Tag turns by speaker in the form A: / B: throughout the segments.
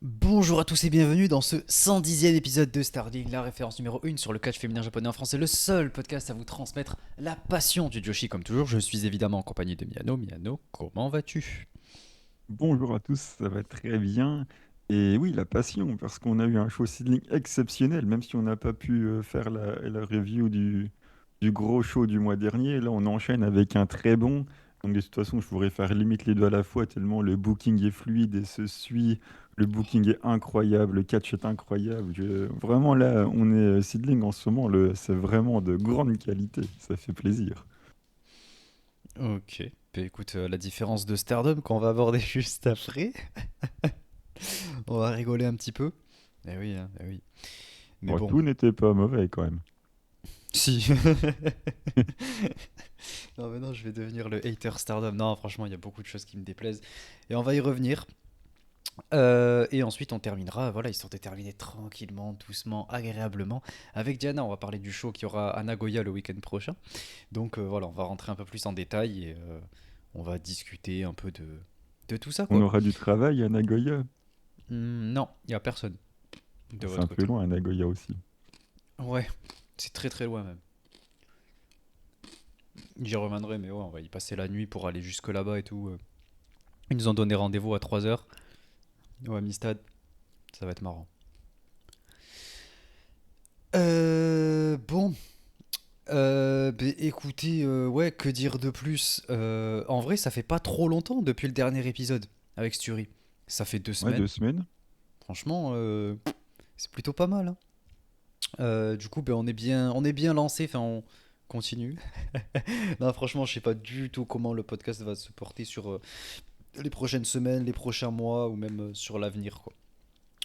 A: Bonjour à tous et bienvenue dans ce 110e épisode de Starling, la référence numéro 1 sur le catch féminin japonais en français, le seul podcast à vous transmettre la passion du Joshi. Comme toujours, je suis évidemment en compagnie de Miano. Miano, comment vas-tu?
B: Bonjour à tous, ça va très bien. Et oui, la passion, parce qu'on a eu un show seedling exceptionnel, même si on n'a pas pu faire la review du gros show du mois dernier. Là, on enchaîne avec un très bon. Donc, de toute façon, je pourrais faire limite les deux à la fois, tellement le booking est fluide et se suit. Le booking est incroyable, le catch est incroyable. Vraiment, là, on est seedling en ce moment, c'est vraiment de grande qualité. Ça fait plaisir.
A: Ok, bah écoute, la différence de Stardom qu'on va aborder juste après, on va rigoler un petit peu. Eh oui, hein, eh oui. Mais
B: Bon,
A: bon,
B: tout n'était pas mauvais quand même.
A: si. Non mais non, je vais devenir le hater Stardom. Non, franchement, il y a beaucoup de choses qui me déplaisent. Et on va y revenir. Et ensuite, on terminera, voilà, histoire de terminer tranquillement, doucement, agréablement. Avec Diana, on va parler du show qui aura à Nagoya le week-end prochain. Donc voilà, on va rentrer un peu plus en détail et on va discuter un peu de tout ça,
B: On
A: quoi.
B: aura du travail à Nagoya.
A: Non, il n'y a personne de
B: C'est un
A: votre
B: peu
A: côté.
B: loin à Nagoya aussi.
A: Ouais, c'est très très loin même. J'y reviendrai, mais ouais, on va y passer la nuit pour aller jusque là-bas et tout. Ils nous ont donné rendez-vous à 3 heures au Amistad. Ça va être marrant. Bon, écoutez, ouais, que dire de plus? En vrai, ça fait pas trop longtemps depuis le dernier épisode avec Sturi. Ça fait deux
B: Ouais,
A: semaines.
B: 2 semaines.
A: Franchement, c'est plutôt pas mal, hein. Du coup, ben, on est bien lancé. Enfin, on continue. Non, franchement, je sais pas du tout comment le podcast va se porter sur les prochaines semaines, les prochains mois ou même sur l'avenir, quoi.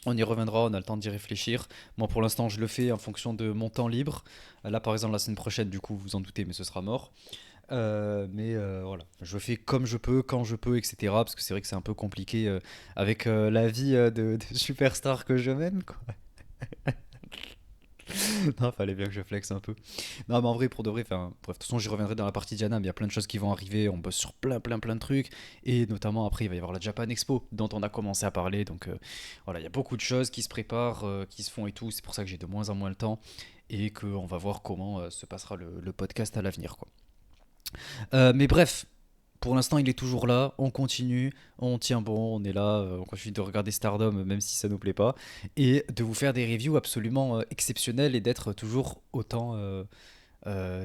A: On y reviendra, on a le temps d'y réfléchir. Moi, pour l'instant, je le fais en fonction de mon temps libre. Là, par exemple, la semaine prochaine, du coup, vous en doutez, mais ce sera mort. Mais voilà, je fais comme je peux, quand je peux, etc. Parce que c'est vrai que c'est un peu compliqué avec la vie de superstar que je mène, quoi. Non, fallait bien que je flex un peu. Non, mais en vrai, pour de vrai, enfin, bref, de toute façon, j'y reviendrai dans la partie Diana, mais il y a plein de choses qui vont arriver. On bosse sur plein, plein, plein de trucs. Et notamment, après, il va y avoir la Japan Expo, dont on a commencé à parler. Donc, voilà, il y a beaucoup de choses qui se préparent, qui se font et tout. C'est pour ça que j'ai de moins en moins le temps. Et qu'on va voir comment se passera le podcast à l'avenir, quoi. Mais bref, pour l'instant, il est toujours là. On continue, on tient bon, on est là, on continue de regarder Stardom, même si ça nous plaît pas, et de vous faire des reviews absolument exceptionnelles et d'être toujours autant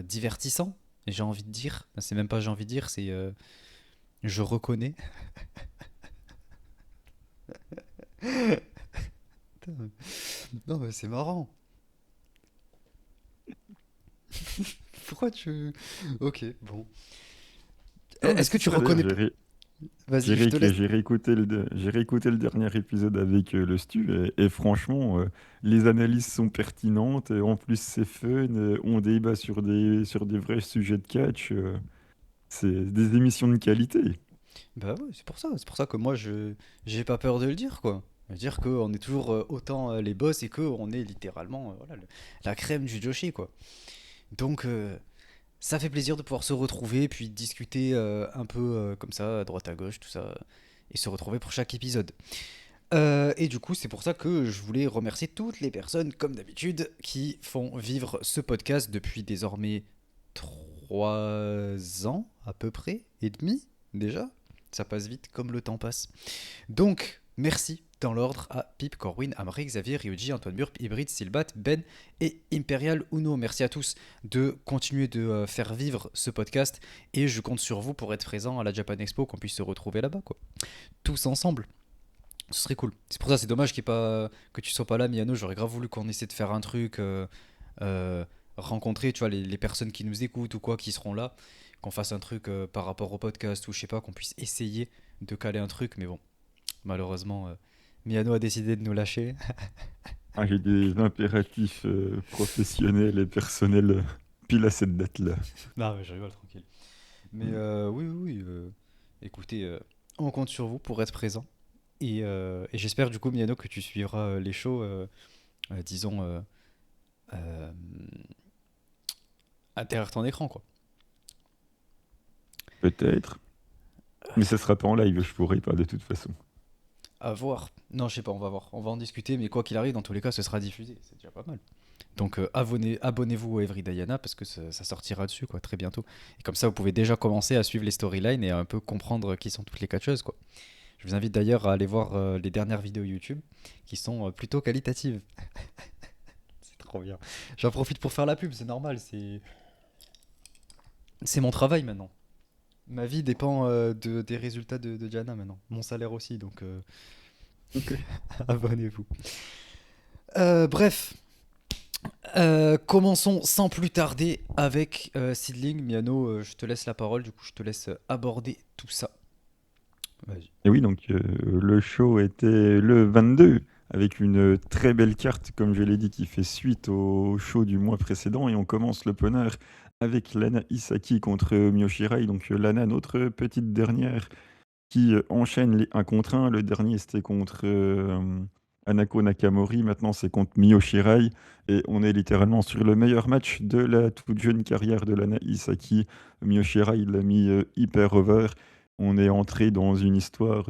A: divertissant. J'ai envie de dire, c'est même pas j'ai envie de dire, c'est je reconnais. Non, mais c'est marrant. Pourquoi tu. Ok, bon.
B: Non, mais
A: Est-ce que
B: si,
A: tu
B: c'est vrai, d'ailleurs,
A: reconnais pas. Vas-y, je te laisse.
B: j'ai j'ai réécouté le dernier épisode avec le Stu, et franchement, les analyses sont pertinentes, et en plus c'est fun, on débat sur des vrais sujets de catch, c'est des émissions de qualité.
A: Bah ouais, c'est pour ça que moi je j'ai pas peur de le dire, quoi. Dire qu'on est toujours autant les boss et qu'on est littéralement voilà, la crème du Joshi, quoi. Donc ça fait plaisir de pouvoir se retrouver puis discuter un peu comme ça à droite à gauche tout ça et se retrouver pour chaque épisode. Et du coup c'est pour ça que je voulais remercier toutes les personnes comme d'habitude qui font vivre ce podcast depuis désormais 3 ans à peu près et demi déjà. Ça passe vite comme le temps passe. Donc, merci dans l'ordre à Pip, Corwin, Amri, Xavier, Ryuji, Antoine Burp, Hybrid, Silbat, Ben et Imperial Uno. Merci à tous de continuer de faire vivre ce podcast et je compte sur vous pour être présent à la Japan Expo, qu'on puisse se retrouver là-bas, quoi. Tous ensemble. Ce serait cool. C'est pour ça, c'est dommage que tu sois pas là, Miano. J'aurais grave voulu qu'on essaie de faire un truc, euh, rencontrer, tu vois, les personnes qui nous écoutent ou quoi, qui seront là, qu'on fasse un truc par rapport au podcast ou je sais pas, qu'on puisse essayer de caler un truc, mais bon, malheureusement, Miano a décidé de nous lâcher.
B: Ah, j'ai des impératifs professionnels et personnels pile à cette date-là.
A: Non, mais je rigole, tranquille. Mais oui, oui, oui. Écoutez, on compte sur vous pour être présent. Et j'espère du coup, Miano, que tu suivras les shows, disons, euh, derrière ton écran, quoi.
B: Peut-être, mais ça sera pas en live, je pourrai pas de toute façon.
A: À voir. Non, je sais pas, on va voir. On va en discuter, mais quoi qu'il arrive, dans tous les cas, ce sera diffusé. C'est déjà pas mal. Donc abonnez-vous à Every Diana parce que ça sortira dessus quoi très bientôt. Et comme ça vous pouvez déjà commencer à suivre les storylines et à un peu comprendre qui sont toutes les catcheuses quoi. Je vous invite d'ailleurs à aller voir les dernières vidéos YouTube qui sont plutôt qualitatives. C'est trop bien. J'en profite pour faire la pub, c'est normal, c'est mon travail maintenant. Ma vie dépend des résultats de Diana maintenant. Mon salaire aussi, donc
B: Ok.
A: abonnez-vous. Bref, commençons sans plus tarder avec Seedling. Miano, je te laisse la parole, du coup je te laisse aborder tout ça. Vas-y.
B: Et oui, donc le show était le 22, avec une très belle carte, comme je l'ai dit, qui fait suite au show du mois précédent. Et on commence l'opener avec Lana Isaki contre Mio Shirai. Donc Lana, notre petite dernière, qui enchaîne les 1 contre 1. Le dernier, c'était contre Anako Nakamori. Maintenant, c'est contre Mio Shirai. Et on est littéralement sur le meilleur match de la toute jeune carrière de Lana Isaki. Mio Shirai, il l'a mis hyper over. On est entré dans une histoire.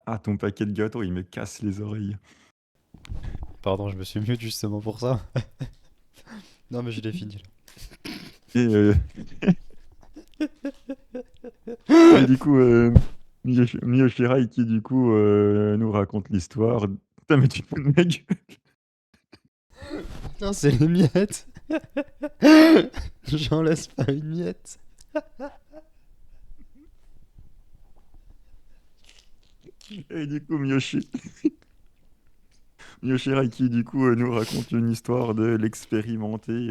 B: Ah, ton paquet de gâteaux, il me casse les oreilles.
A: Pardon, je me suis mute justement pour ça. Non mais je l'ai fini
B: Et, et du coup, Mio Shirai qui, du coup, nous raconte l'histoire. Putain, mais tu te fous de ma gueule.
A: là. Putain, c'est les miettes. J'en laisse pas une miette.
B: Et du coup, Miyoshirai qui du coup nous raconte une histoire de l'expérimenté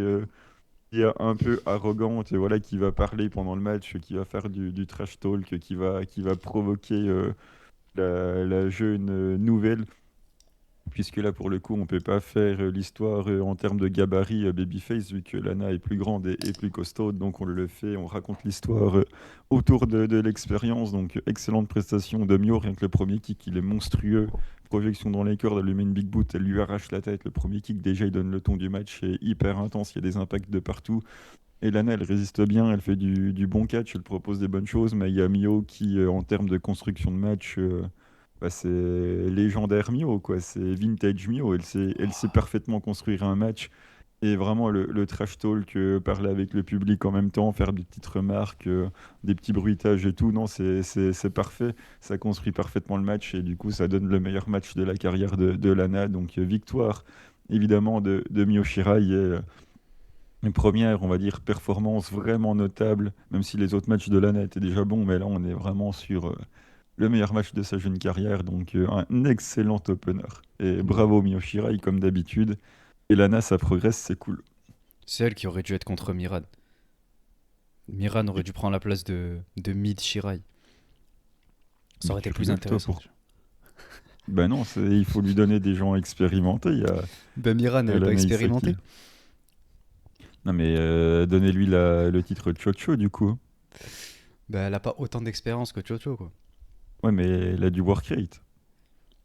B: qui est un peu arrogante, et voilà, qui va parler pendant le match, qui va faire du trash talk, qui va provoquer la jeune nouvelle. Puisque là, pour le coup, on peut pas faire l'histoire en termes de gabarit babyface, vu que Lana est plus grande et plus costaud. Donc on le fait, on raconte l'histoire autour de l'expérience. Donc excellente prestation de Mio, rien que le premier kick, il est monstrueux. Projection dans les cordes, elle lui met une big boot, elle lui arrache la tête. Le premier kick, déjà, il donne le ton du match, c'est hyper intense, il y a des impacts de partout. Et Lana, elle résiste bien, elle fait du bon catch, elle propose des bonnes choses, mais il y a Mio qui, en termes de construction de match, bah, c'est légendaire Mio, quoi. C'est vintage Mio. Elle sait parfaitement construire un match. Et vraiment, le trash talk, parler avec le public en même temps, faire des petites remarques, des petits bruitages et tout, non, c'est parfait. Ça construit parfaitement le match et du coup, ça donne le meilleur match de la carrière de Lana. Donc, victoire, évidemment, de Mio Shirai. Et, une première, on va dire, performance vraiment notable, même si les autres matchs de Lana étaient déjà bons, mais là, on est vraiment sur le meilleur match de sa jeune carrière, donc un excellent opener. Et
A: Ouais.
B: bravo Mio Shirai, comme d'habitude. Et Lana, ça progresse, c'est cool.
A: C'est elle qui aurait dû être contre Miran. Miran aurait dû prendre la place de Mid Shirai. Ça
B: Mais
A: aurait été
B: tu
A: plus
B: rigoles, toi,
A: intéressant
B: pour...
A: déjà.
B: Ben non, il faut lui donner des gens expérimentés.
A: Ben Miran
B: Il y a
A: n'avait pas
B: Lana
A: expérimenté.
B: Isaki. Non, mais donnez-lui le titre de Chocho, du coup.
A: Ben elle a pas autant d'expérience que Chocho quoi.
B: Ouais, mais elle a du work rate.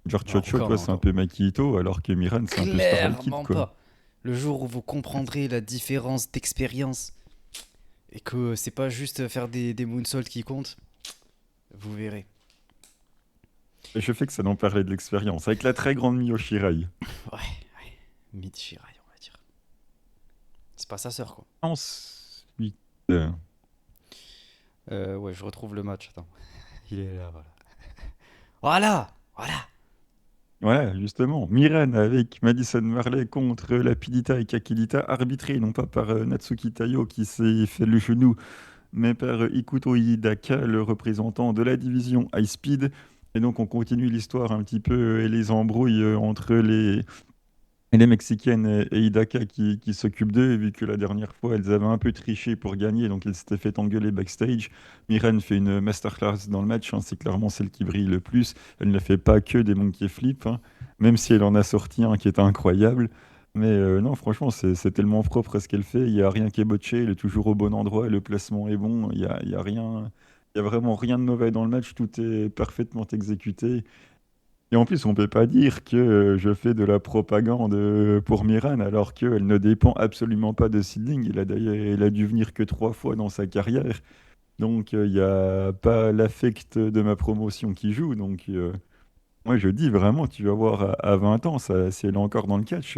B: Genre
A: Non,
B: Chocho,
A: encore,
B: toi,
A: non,
B: c'est un
A: encore.
B: peu Makito, alors que Miran, c'est un peu Starlight Kid,
A: Clairement
B: quoi.
A: pas. Le jour où vous comprendrez la différence d'expérience et que c'est pas juste faire des moonsaults qui comptent, vous verrez.
B: Et je fais que ça n'en parlait de l'expérience, avec la très grande Mio Shirai.
A: Ouais, Mid Shirai on va dire. C'est pas sa sœur quoi.
B: Ensuite,
A: Ouais, je retrouve le match, attends. Il est là, voilà. Voilà. Voilà.
B: voilà, justement, Miran avec Madison Marley contre Lapidita et Kakilita, arbitré non pas par Natsuki Tayo qui s'est fait le genou, mais par Ikuto Hidaka, le représentant de la division High Speed. Et donc on continue l'histoire un petit peu et les embrouilles entre les Mexicaines et Hidaka qui s'occupent d'eux, vu que la dernière fois, elles avaient un peu triché pour gagner, donc elles s'étaient fait engueuler backstage. Miran fait une masterclass dans le match, hein, c'est clairement celle qui brille le plus. Elle ne fait pas que des monkey flips, hein, même si elle en a sorti un qui est incroyable. Mais non, franchement, c'est tellement propre à ce qu'elle fait. Il n'y a rien qui est botché, elle est toujours au bon endroit, le placement est bon, il y a rien. Il y a vraiment rien de mauvais dans le match, tout est parfaitement exécuté. Et en plus, on peut pas dire que je fais de la propagande pour Miran alors qu'elle ne dépend absolument pas de Sidling. Elle a dû venir que 3 fois dans sa carrière. Donc, il n'y a pas l'affect de ma promotion qui joue. Donc, Moi, je dis vraiment, tu vas voir à 20 ans, ça, si elle est encore dans le catch,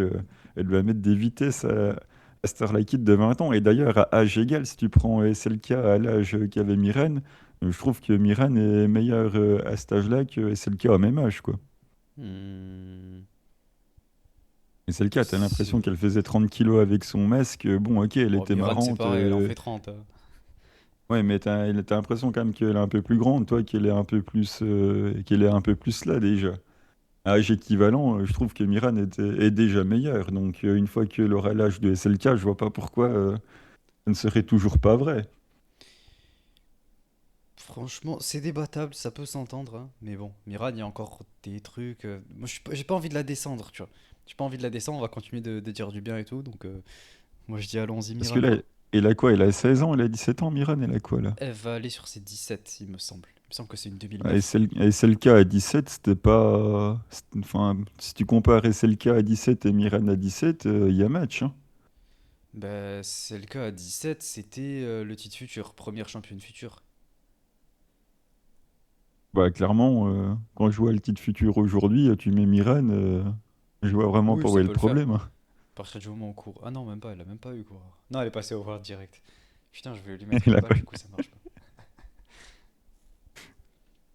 B: elle va mettre des vitesses à Starlight Kid de 20 ans. Et d'ailleurs, à âge égal, si tu prends SLK à l'âge qu'avait Myrène, je trouve que Myrène est meilleure à cet âge-là que SLK au même âge, quoi.
A: Hmm,
B: SLK, t'as l'impression
A: c'est-
B: qu'elle faisait 30 kilos avec son masque. Bon, ok, elle
A: Bon,
B: était
A: Miran, c'est
B: marrante.
A: pareil, elle en fait 30, hein.
B: Ouais, mais t'as l'impression quand même qu'elle est un peu plus grande, toi, qu'elle est un peu plus là déjà. À âge équivalent, je trouve que Miran est déjà meilleur. Donc, une fois qu'elle aura l'âge de SLK, je vois pas pourquoi ça ne serait toujours pas vrai.
A: Franchement, c'est débattable, ça peut s'entendre, hein. Mais bon, Miran, il y a encore des trucs. Moi, j'ai pas envie de la descendre, tu vois. J'ai pas envie de la descendre, on va continuer de dire du bien et tout. Donc, moi, je dis allons-y,
B: Parce que
A: Miran,
B: là,
A: quoi.
B: elle a quoi? Elle a 16 ans, elle a 17 ans, Miran, elle a quoi là?
A: Elle va aller sur ses 17, il me semble. Il me semble que c'est une
B: À
A: 2009.
B: SLK à 17, c'était pas. Enfin, si tu compares SLK à 17 et Miran à 17, il y a match, hein.
A: Bah, c'est le cas à 17, c'était le titre futur, première championne future.
B: Bah, clairement, quand je vois le titre futur aujourd'hui, tu mets Miran, je vois vraiment
A: Oui,
B: pas où
A: ça
B: est le
A: peut le faire.
B: problème, hein.
A: À partir du moment où on court. Ah non, même pas, elle a même pas eu quoi. Non, elle est passée au World direct. Putain, je vais lui mettre
B: Elle
A: une
B: a
A: balle,
B: pas-
A: du coup, ça marche pas.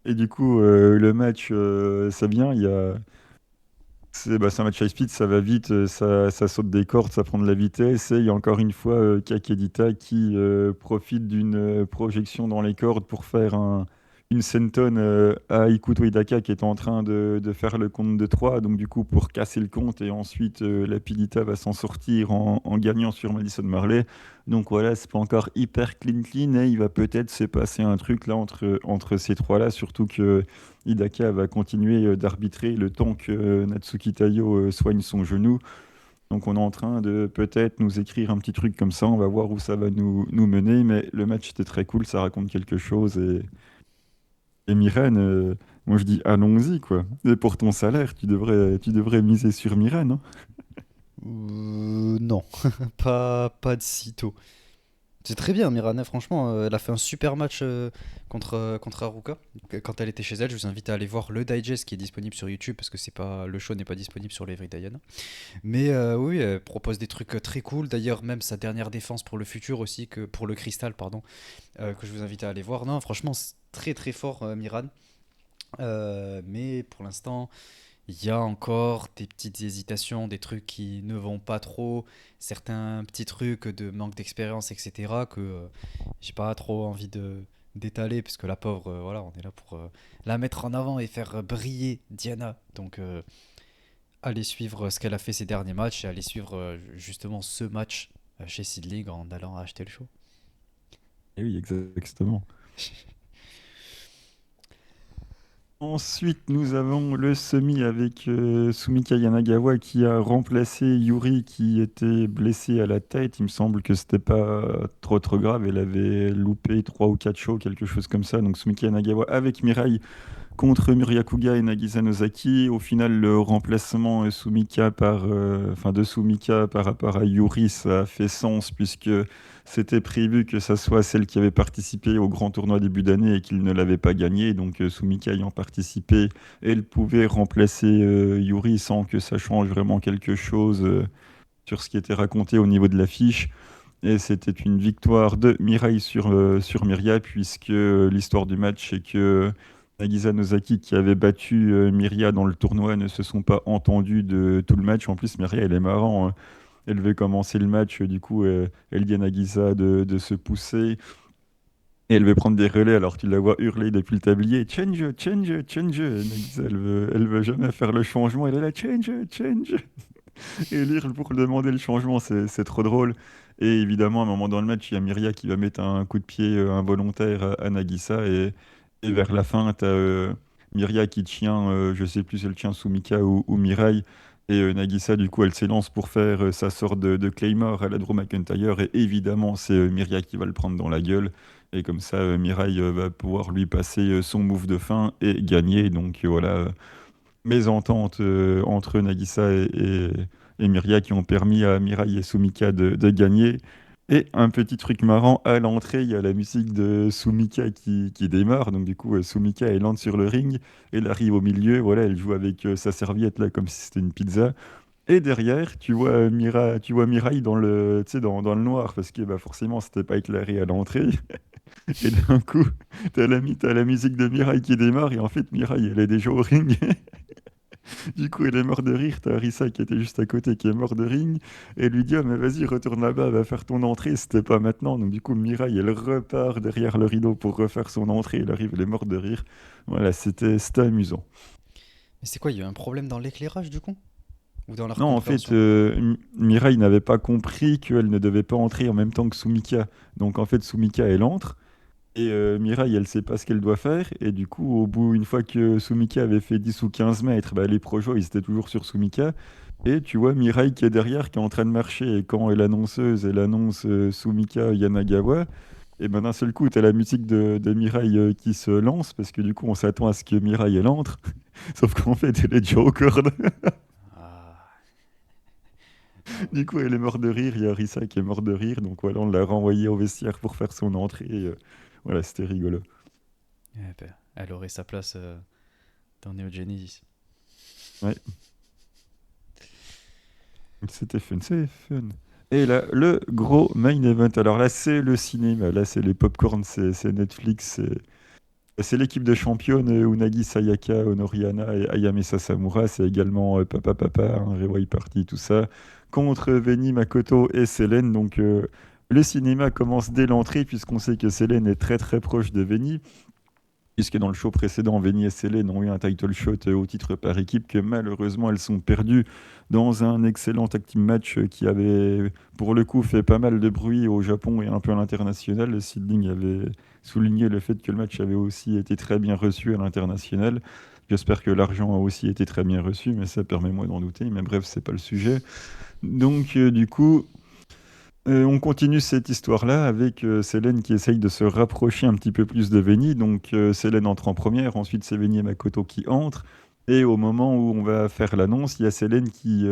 B: Et du coup, le match, ça vient, c'est un match high speed, ça va vite, ça saute des cordes, ça prend de la vitesse. Et il y a encore une fois Kakedita qui profite d'une projection dans les cordes pour faire une senton à Ikuto Hidaka qui est en train de faire le compte de 3. Donc du coup, pour casser le compte, et ensuite la Pidita va s'en sortir en gagnant sur Madison Marley. Donc voilà, c'est pas encore hyper clean et il va peut-être se passer un truc là entre ces trois-là, surtout que Hidaka va continuer d'arbitrer le temps que Natsuki Tayo soigne son genou. Donc on est en train de peut-être nous écrire un petit truc comme ça, on va voir où ça va nous mener, mais le match était très cool, ça raconte quelque chose. Et Myrène, moi je dis allons-y quoi. Et pour ton salaire, tu devrais miser sur Myrène, hein.
A: Non, pas de sitôt. C'est très bien, Mirana, franchement, elle a fait un super match contre Haruka. Quand elle était chez elle, je vous invite à aller voir le digest qui est disponible sur YouTube parce que c'est pas, le show n'est pas disponible sur l'Every Diana. Mais oui, elle propose des trucs très cool. D'ailleurs, même sa dernière défense pour le futur aussi, que pour le cristal, pardon, que je vous invite à aller voir. Non, franchement, c'est très très fort, Miran. Mais pour l'instant, il y a encore des petites hésitations, des trucs qui ne vont pas trop, certains petits trucs de manque d'expérience, etc. que j'ai pas trop envie de d'étaler parce que la pauvre, voilà, on est là pour la mettre en avant et faire briller Diana. Donc allez suivre ce qu'elle a fait ces derniers matchs et allez suivre justement ce match chez Seedling en allant acheter le show.
B: Eh oui, exactement. Ensuite, nous avons le semi avec Sumika Yanagawa qui a remplacé Yuri qui était blessé à la tête. Il me semble que c'était pas trop grave. Elle avait loupé 3 ou 4 shows, quelque chose comme ça. Donc Sumika Yanagawa avec Mirai contre Muryakuga et Nagisa Nozaki. Au final, le remplacement de Sumika par rapport à Yuri, ça a fait sens puisque c'était prévu que ça soit celle qui avait participé au grand tournoi début d'année et qu'il ne l'avait pas gagné. Donc Sumika ayant participé, elle pouvait remplacer Yuri sans que ça change vraiment quelque chose sur ce qui était raconté au niveau de l'affiche. Et c'était une victoire de Mirai sur Miria, puisque l'histoire du match est que Nagisa Nozaki, qui avait battu Miria dans le tournoi, ne se sont pas entendus de tout le match. En plus, Miria, elle est marrant, hein. Elle veut commencer le match, du coup, elle dit à Nagisa de se pousser. Et elle veut prendre des relais alors tu la vois hurler depuis le tablier, change, change, change. Nagisa, elle veut jamais faire le changement. Elle est là, change, change. Et lire pour demander le changement, c'est trop drôle. Et évidemment, à un moment dans le match, il y a Miria qui va mettre un coup de pied involontaire à Nagisa. Et vers la fin, tu as Miria qui tient, je sais plus si elle tient Sumika ou Mirai. Et Nagisa, du coup, elle s'élance pour faire sa sorte de Claymore à la Drew McIntyre. Et évidemment, c'est Miria qui va le prendre dans la gueule. Et comme ça, Mirai va pouvoir lui passer son move de fin et gagner. Donc voilà, mésentente entre Nagisa et Miria qui ont permis à Mirai et Sumika de gagner. Et un petit truc marrant, à l'entrée, il y a la musique de Sumika qui démarre. Donc du coup, Sumika, elle entre sur le ring. Elle arrive au milieu, voilà, elle joue avec sa serviette là, comme si c'était une pizza. Et derrière, tu vois Mirai dans tu sais, dans le noir, parce que bah, forcément, c'était pas éclairé à l'entrée. Et d'un coup, t'as la musique de Mirai qui démarre, et en fait, Mirai, elle est déjà au ring. Du coup, elle est morte de rire. T'as Arisa qui était juste à côté, qui est mort de rire. Et elle lui dit, ah, mais vas-y, retourne là-bas, va faire ton entrée. C'était pas maintenant. Donc, du coup, Mirai, elle repart derrière le rideau pour refaire son entrée. Elle arrive, elle est morte de rire. Voilà, c'était amusant.
A: Mais c'est quoi, il y a eu un problème dans l'éclairage du coup? Ou dans leur
B: Non, en fait,
A: compréhension?
B: Mirai n'avait pas compris qu'elle ne devait pas entrer en même temps que Sumika. Donc, en fait, Sumika, elle entre. Et Mirai, elle sait pas ce qu'elle doit faire. Et du coup, une fois que Sumika avait fait 10 ou 15 mètres, bah, les projos, ils étaient toujours sur Sumika. Et tu vois Mirai qui est derrière, qui est en train de marcher. Et quand l'annonceuse, elle annonce Sumika Yanagawa, et ben d'un seul coup, tu as la musique de Mirai qui se lance, parce que du coup, on s'attend à ce que Mirai, elle entre. Sauf qu'en fait, elle est déjà aux cordes.
A: Ah, ah
B: Du
A: ouais.
B: coup, elle est morte de rire. Il y a Risa qui est morte de rire. Donc voilà, on l'a renvoyée au vestiaire pour faire son entrée. Voilà, c'était rigolo.
A: Eh ben, elle aurait sa place dans Neo Genesis.
B: Ouais. C'était fun, c'est fun. Et là, le gros main event. Alors là, c'est le cinéma. Là, c'est les popcorn, c'est Netflix. C'est l'équipe de championnes Unagi Sayaka, Honoriana et Ayame Sasamura. C'est également Papa Papa, hein, Rewai Party, tout ça. Contre Veni Makoto et Selene. Donc, le cinéma commence dès l'entrée, puisqu'on sait que Selene est très très proche de Veni. Puisque dans le show précédent, Veni et Selene ont eu un title shot au titre par équipe, que malheureusement elles sont perdues dans un excellent tag team match qui avait pour le coup fait pas mal de bruit au Japon et un peu à l'international. Sidling avait souligné le fait que le match avait aussi été très bien reçu à l'international. J'espère que l'argent a aussi été très bien reçu, mais ça permet-moi d'en douter. Mais bref, c'est pas le sujet. Donc du coup, on continue cette histoire-là avec Selene qui essaye de se rapprocher un petit peu plus de Veni. Donc Selene entre en première, ensuite c'est Veni et Makoto qui entrent. Et au moment où on va faire l'annonce, il y a Selene qui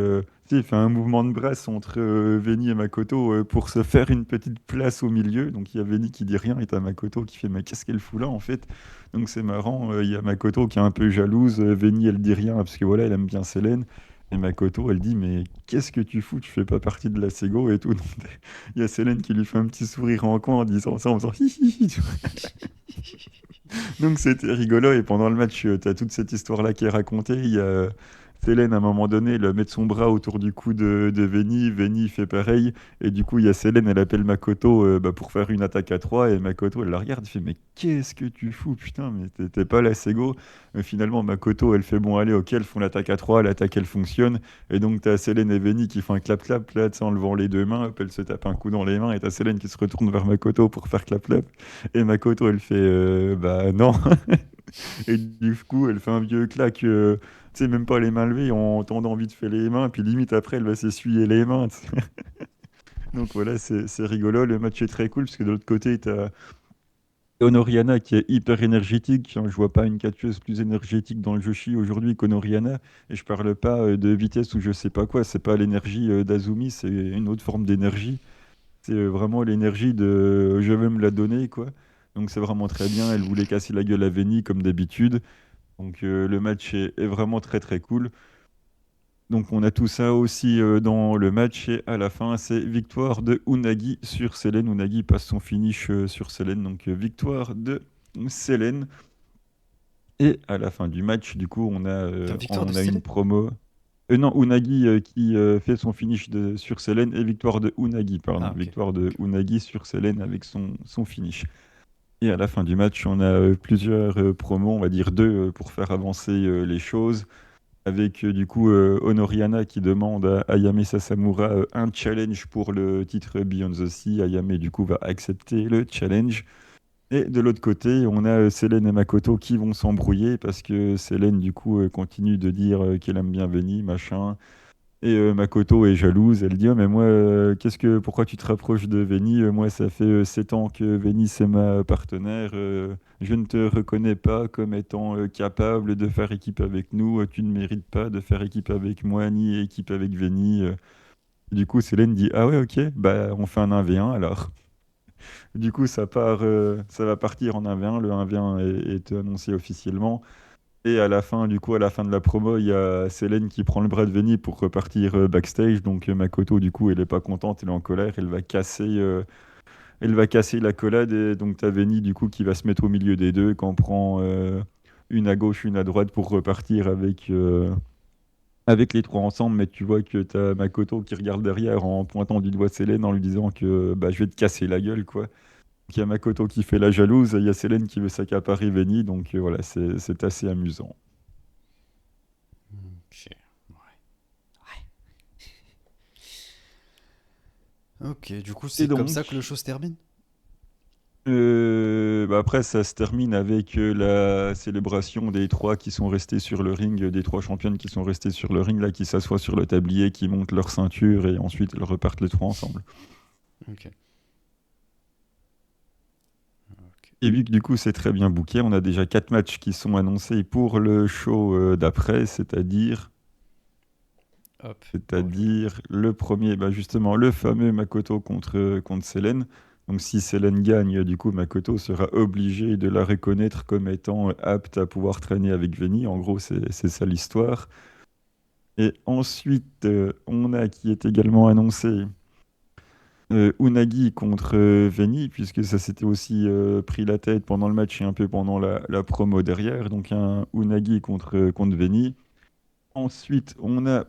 B: tu sais, fait un mouvement de brasse entre Veni et Makoto pour se faire une petite place au milieu. Donc il y a Veni qui dit rien et t'as Makoto qui fait mais qu'est-ce qu'elle fout là en fait? Donc c'est marrant, il y a Makoto qui est un peu jalouse, Veni elle dit rien parce que voilà, elle aime bien Selene. Et Makoto, elle dit, mais qu'est-ce que tu fous? Tu fais pas partie de la Sego et tout. Donc, il y a Célène qui lui fait un petit sourire en coin en disant ça, en faisant hi hi hi. Donc c'était rigolo. Et pendant le match, tu as toute cette histoire-là qui est racontée. Il y a Célène, à un moment donné, elle met son bras autour du cou de Veni. Veni fait pareil. Et du coup, il y a Célène, elle appelle Makoto bah, pour faire une attaque à 3. Et Makoto, elle la regarde, elle fait, mais qu'est-ce que tu fous? Putain, mais t'es pas la Sego. Finalement, Makoto, elle fait, bon, allez, ok, elles font l'attaque à 3. L'attaque, elle fonctionne. Et donc, t'as Célène et Veni qui font un clap-clap, là, tu sais, en levant les deux mains. Hop, elle se tape un coup dans les mains. Et t'as Célène qui se retourne vers Makoto pour faire clap-clap. Et Makoto, elle fait bah non. Et du coup, elle fait un vieux claque, tu sais, même pas les mains levées, en tendant vite fait les mains. Puis limite, après, elle va s'essuyer les mains. Tu sais. Donc voilà, c'est rigolo. Le match est très cool parce que de l'autre côté, t'as Honoriana qui est hyper énergétique. Hein, je vois pas une catcheuse plus énergétique dans le Joshi aujourd'hui qu'Honoriana. Et je parle pas de vitesse ou je sais pas quoi. C'est pas l'énergie d'Azumi, c'est une autre forme d'énergie. C'est vraiment l'énergie de je veux me la donner, quoi. Donc c'est vraiment très bien. Elle voulait casser la gueule à Veni comme d'habitude. Donc le match est vraiment très très cool. Donc on a tout ça aussi dans le match et à la fin c'est victoire de Unagi sur Selene. Unagi passe son finish sur Selene. Donc victoire de Selene. Et à la fin du match, du coup,
A: Attends, victoire de
B: on a une
A: Stélé?
B: promo. Non, Unagi qui fait son finish sur Selene et victoire de Unagi, pardon.
A: Ah, ok.
B: Victoire de
A: Ok.
B: Unagi sur Selene avec son finish. Et à la fin du match, on a plusieurs promos, on va dire deux, pour faire avancer les choses. Avec du coup Honoriana qui demande à Ayame Sasamura un challenge pour le titre Beyond the Sea. Ayame du coup va accepter le challenge. Et de l'autre côté, on a Selene et Makoto qui vont s'embrouiller parce que Selene du coup continue de dire qu'elle aime bien Veni, machin. Et Makoto est jalouse, elle dit oh, mais moi, pourquoi tu te rapproches de Veni? Moi, ça fait 7 ans que Veni, c'est ma partenaire. Je ne te reconnais pas comme étant capable de faire équipe avec nous. Tu ne mérites pas de faire équipe avec moi, ni équipe avec Veni. Du coup, Célène dit, ah ouais, ok, bah on fait un 1v1 alors. Du coup, ça va partir en 1v1. Le 1v1 est annoncé officiellement. Et à la fin, du coup, à la fin de la promo, il y a Célène qui prend le bras de Venny pour repartir backstage. Donc Makoto, du coup, elle est pas contente, elle est en colère, elle va casser l'accolade. Et donc t'as Venny, du coup, qui va se mettre au milieu des deux, qui en prend une à gauche, une à droite pour repartir avec les trois ensemble. Mais tu vois que t'as Makoto qui regarde derrière en pointant du doigt Célène en lui disant que bah, je vais te casser la gueule, quoi. Il y a Makoto qui fait la jalouse, il y a Célène qui veut s'accaparer Venny, donc voilà, c'est assez amusant.
A: Ok. Ok, du coup,
B: Et
A: c'est comme ça que le
B: donc,
A: show se termine?
B: bah après, ça se termine avec la célébration des trois qui sont restés sur le ring, des trois championnes qui sont restées sur le ring, là, qui s'assoient sur le tablier, qui montent leur ceinture, et ensuite elles repartent les trois ensemble.
A: Ok. Ok.
B: Et vu que du coup c'est très bien booké, on a déjà quatre matchs qui sont annoncés pour le show d'après,
A: Hop. Bon,
B: c'est-à-dire le premier, bah justement, le fameux Makoto contre Selen. Donc si Selen gagne, du coup, Makoto sera obligé de la reconnaître comme étant apte à pouvoir traîner avec Veni. En gros, c'est ça l'histoire. Et ensuite, on a qui est également annoncé Unagi contre Veni, puisque ça s'était aussi pris la tête pendant le match et un peu pendant la promo derrière. Donc un Unagi contre Veni. Ensuite, on a...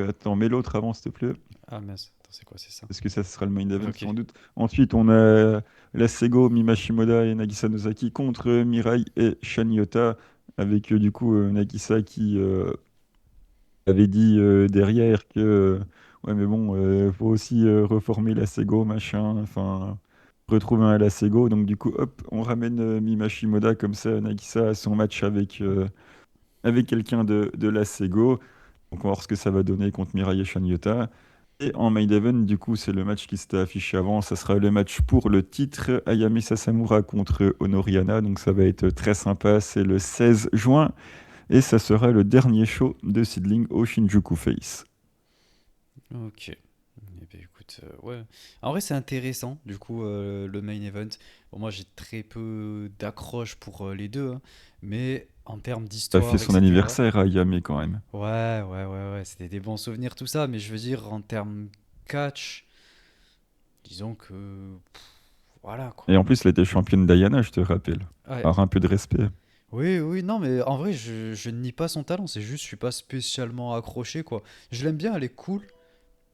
B: attends, mets l'autre avant, s'il te plaît.
A: ah mince, attends, c'est quoi, c'est ça?
B: Parce que ça, ce sera le main event
A: Ok.
B: sans doute. Ensuite, on a la Sego, Mimashimoda et Nagisa Nozaki contre Mirai et Shaniota, avec du coup Nagisa qui avait dit derrière que ouais, mais bon, faut aussi reformer la Sego, machin, enfin, retrouver un la Sego. Donc, du coup, hop, on ramène Mimashimoda comme ça, Nagisa à son match avec quelqu'un de la Sego. Donc, on va voir ce que ça va donner contre Mirai et Shaniota. Et en main event, du coup, c'est le match qui s'était affiché avant. Ça sera le match pour le titre Ayame Sasamura contre Honoriana. Donc ça va être très sympa. C'est le 16 juin. Et ça sera le dernier show de Seedling au Shinjuku Face.
A: Ok. Eh ben, écoute, ouais. En vrai, c'est intéressant, du coup, le main event. Bon, moi, j'ai très peu d'accroche pour les deux, hein, mais en termes
B: Ça fait
A: d'histoire,
B: son
A: etc.
B: anniversaire à Ayame quand même.
A: Ouais, c'était des bons souvenirs, tout ça, mais je veux dire, en termes catch, disons que. Voilà, quoi.
B: Et en plus, elle était championne Diana, je te rappelle.
A: Ouais.
B: Alors un peu de respect.
A: Oui, non, mais en vrai, je ne nie pas son talent, c'est juste, je suis pas spécialement accroché, quoi. Je l'aime bien, elle est cool.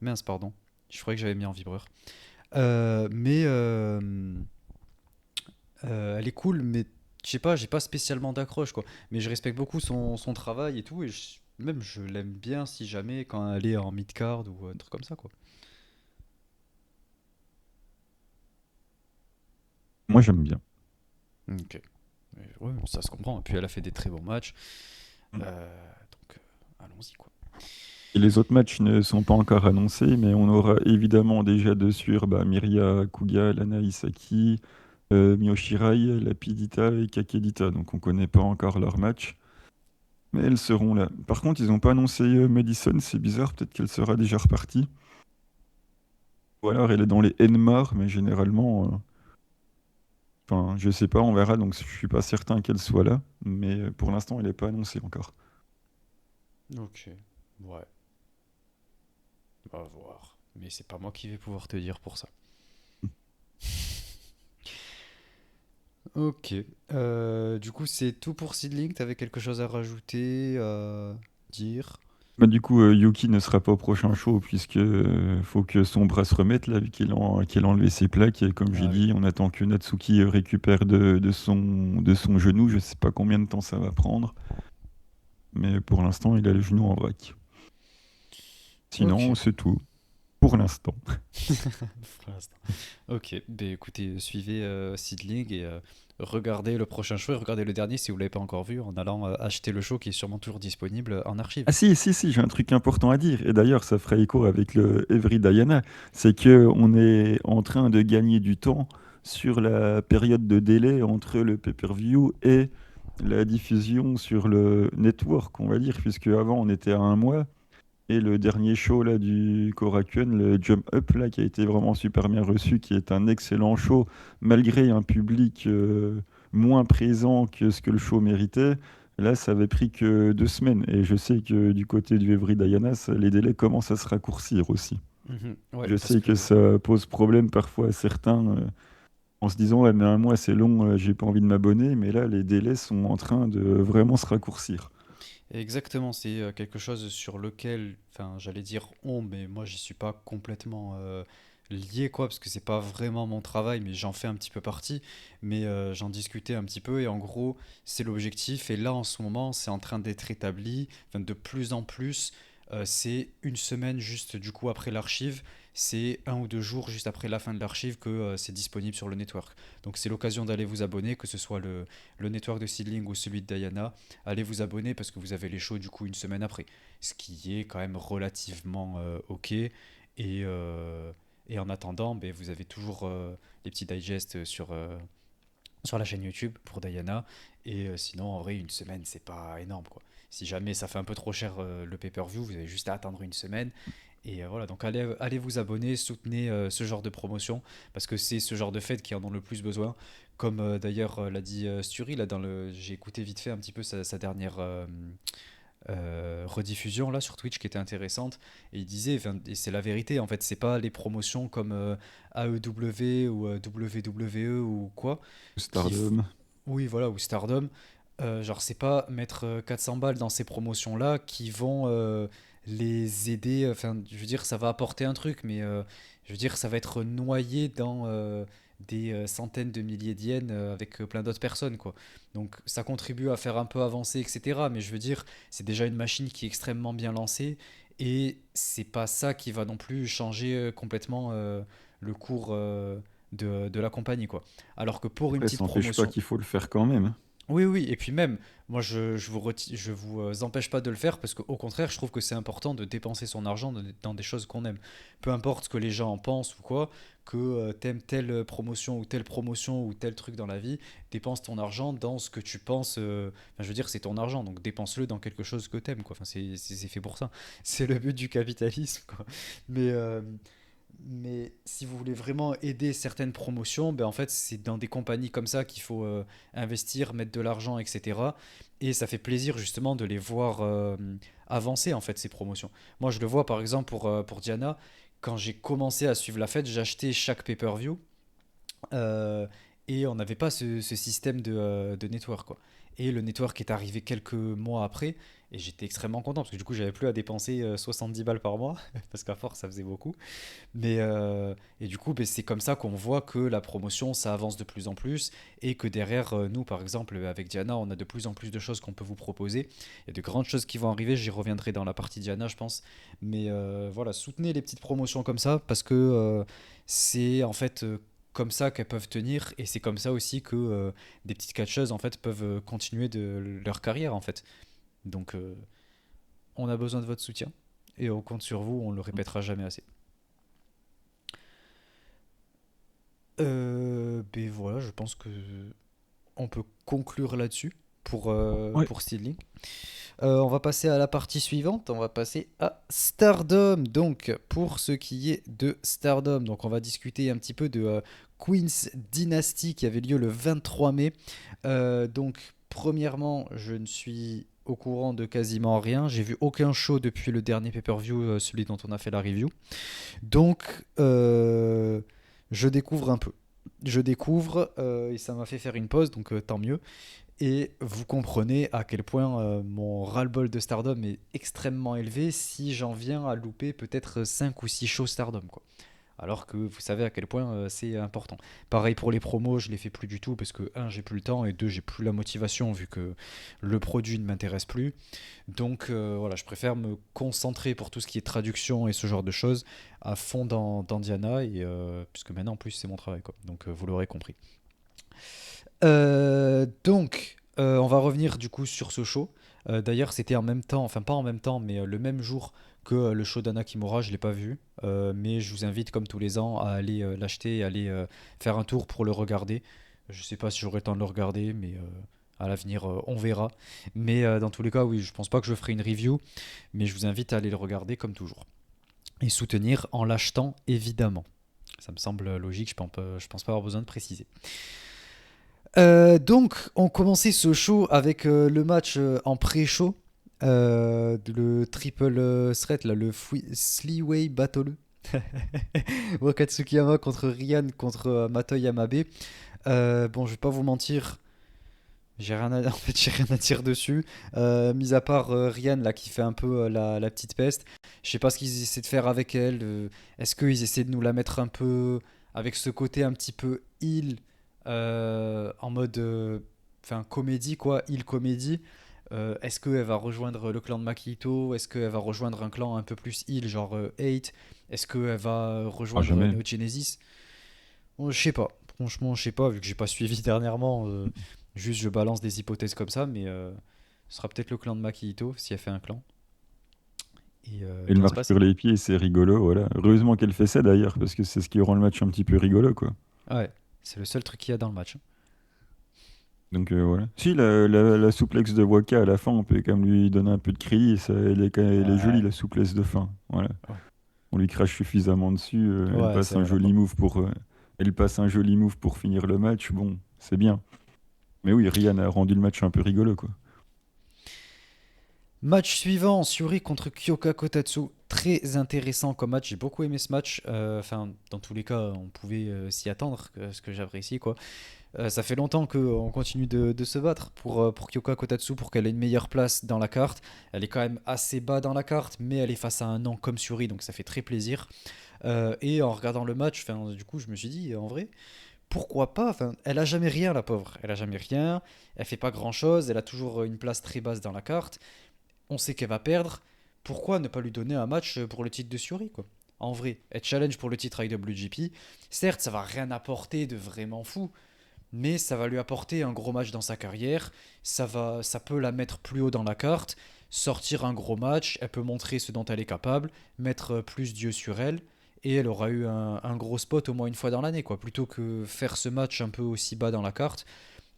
A: Mince, pardon. Je croyais que j'avais mis en vibreur. Mais elle est cool, mais je sais pas, j'ai pas spécialement d'accroche quoi. Mais je respecte beaucoup son travail et tout, et même je l'aime bien si jamais quand elle est en mid-card ou un truc comme ça quoi.
B: Moi, j'aime bien.
A: Ok. Ouais, ça se comprend. Et puis elle a fait des très bons matchs.
B: Mm.
A: Allons-y quoi.
B: Et les autres matchs ne sont pas encore annoncés, mais on aura évidemment déjà dessus bah, Miria Kuga, Lana Isaki, Miyoshirai, Lapidita et Kakedita. Donc on connaît pas encore leur match, mais elles seront là. Par contre, ils n'ont pas annoncé Madison, c'est bizarre, peut-être qu'elle sera déjà repartie. Ou alors elle est dans les Enmar, mais généralement, enfin, je sais pas, on verra, donc je suis pas certain qu'elle soit là, mais pour l'instant, elle n'est pas annoncée encore.
A: Ok. Ouais. On va voir. Mais c'est pas moi qui vais pouvoir te dire pour ça. Ok. Du coup, c'est tout pour Seedling. T'avais quelque chose à rajouter, à dire?
B: Bah, du coup, Yuki ne sera pas au prochain show puisque faut que son bras se remette là, vu qu'il a enlevé ses plaques. Et comme j'ai
A: Ah oui.
B: dit, on attend que Natsuki récupère de son genou. Je sais pas combien de temps ça va prendre, mais pour l'instant, il a le genou en vrac.
A: Ok.
B: Sinon, c'est tout pour l'instant.
A: Pour l'instant. Ok, ben écoutez, suivez Seedling et regardez le prochain show et regardez le dernier si vous l'avez pas encore vu en allant acheter le show qui est sûrement toujours disponible en archive.
B: Ah si, j'ai un truc important à dire. Et d'ailleurs, ça fera écho avec le Every Diana. C'est que on est en train de gagner du temps sur la période de délai entre le pay-per-view et la diffusion sur le network, on va dire, puisque avant on était à un mois. Et le dernier show là du Korakuen, le Jump Up là, qui a été vraiment super bien reçu, qui est un excellent show, malgré un public moins présent que ce que le show méritait. Là, ça avait pris que 2 semaines. Et je sais que du côté du Evry Diana, les délais commencent à se raccourcir aussi.
A: Mhm. Ouais,
B: Je
A: parce
B: sais que
A: que
B: ça pose problème parfois à certains, en se disant, ouais, mais un mois c'est long, j'ai pas envie de m'abonner. Mais là, les délais sont en train de vraiment se raccourcir.
A: exactement, c'est quelque chose sur lequel, enfin, j'allais dire on, mais moi j'y suis pas complètement lié, quoi, parce que c'est pas vraiment mon travail, mais j'en fais un petit peu partie. Mais j'en discutais un petit peu, et en gros, c'est l'objectif. Et là, en ce moment, c'est en train d'être établi, enfin, de plus en plus. C'est une semaine juste du coup après l'archive. C'est 1 ou 2 jours juste après la fin de l'archive que c'est disponible sur le network. Donc c'est l'occasion d'aller vous abonner, que ce soit le network de Seedling ou celui de Diana. Allez vous abonner parce que vous avez les shows du coup une semaine après. Ce qui est quand même relativement ok. Et en attendant, ben, vous avez toujours les petits digests sur la chaîne YouTube pour Diana. Et sinon, en vrai, une semaine, c'est pas énorme quoi. Si jamais ça fait un peu trop cher le pay-per-view, vous avez juste à attendre une semaine. Et voilà, donc allez vous abonner, soutenez ce genre de promotion, parce que c'est ce genre de fêtes qui en ont le plus besoin. Comme d'ailleurs l'a dit Sturi, là, j'ai écouté vite fait un petit peu sa dernière rediffusion là sur Twitch qui était intéressante. Et il disait, enfin, et c'est la vérité, en fait, c'est pas les promotions comme AEW ou WWE ou quoi, qui,
B: Stardom.
A: oui, voilà, ou Stardom. Genre, c'est pas mettre 400 balles dans ces promotions-là qui vont les aider. Enfin, je veux dire, ça va apporter un truc, mais je veux dire, ça va être noyé dans des centaines de milliers d'yens avec plein d'autres personnes, quoi. Donc, ça contribue à faire un peu avancer, etc. Mais je veux dire, c'est déjà une machine qui est extrêmement bien lancée et c'est pas ça qui va non plus changer complètement le cours de la compagnie, quoi. Alors que pour une
B: Après,
A: petite
B: ça n'empêche pas
A: promotion,
B: qu'il faut le faire quand même, hein.
A: oui, oui, et puis même, moi je vous empêche pas de le faire parce qu'au contraire, je trouve que c'est important de dépenser son argent dans des choses qu'on aime. Peu importe ce que les gens en pensent ou quoi, que t'aimes telle promotion ou tel truc dans la vie, dépense ton argent dans ce que tu penses. Enfin, je veux dire, c'est ton argent, donc dépense-le dans quelque chose que t'aimes, quoi. Enfin, c'est fait pour ça. C'est le but du capitalisme, quoi. Mais, euh, mais si vous voulez vraiment aider certaines promotions, ben en fait, c'est dans des compagnies comme ça qu'il faut investir, mettre de l'argent, etc. Et ça fait plaisir justement de les voir avancer, en fait, ces promotions. Moi, je le vois par exemple pour Diana. Quand j'ai commencé à suivre la fête, j'achetais chaque pay-per-view. Euh, et on n'avait pas ce système de network, quoi. Et le network est arrivé quelques mois après, et j'étais extrêmement content, parce que du coup, j'avais plus à dépenser 70 balles par mois, parce qu'à force, ça faisait beaucoup. Et du coup, ben, c'est comme ça qu'on voit que la promotion, ça avance de plus en plus et que derrière, nous, par exemple, avec Diana, on a de plus en plus de choses qu'on peut vous proposer. Il y a de grandes choses qui vont arriver, j'y reviendrai dans la partie Diana, je pense. Mais voilà, soutenez les petites promotions comme ça parce que c'est en fait comme ça qu'elles peuvent tenir et c'est comme ça aussi que des petites catcheuses en fait peuvent continuer de leur carrière en fait. Donc on a besoin de votre soutien et on compte sur vous, on le répétera jamais assez. Ben voilà, je pense que on peut conclure là-dessus
B: Ouais.
A: pour Steedling. On va passer à la partie suivante, on va passer à Stardom. Donc, pour ce qui est de Stardom, donc on va discuter un petit peu de Queen's Dynasty qui avait lieu le 23 mai. Donc, premièrement, je ne suis au courant de quasiment rien. J'ai vu aucun show depuis le dernier pay-per-view, celui dont on a fait la review. Donc, je découvre un peu. Je découvre et ça m'a fait faire une pause, donc tant mieux. Et vous comprenez à quel point mon ras-le-bol de Stardom est extrêmement élevé si j'en viens à louper peut-être 5 ou 6 shows Stardom, quoi. Alors que vous savez à quel point c'est important. Pareil pour les promos, je les fais plus du tout parce que, un, j'ai plus le temps et deux, j'ai plus la motivation vu que le produit ne m'intéresse plus. Donc voilà, je préfère me concentrer pour tout ce qui est traduction et ce genre de choses à fond dans Diana, et, puisque maintenant en plus c'est mon travail, quoi. Donc vous l'aurez compris. On va revenir du coup sur ce show. D'ailleurs, c'était en même temps, enfin pas en même temps, mais le même jour que le show d'Anna Kimura. Je l'ai pas vu, mais je vous invite comme tous les ans à aller l'acheter et aller faire un tour pour le regarder. Je sais pas si j'aurai le temps de le regarder, mais À l'avenir, on verra. Mais dans tous les cas, oui, je pense pas que je ferai une review, mais je vous invite à aller le regarder comme toujours. Et soutenir en l'achetant, évidemment. Ça me semble logique, je pense pas avoir besoin de préciser. Donc, on commençait ce show avec le match en pré-show. Le triple threat, là, le Sliway Battle. Wakatsukiyama contre Ryan contre Mato Yamabe. Bon, je vais pas vous mentir, j'ai rien à, en fait, j'ai rien à dire dessus. Mis à part Ryan là qui fait un peu la petite peste. Je sais pas ce qu'ils essaient de faire avec elle. Est-ce qu'ils essaient de nous la mettre un peu avec ce côté un petit peu heal en mode enfin comédie quoi, heal comédie. Est-ce qu'elle va rejoindre le clan de Makito? Est-ce qu'elle va rejoindre un clan un peu plus heal genre 8? Est-ce qu'elle va
B: Ah,
A: rejoindre
B: jamais.
A: Neo Genesis? Bon, je sais pas. Franchement, je sais pas, vu que j'ai pas suivi dernièrement. Juste, je balance des hypothèses comme ça, mais ce sera peut-être le clan de Makito, si elle fait un clan. Et
B: Elle
A: dans ce
B: marche
A: passé.
B: sur les pieds, c'est rigolo, voilà. Heureusement qu'elle fait ça d'ailleurs, parce que c'est ce qui rend le match un petit peu rigolo, quoi.
A: Ouais, c'est le seul truc qu'il y a dans le match.
B: Donc voilà. Si, la souplexe de Waka à la fin, on peut quand même lui donner un peu de crédit, elle est jolie,
A: Ouais,
B: la souplesse de fin. Voilà.
A: ouais,
B: On lui crache suffisamment dessus, elle
A: ouais, c'est
B: passe un
A: vrai.
B: joli move elle passe un joli move pour finir le match, bon, c'est bien. Mais oui, Ryan a rendu le match un peu rigolo, quoi.
A: Match suivant, Syuri contre Kyoka Kotatsu. Très intéressant comme match, j'ai beaucoup aimé ce match. Enfin, dans tous les cas, on pouvait s'y attendre, ce que j'apprécie, quoi. Ça fait longtemps qu'on continue de se battre pour Kyoka Kotatsu, pour qu'elle ait une meilleure place dans la carte. Elle est quand même assez bas dans la carte, mais elle est face à un nom comme Syuri, donc ça fait très plaisir. Et en regardant le match, du coup, je me suis dit, en vrai, pourquoi pas? Enfin, elle a jamais rien, la pauvre. Elle a jamais rien. Elle fait pas grand chose. Elle a toujours une place très basse dans la carte. On sait qu'elle va perdre. Pourquoi ne pas lui donner un match pour le titre de Syuri, quoi? En vrai, elle challenge pour le titre IWGP. Certes, ça va rien apporter de vraiment fou, mais ça va lui apporter un gros match dans sa carrière. Ça peut la mettre plus haut dans la carte, sortir un gros match. Elle peut montrer ce dont elle est capable, mettre plus d'yeux sur elle, et elle aura eu un gros spot au moins une fois dans l'année, quoi. Plutôt que faire ce match un peu aussi bas dans la carte,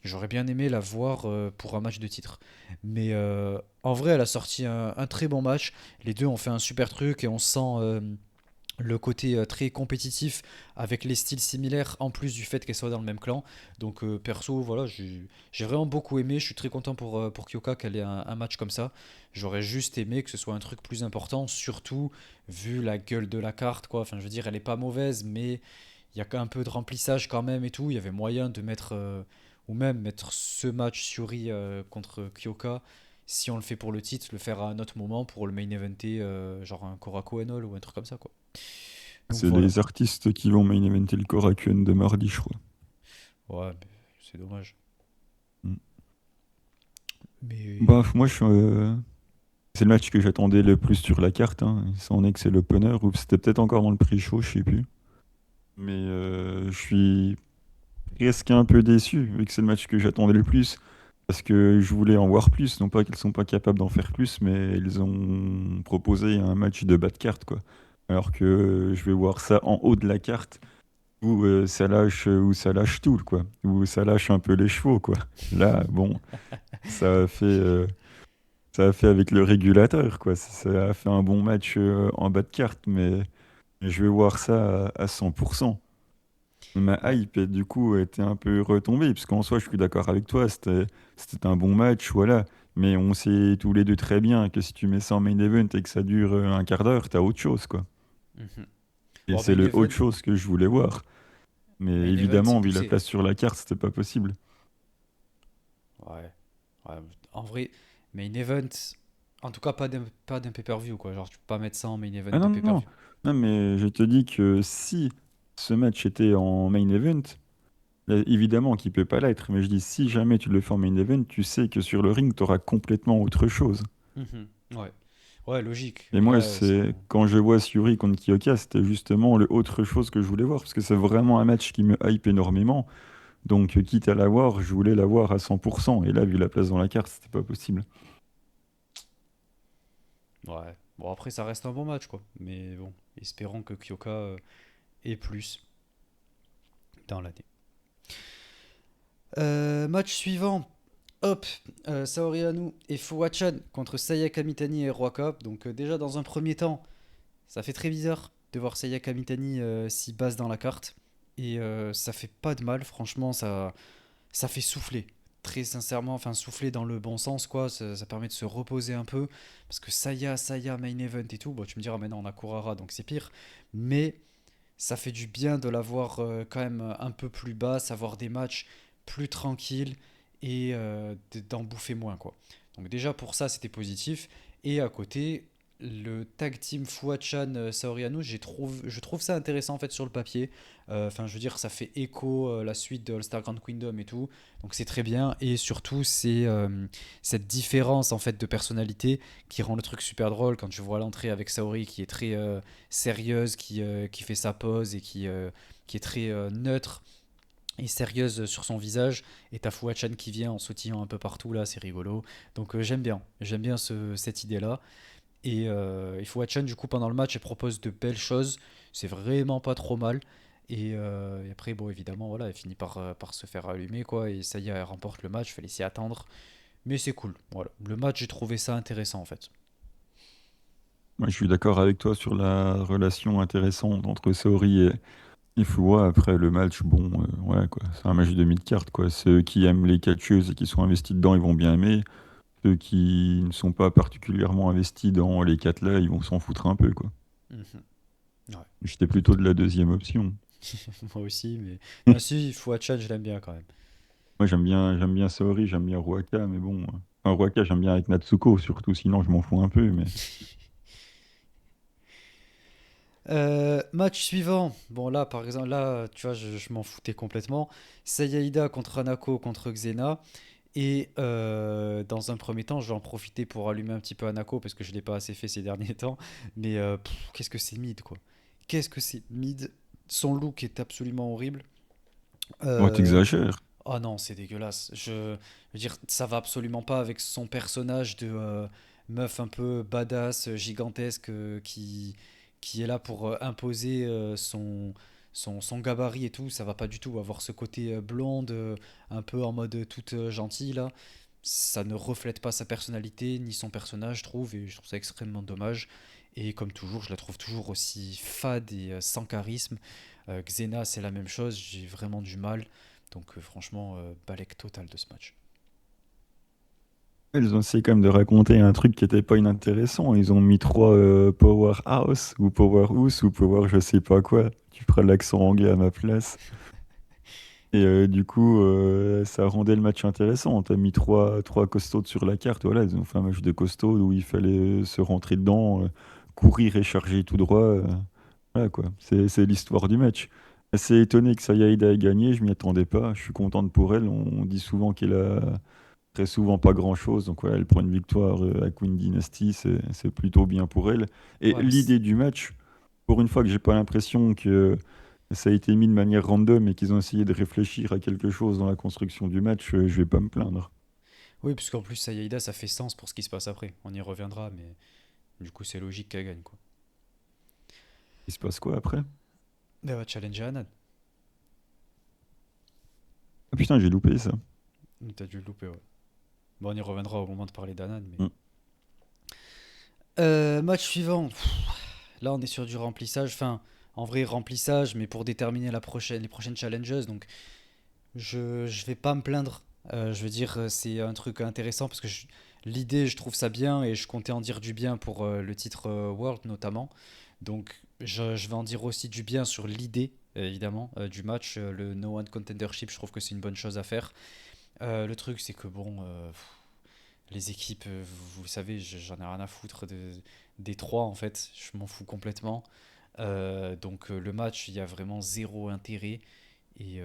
A: j'aurais bien aimé la voir pour un match de titre. Mais en vrai, elle a sorti un très bon match. Les deux ont fait un super truc et on sent le côté très compétitif avec les styles similaires en plus du fait qu'elle soit dans le même clan. Donc perso, voilà, j'ai vraiment beaucoup aimé. Je suis très content pour Kyoka qu'elle ait un match comme ça. J'aurais juste aimé que ce soit un truc plus important, surtout vu la gueule de la carte, quoi. Enfin, je veux dire, elle est pas mauvaise, mais il y a un peu de remplissage quand même et tout. Il y avait moyen de mettre, ou même mettre ce match Shuri contre Kyoka. Si on le fait pour le titre, le faire à un autre moment pour le main eventer, genre un Korako Enol ou un truc comme ça, quoi. Donc
B: C'est
A: voilà.
B: les artistes qui vont main eventer le Korakuen de mardi, je crois.
A: Ouais, mais c'est dommage.
B: Mm.
A: Mais
B: Bref, moi, c'est le match que j'attendais le plus sur la carte, hein. Ça en est que c'est l'opener, ou c'était peut-être encore dans le pré-show, je sais plus. Mais je suis presque un peu déçu, vu que c'est le match que j'attendais le plus, parce que je voulais en voir plus. Non pas qu'ils sont pas capables d'en faire plus, mais ils ont proposé un match de bas de carte, quoi. Alors que je vais voir ça en haut de la carte, où ça lâche tout, quoi. Où ça lâche un peu les chevaux, quoi. Là, bon, ça a fait, euh, ça a fait avec le régulateur, quoi. Ça a fait un bon match en bas de carte, mais je vais voir ça à 100%. Ma
A: ouais,
B: hype, du coup, était un peu retombée, parce qu'en soi, je suis d'accord avec toi, c'était un bon match, voilà. Mais on sait tous les deux très bien que si tu mets ça en main event et que ça dure un quart d'heure, t'as autre chose, quoi.
A: mhm.
B: Et
A: Bon,
B: c'est le autre chose que je voulais voir. Mais
A: main event, c'est
B: évidemment, vu la
A: poussé.
B: place sur la carte, c'était pas possible.
A: Ouais. Ouais. En vrai, main event, en tout cas, pas d'un pay-per-view, quoi. Genre, tu peux pas mettre ça en main event
B: Ah
A: de
B: non, non, non.
A: pay-per-view.
B: Non, mais je te dis que si ce match était en main event, évidemment qu'il peut pas l'être, mais je dis si jamais tu le fais en main event, tu sais que sur le ring, tu auras complètement autre chose.
A: Mhm. Ouais. Ouais, logique.
B: Et
A: Mais
B: moi,
A: là,
B: c'est quand je vois Syuri contre Kyoka, c'était justement le autre chose que je voulais voir, parce que c'est vraiment un match qui me hype énormément. Donc, quitte à l'avoir, je voulais l'avoir à 100%. Et là, vu la place dans la carte, c'était pas possible.
A: ouais. Bon, après, ça reste un bon match, quoi. Mais bon, espérons que Kyoka ait plus dans l'année. Match suivant. Hop, Saori Anou et Fuwachan contre Sayaka Mitani et Ruaka. Donc déjà dans un premier temps, ça fait très bizarre de voir Sayaka Mitani si basse dans la carte. Et ça fait pas de mal, franchement, ça fait souffler. Très sincèrement, enfin souffler dans le bon sens, quoi. Ça permet de se reposer un peu. Parce que Saya, main event et tout. Bon, tu me diras, maintenant on a Kurara, donc c'est pire. Mais ça fait du bien de l'avoir quand même un peu plus bas, avoir des matchs plus tranquilles et d'en bouffer moins, quoi. Donc déjà pour ça c'était positif. Et à côté, le tag team Fuachan Saoriano, je trouve ça intéressant en fait sur le papier. Enfin je veux dire ça fait écho la suite de All Star Grand Kingdom et tout. Donc c'est très bien et surtout c'est cette différence en fait de personnalité qui rend le truc super drôle quand tu vois l'entrée avec Saori qui est très sérieuse, qui fait sa pose et qui est très neutre et sérieuse sur son visage. Et t'as Fuwa-chan qui vient en sautillant un peu partout, là, c'est rigolo. Donc j'aime bien cette idée-là. Et Fuwa-chan, du coup, pendant le match, elle propose de belles choses. C'est vraiment pas trop mal. Et après, bon, évidemment, voilà, elle finit par se faire allumer, quoi. Et ça y est, elle remporte le match, fallait s'y attendre. Mais c'est cool, voilà. Le match, j'ai trouvé ça intéressant, en fait.
B: Moi, je suis d'accord avec toi sur la relation intéressante entre Saori et Fua. Après le match, bon, ouais, quoi. C'est un match de mid-card, quoi. Ceux qui aiment les catcheuses et qui sont investis dedans, ils vont bien aimer. Ceux qui ne sont pas particulièrement investis dans les quatre là, ils vont s'en foutre un peu, quoi.
A: Mhm. Ouais,
B: J'étais plutôt de
A: totalement.
B: la deuxième option.
A: Moi aussi, mais. Non, si, Fuwa-chan, je l'aime bien quand même.
B: Moi, j'aime bien Saori, j'aime bien Ruaka, mais bon. Enfin, Ruaka, j'aime bien avec Natsuko, surtout, sinon je m'en fous un peu, mais.
A: Match suivant. Bon, là, par exemple, là, tu vois, je m'en foutais complètement. Sayaida contre Hanako contre Xena. Et dans un premier temps, je vais en profiter pour allumer un petit peu Hanako parce que je ne l'ai pas assez fait ces derniers temps. Mais qu'est-ce que c'est mid, quoi. Qu'est-ce que c'est mid. Son look est absolument horrible.
B: Oh,
A: Euh,
B: t'exagères.
A: oh non, c'est dégueulasse. Je veux dire, ça va absolument pas avec son personnage de meuf un peu badass, gigantesque, qui est là pour imposer son gabarit et tout. Ça va pas du tout. Avoir ce côté blonde, un peu en mode toute gentille, là, ça ne reflète pas sa personnalité ni son personnage, je trouve, et je trouve ça extrêmement dommage. Et comme toujours, je la trouve toujours aussi fade et sans charisme. Xena, c'est la même chose, j'ai vraiment du mal. Donc franchement, balèque total de ce match.
B: Ils ont essayé quand même de raconter un truc qui était pas inintéressant. Ils ont mis trois Powerhouse ou Powerhouse ou Power je sais pas quoi. Tu feras l'accent anglais à ma place. Et du coup, ça rendait le match intéressant. T'as mis trois costauds sur la carte. Voilà, ils ont fait un match de costauds où il fallait se rentrer dedans, courir et charger tout droit. Voilà quoi. C'est l'histoire du match. Assez étonné que Sayaida ait gagné. Je m'y attendais pas. Je suis contente pour elle. On dit souvent qu'elle a très souvent pas grand-chose. Donc voilà, elle prend une victoire à Queen Dynasty, c'est plutôt bien pour elle. Et
A: Ouais, mais
B: l'idée du match, pour une fois que j'ai pas l'impression que ça a été mis de manière random et qu'ils ont essayé de réfléchir à quelque chose dans la construction du match, je vais pas me plaindre.
A: oui, puisqu'en plus, Sayaida, ça fait sens pour ce qui se passe après. On y reviendra, mais du coup, c'est logique qu'elle gagne, quoi.
B: Il se passe quoi après?
A: Mais elle va challenger Hanan.
B: Ah putain, j'ai loupé ça.
A: T'as dû le louper, ouais. Bon, on y reviendra au moment de parler d'Hanan, mais.
B: Mm.
A: Match suivant. Là, on est sur du remplissage. Enfin, en vrai, remplissage, mais pour déterminer les prochaines challenges. Donc, je vais pas me plaindre. Je veux dire, c'est un truc intéressant parce que l'idée, je trouve ça bien et je comptais en dire du bien pour le titre World notamment. Donc, je vais en dire aussi du bien sur l'idée, évidemment, du match. Le No One Contendership, je trouve que c'est une bonne chose à faire. Le truc, c'est que bon, les équipes, vous le savez, j'en ai rien à foutre des trois en fait. Je m'en fous complètement. Donc, le match, il y a vraiment zéro intérêt. Et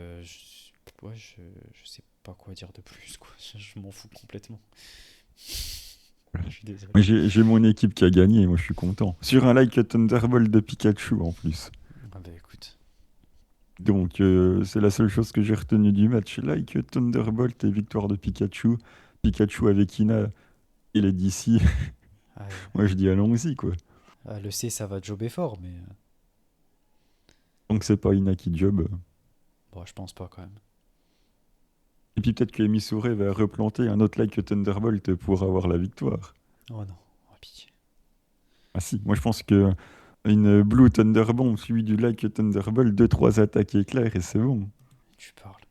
A: ouais, je sais pas quoi dire de plus, quoi. Je m'en fous complètement. Je suis désolé.
B: Moi, j'ai mon équipe qui a gagné, moi je suis content. Sur un Like a Thunderbolt de Pikachu en plus.
A: Ah bah écoute.
B: Donc c'est la seule chose que j'ai retenue du match. Like a Thunderbolt et victoire de Pikachu. Pikachu avec Ina, il est d'ici.
A: Ouais,
B: Moi, je dis allons-y, quoi.
A: le C, ça va jobber fort, mais
B: Donc, c'est pas Ina qui job.
A: bon, je pense pas quand même.
B: Et Et puis peut-être que Emisore va replanter un autre Like Thunderbolt pour avoir la victoire.
A: Oh non, oh, pitié.
B: Ah si, moi je pense que une Blue Thunderbomb suivie du Like Thunderbolt, deux trois attaques éclairs et c'est bon.
A: Tu parles.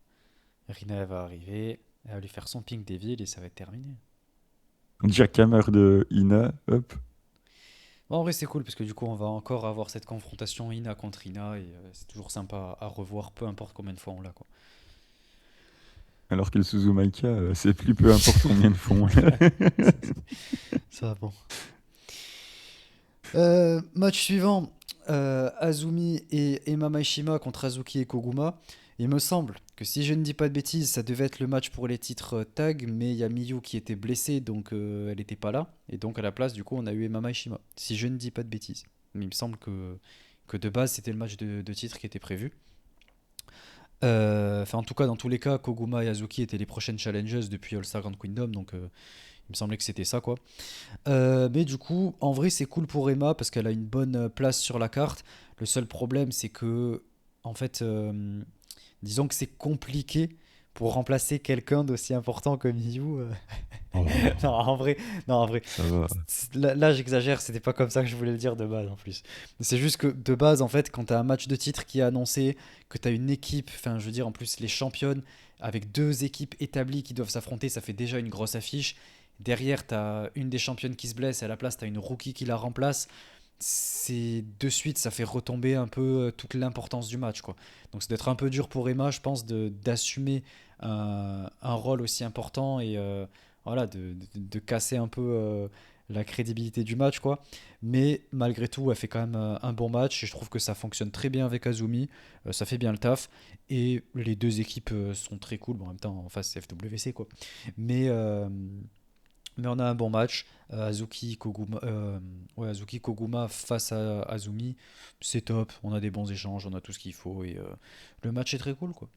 A: Rina elle va arriver, elle va lui faire son Pink Devil et ça va être terminé.
B: Jackhammer de Ina, hop.
A: Bon, en vrai, c'est cool parce que du coup, on va encore avoir cette confrontation Ina contre Ina et c'est toujours sympa à revoir, peu importe combien de fois on l'a, quoi.
B: Alors que le Suzumaika, c'est plus peu importe combien de fonds.
A: Ça va bon. Match suivant, Azumi et Emma Maishima contre Azuki et Koguma. Il me semble que si je ne dis pas de bêtises, ça devait être le match pour les titres tag, mais il y a Miyu qui était blessée, donc elle n'était pas là. Et donc à la place, du coup, on a eu Emma Maishima. Si je ne dis pas de bêtises. Mais il me semble que de base, c'était le match de titre qui était prévu. Enfin, en tout cas, dans tous les cas, Koguma et Azuki étaient les prochaines challengers depuis All Star Grand Kingdom, donc il me semblait que c'était ça, quoi. Mais du coup, en vrai, c'est cool pour Emma parce qu'elle a une bonne place sur la carte. Le seul problème, c'est que, en fait, disons que c'est compliqué pour remplacer quelqu'un d'aussi important que Miyu.
B: Oh,
A: Non, en vrai, non, en vrai.
B: ça va.
A: Là, j'exagère, c'était pas comme ça que je voulais le dire de base en plus. C'est juste que de base, en fait, quand t'as un match de titre qui est annoncé, que t'as une équipe, enfin, je veux dire, en plus, les championnes, avec deux équipes établies qui doivent s'affronter, ça fait déjà une grosse affiche. Derrière, t'as une des championnes qui se blesse, et à la place, t'as une rookie qui la remplace. C'est de suite, ça fait retomber un peu toute l'importance du match, quoi. Donc, ça doit être un peu dur pour Emma, je pense, d'assumer un rôle aussi important et voilà, de casser un peu la crédibilité du match, quoi. Mais malgré tout, elle fait quand même un bon match et je trouve que ça fonctionne très bien avec Azumi. Ça fait bien le taf et les deux équipes sont très cool. Bon, en même temps, en face, c'est FWC, quoi. Mais, euh, mais on a un bon match. Ouais, Azuki Koguma face à Azumi, c'est top. On a des bons échanges, on a tout ce qu'il faut et le match est très cool, quoi.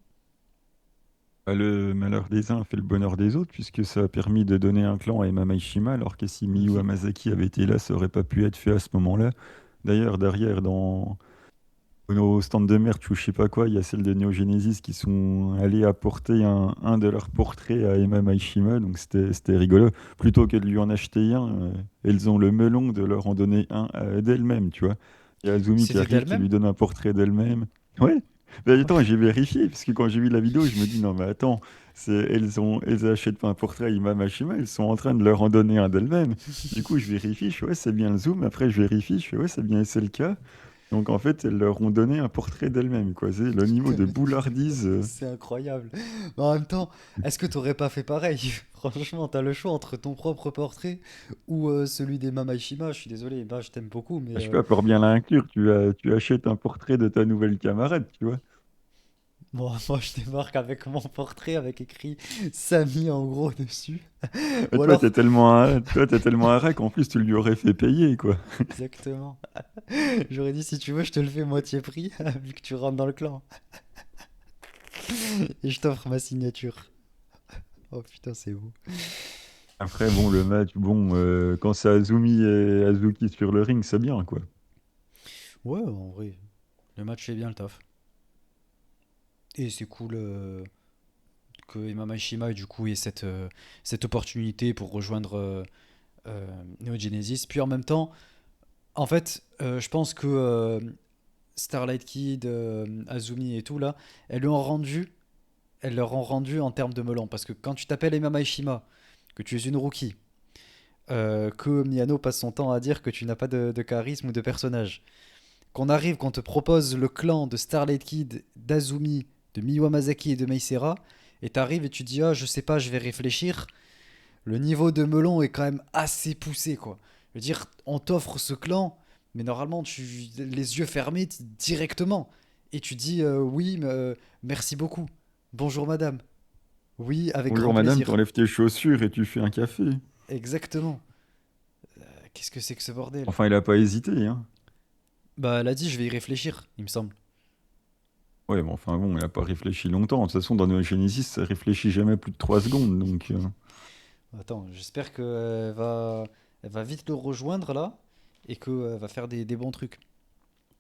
B: Bah, le malheur des uns fait le bonheur des autres, puisque ça a permis de donner un clan à Emma Maishima, alors que si Miyu
A: Mhm.
B: Hamasaki avait été là, ça aurait pas pu être fait à ce moment-là. D'ailleurs, derrière, dans nos stands de merch ou je sais pas quoi, il y a celle de Neo Genesis qui sont allés apporter un de leurs portraits à Emma Maishima, donc c'était rigolo. Plutôt que de lui en acheter un, elles ont le melon de leur en donner un d'elles-mêmes, tu vois. Il y a Azumi qui
A: C'était
B: arrive, qui
A: d'elle-même?
B: lui donne un portrait d'elle-même. Ouais, mais attends, j'ai vérifié, parce que quand j'ai vu la vidéo, je me dis, non mais attends, elles achètent pas un portrait à Emma Maishima, elles sont en train de leur en donner un d'elles-mêmes. Du coup, je vérifie, je fais, ouais, c'est bien le zoom, après je vérifie, je fais, ouais, c'est bien SLK. Donc en fait, elles leur ont donné un portrait d'elles-mêmes, quoi. C'est le niveau de boulardise.
A: C'est incroyable. Mais en même temps, est-ce que t'aurais pas fait pareil? Franchement, t'as le choix entre ton propre portrait ou celui des Mamaishima. Je suis désolé, bah, je t'aime beaucoup, mais
B: Je sais pas, pour bien l'inclure, tu achètes un portrait de ta nouvelle camarade, tu vois.
A: bon, moi je démarque avec mon portrait avec écrit Samy en gros dessus.
B: Et
A: Ou alors,
B: toi, t'es tellement un rat qu'en plus, tu lui aurais fait payer, quoi.
A: exactement. J'aurais dit si tu veux, je te le fais moitié prix vu que tu rentres dans le clan et je t'offre ma signature. Oh putain, c'est beau.
B: Après, bon, le match, bon, quand c'est Azumi et Azuki sur le ring, c'est bien, quoi.
A: Ouais, en vrai, le match fait bien le taf. Et c'est cool. Que Emma Mashima du coup ait cette opportunité pour rejoindre Neo Genesis. Puis en même temps, en fait, je pense que Starlight Kid, Azumi et tout là, elles lui ont rendu, elles leur ont rendu en termes de melon. Parce que quand tu t'appelles Emma Mashima, que tu es une rookie, que Miyano passe son temps à dire que tu n'as pas de charisme ou de personnage, qu'on te propose le clan de Starlight Kid, d'Azumi, de Miyu Hamasaki et de Meisera, et t'arrives et tu dis ah je sais pas, je vais réfléchir. Le niveau de melon est quand même assez poussé, quoi. Je veux dire, on t'offre ce clan, mais normalement, tu les yeux fermés directement. Et tu dis oui, merci beaucoup. Bonjour madame. Oui, avec
B: Bonjour
A: grand
B: madame,
A: plaisir.
B: t'enlèves tes chaussures et tu fais un café.
A: Exactement. Qu'est-ce que c'est que ce bordel?
B: Enfin, il a pas hésité, hein.
A: Bah, elle a dit, je vais y réfléchir, il me semble.
B: Ouais, mais enfin bon, il a pas réfléchi longtemps. De toute façon, dans Neo Genesis, ça réfléchit jamais plus de 3 secondes, donc...
A: Attends, j'espère elle va vite le rejoindre là et qu'elle va faire des bons trucs.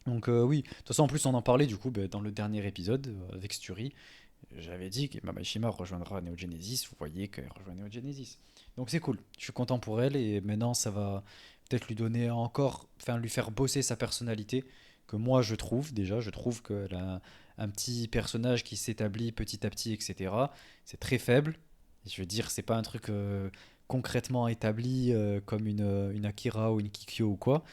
A: Donc oui, de toute façon en plus on en parlait du coup dans le dernier épisode avec Sturi. J'avais dit que Mamashima rejoindra Neo Genesis, vous voyez qu'elle rejoint Neo Genesis. Donc c'est cool, je suis content pour elle et maintenant ça va peut-être lui donner encore, enfin lui faire bosser sa personnalité, que moi je trouve déjà, je trouve qu'elle a un petit personnage qui s'établit petit à petit, etc. C'est très faible, je veux dire, c'est pas un truc concrètement établi comme une Akira ou une Kikyo ou quoi,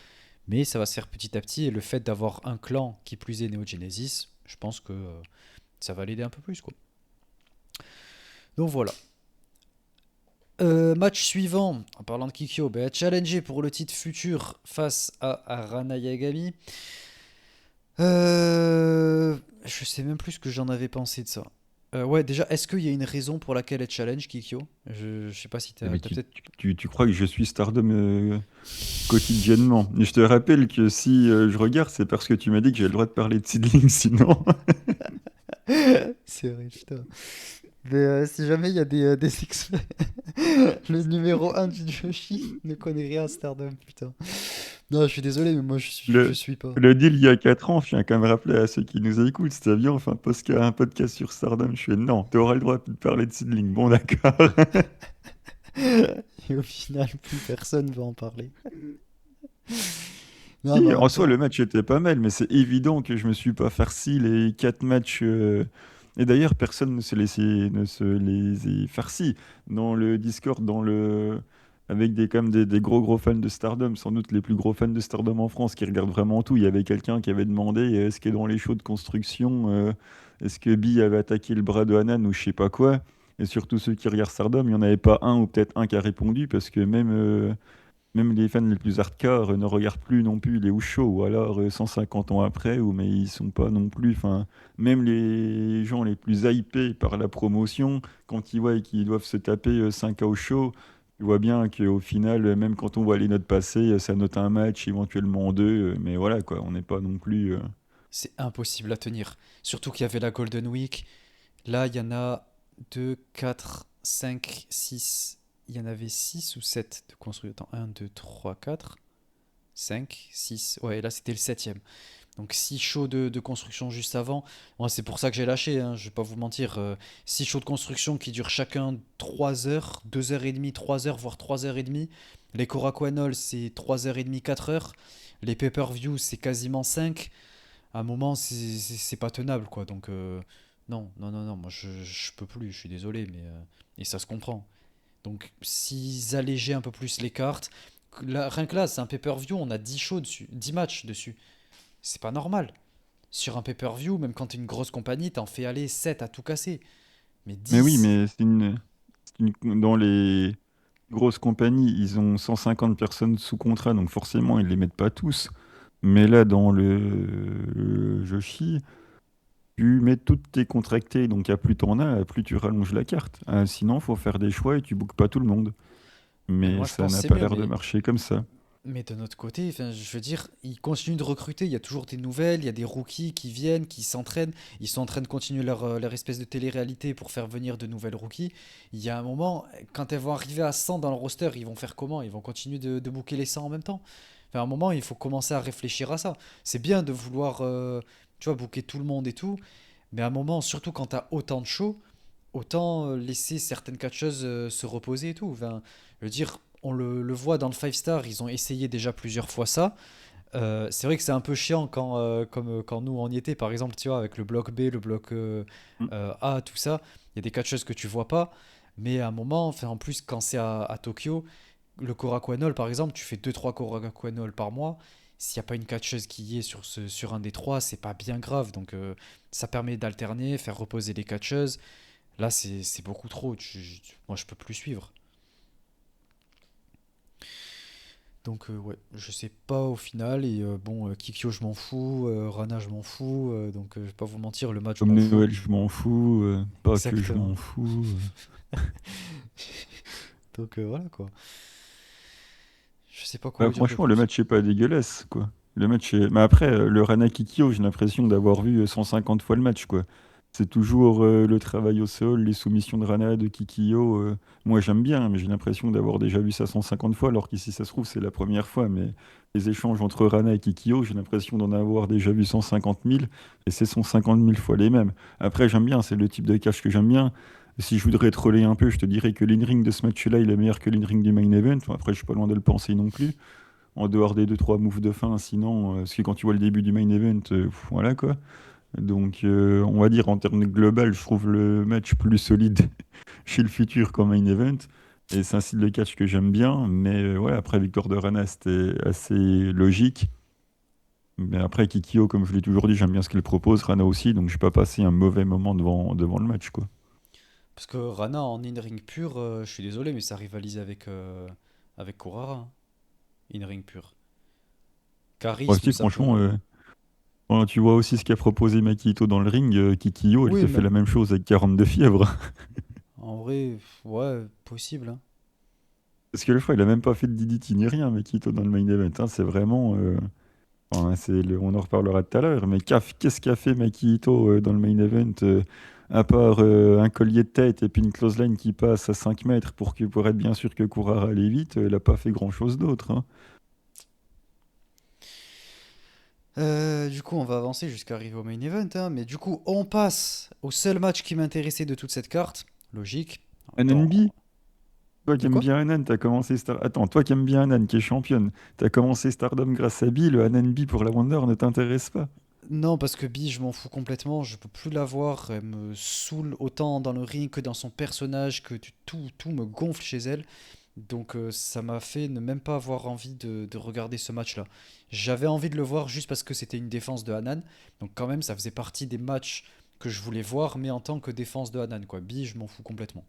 A: mais ça va se faire petit à petit et le fait d'avoir un clan qui plus est Neo Genesis, je pense que ça va l'aider un peu plus quoi. Donc voilà. Match suivant, en parlant de Kikyo, ben, challengé pour le titre futur face à Arana Yagami. Je sais même plus ce que j'en avais pensé de ça. Ouais, déjà, est-ce qu'il y a une raison pour laquelle elle challenge Kikyo? Je sais pas si
B: Mais
A: t'as peut-être.
B: tu crois que je suis Stardom quotidiennement. Et je te rappelle que si je regarde, c'est parce que tu m'as dit que j'ai le droit de parler de Seedling, sinon.
A: C'est vrai, putain. Mais si jamais il y a des experts, le numéro un du Joshi ne connaît rien à Stardom, putain. Non, je suis désolé, mais moi je
B: Le,
A: suis pas.
B: le deal il y a 4 ans, je tiens quand même rappeler à ceux qui nous écoutent, c'était bien, enfin, parce qu'il y a un podcast sur Stardom, je fais non, tu auras le droit de parler de Seedling. Bon, d'accord.
A: Et au final, plus personne va en parler. Non, mais
B: Si,
A: en
B: en
A: même
B: soi, le
A: temps,
B: match était pas mal, mais c'est évident que je me suis pas farci les 4 matchs. Et d'ailleurs, personne ne se les est farci. Dans le Discord, avec quand même des gros fans de Stardom, sans doute les plus gros fans de Stardom en France, qui regardent vraiment tout. Il y avait quelqu'un qui avait demandé est-ce que dans les shows de construction, est-ce que Bee avait attaqué le bras de Hanan ou je sais pas quoi. Et surtout ceux qui regardent Stardom, il n'y en avait pas un ou peut-être un qui a répondu, parce que même les fans les plus hardcore ne regardent plus non plus les Ushio, ou alors 150 ans après, ou mais ils sont pas non plus. Enfin, même les gens les plus hypés par la promotion, quand ils voient qu'ils doivent se taper 5 Ushio, tu vois bien qu'au final, même quand on voit les notes passer, ça note un match, éventuellement deux, mais voilà quoi, on n'est pas non plus.
A: c'est impossible à tenir. Surtout qu'il y avait la Golden Week. Là, il y en a 2, 4, 5, 6. Il y en avait 6 ou 7 de construits. Attends, 1, 2, 3, 4, 5, 6. Ouais, là, c'était le septième. Donc 6 shows de construction juste avant. Moi, c'est pour ça que j'ai lâché, hein, je vais pas vous mentir. 6 shows de construction qui durent chacun 3 heures, 2 heures et demie, 3 heures, voire 3 heures et demie. Les Korakuen c'est 3 heures et demie, 4 heures. Les pay-per-view, c'est quasiment 5. À un moment, c'est pas tenable, quoi. Donc, non, non, non, non, moi, je peux plus, je suis désolé, mais. Et ça se comprend. Donc, s'ils allégeaient un peu plus les cartes. Là, rien que là, c'est un pay-per-view, on a 10 shows dessus, 10 matchs dessus. C'est pas normal. Sur un pay-per-view, même quand t'es une grosse compagnie, t'en fais aller 7 à tout casser. Mais
B: Mais oui,
A: 10.
B: mais dans les grosses compagnies, ils ont 150 personnes sous contrat, donc forcément, ils les mettent pas tous. Mais là, dans le Joshi, tu mets toutes tes contractés, donc à plus t'en as, à plus tu rallonges la carte. Sinon, faut faire des choix et tu bookes pas tout le monde.
A: Mais
B: Mais
A: moi, je
B: ça
A: pense que
B: n'a
A: c'est
B: pas
A: mieux.
B: l'air de marcher comme ça.
A: Mais de notre côté, enfin, je veux dire, ils continuent de recruter. Il y a toujours des nouvelles. Il y a des rookies qui viennent, qui s'entraînent. Ils sont en train de continuer leur espèce de télé-réalité pour faire venir de nouvelles rookies. Il y a un moment, quand elles vont arriver à 100 dans le roster, ils vont faire comment? Ils vont continuer de booker les 100 en même temps? Enfin, à un moment, il faut commencer à réfléchir à ça. C'est bien de vouloir, tu vois, booker tout le monde et tout. Mais à un moment, surtout quand t'as autant de shows, autant laisser certaines catcheuses se reposer et tout. Enfin, je veux dire, on le voit dans le 5 star, ils ont essayé déjà plusieurs fois ça. C'est vrai que c'est un peu chiant quand nous on y était, par exemple, tu vois, avec le bloc B, le bloc
B: Mm.
A: A, tout ça. Il y a des catcheuses que tu vois pas. Mais à un moment, enfin, en plus, quand c'est à Tokyo, le Korakuen par exemple, tu fais deux trois Korakuen par mois. S'il n'y a pas une catcheuse qui y est sur un des trois, c'est pas bien grave. Donc ça permet d'alterner, faire reposer les catcheuses. Là, c'est beaucoup trop. Moi, je peux plus suivre. Donc, ouais, je sais pas au final. Et bon, Kikyo, je m'en fous. Rana, je m'en fous. Donc, je vais pas vous mentir, le match, je
B: Comme
A: m'en fous.
B: Noël, je m'en fous. Pas que je
A: Exactement.
B: m'en fous.
A: Donc, voilà quoi. Je sais pas quoi
B: Bah,
A: vous dire de
B: franchement, le
A: plus.
B: match est pas dégueulasse, quoi. Le match est... Mais après, le Rana Kikyo, j'ai l'impression d'avoir vu 150 fois le match, quoi. C'est toujours le travail au sol, les soumissions de Rana, de Kikyo. Moi, j'aime bien, mais j'ai l'impression d'avoir déjà vu ça 150 fois, alors qu'ici, ça se trouve, c'est la première fois. Mais les échanges entre Rana et Kikyo, j'ai l'impression d'en avoir déjà vu 150 000, et c'est 150 000 fois les mêmes. Après, j'aime bien, c'est le type de catch que j'aime bien. Si je voudrais troller un peu, je te dirais que l'in-ring de ce match-là, il est meilleur que l'in-ring du main event. Enfin, après, je suis pas loin de le penser non plus. En dehors des deux trois moves de fin, sinon, parce que quand tu vois le début du main event, voilà quoi. Donc, on va dire en termes global, je trouve le match plus solide chez le futur qu'en main event. Et c'est un style de catch que j'aime bien. Mais ouais, après, victoire de Rana, c'était assez logique. Mais après, Kikyo, comme je l'ai toujours dit, j'aime bien ce qu'il propose. Rana aussi, donc je n'ai pas passé un mauvais moment devant le match, quoi.
A: Parce que Rana en in-ring pur, je suis désolé, mais ça rivalise avec Kurara, hein, in-ring pur.
B: Ouais,
A: Charisme,
B: si,
A: ça peut.
B: franchement, quand tu vois aussi ce qu'a proposé Makito dans le ring, Kikyo, elle
A: Oui,
B: te fait
A: même.
B: la même chose avec 42 fièvre.
A: En vrai, ouais, possible, hein.
B: Parce que le fois, il a même pas fait de DDT ni rien, Makito, dans le main event, hein. C'est vraiment. Enfin, on en reparlera tout à l'heure, mais qu'est-ce qu'a fait Makito dans le main event à part un collier de tête et puis une clothesline qui passe à 5 mètres pour être bien sûr que Kurara allait vite, il a pas fait grand-chose d'autre, hein.
A: Du coup, on va avancer jusqu'à arriver au main event, hein, mais du coup, on passe au seul match qui m'intéressait de toute cette carte. Logique.
B: NNB,
A: Attends,
B: toi qui
A: de
B: aimes
A: quoi?
B: bien Hanan, t'as commencé Attends, toi qui aimes bien Hanan, qui est championne, t'as commencé Stardom grâce à Bill, le NNB pour la Wonder ne t'intéresse pas.
A: Non, parce que Bee, je m'en fous complètement. Je peux plus la voir. Elle me saoule autant dans le ring que dans son personnage, tout me gonfle chez elle. Donc ça m'a fait ne même pas avoir envie de regarder ce match-là. J'avais envie de le voir juste parce que c'était une défense de Hanan. Donc quand même, ça faisait partie des matchs que je voulais voir, mais en tant que défense de Hanan, quoi. Bee, je m'en fous complètement.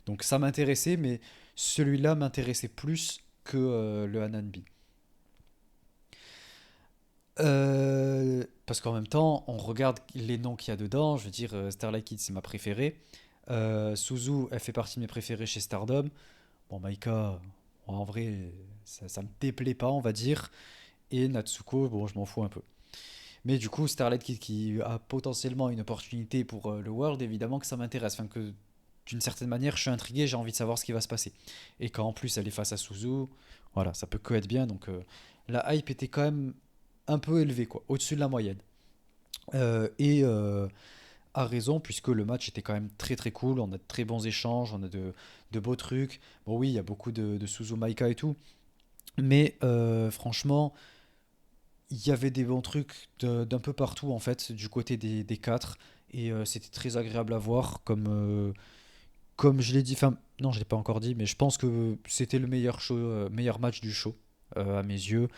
A: Donc ça m'intéressait, mais celui-là m'intéressait plus que le Hanan Bee. Parce qu'en même temps, on regarde les noms qu'il y a dedans. Je veux dire, Starlight Kid, c'est ma préférée. Suzu, elle fait partie de mes préférés chez Stardom. Bon, Maika, bon, en vrai, ça me déplaît pas, on va dire. Et Natsuko, bon, je m'en fous un peu. Mais du coup, Starlight Kid qui a potentiellement une opportunité pour le World, évidemment que ça m'intéresse. Enfin, que d'une certaine manière, je suis intrigué, j'ai envie de savoir ce qui va se passer. Et quand en plus elle est face à Suzu, voilà, ça peut que être bien. Donc la hype était quand même un peu élevée, quoi, au-dessus de la moyenne. Et a raison, puisque le match était quand même très très cool. On a de très bons échanges, on a de beaux trucs. Bon, oui, il y a beaucoup de Suzu Maika et tout. Mais franchement, il y avait des bons trucs d'un peu partout, en fait, du côté des quatre. Et c'était très agréable à voir. Comme je l'ai dit, enfin, non, je l'ai pas encore dit, mais je pense que c'était le meilleur match du show, à mes yeux.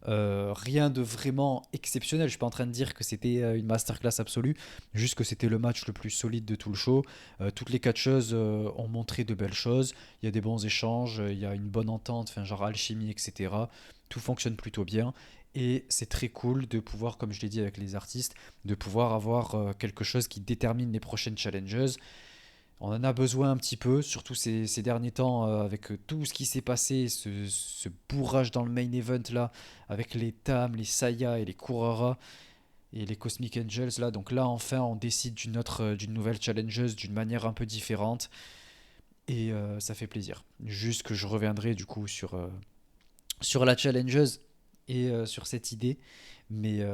A: Rien de vraiment exceptionnel. Je suis pas en train de dire que c'était une masterclass absolue, juste que c'était le match le plus solide de tout le show. Toutes les catcheuses ont montré de belles choses. Il y a des bons échanges, il y a une bonne entente, enfin, genre alchimie, etc. Tout fonctionne plutôt bien. Et c'est très cool de pouvoir, comme je l'ai dit avec les artistes, de pouvoir avoir quelque chose qui détermine les prochaines challenges. On en a besoin un petit peu, surtout ces derniers temps, avec tout ce qui s'est passé, ce bourrage dans le main event là, avec les Tam, les Saya et les Kurara et les Cosmic Angels là. Donc là, enfin, on décide d'une nouvelle challengeuse d'une manière un peu différente et ça fait plaisir. Juste que je reviendrai du coup sur la challengeuse et sur cette idée, mais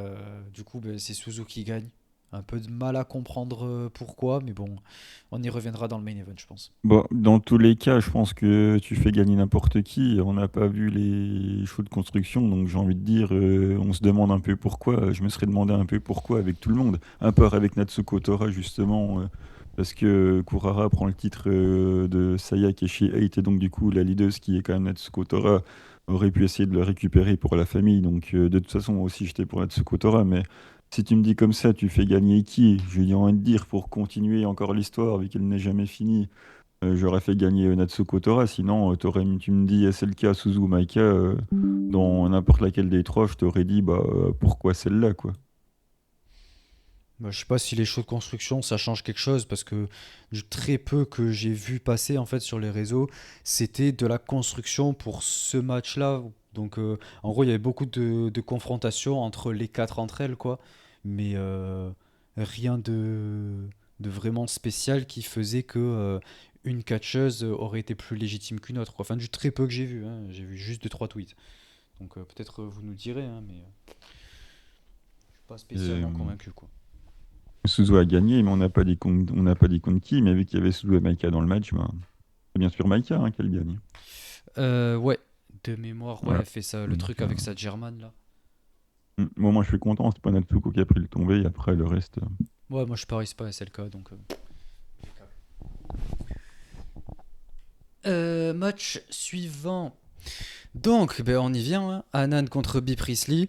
A: du coup, ben, c'est Suzu qui gagne. Un peu de mal à comprendre pourquoi, mais bon, on y reviendra dans le main event, je pense.
B: Bon, dans tous les cas, je pense que tu fais gagner n'importe qui. On n'a pas vu les shows de construction, donc j'ai envie de dire, on se demande un peu pourquoi. Je me serais demandé un peu pourquoi avec tout le monde, à part avec Natsuko Tora justement, parce que Kurara prend le titre de Saya qui est chez 8, et donc du coup la leaduse qui est quand même Natsuko Tora aurait pu essayer de le récupérer pour la famille. Donc de toute façon, moi aussi j'étais pour Natsuko Tora, mais si tu me dis comme ça, tu fais gagner qui? J'ai envie de dire pour continuer encore l'histoire, vu qu'elle n'est jamais finie. J'aurais fait gagner Natsuko Tora, sinon tu me dis SLK, Suzu, Maika, dans n'importe laquelle des trois, je t'aurais dit bah pourquoi celle-là quoi.
A: Bah, je sais pas si les shows de construction ça change quelque chose parce que du très peu que j'ai vu passer en fait sur les réseaux, c'était de la construction pour ce match-là. Donc en gros, il y avait beaucoup de confrontations entre les quatre entre elles quoi, mais rien de vraiment spécial qui faisait que une catcheuse aurait été plus légitime qu'une autre quoi. Enfin du très peu que j'ai vu, hein. J'ai vu juste deux trois tweets. Donc peut-être vous nous direz, hein, mais je suis pas
B: Et,
A: spécialement convaincu, quoi.
B: Suzu a gagné, mais on n'a pas dit contre qui, mais vu qu'il y avait Suzu et Maika dans le match, ben, c'est bien sûr Maika hein, qui a gagné.
A: Ouais, de mémoire, ouais,
B: Voilà.
A: elle fait ça, le
B: Donc,
A: truc avec sa German là.
B: bon, moi je suis content, c'est pas Natsuko qui a pris le tombé, et après le reste.
A: Ouais, moi je parie c'est pas SLK donc. Match suivant. Donc, ben, on y vient, hein. Anan contre B. Priestley.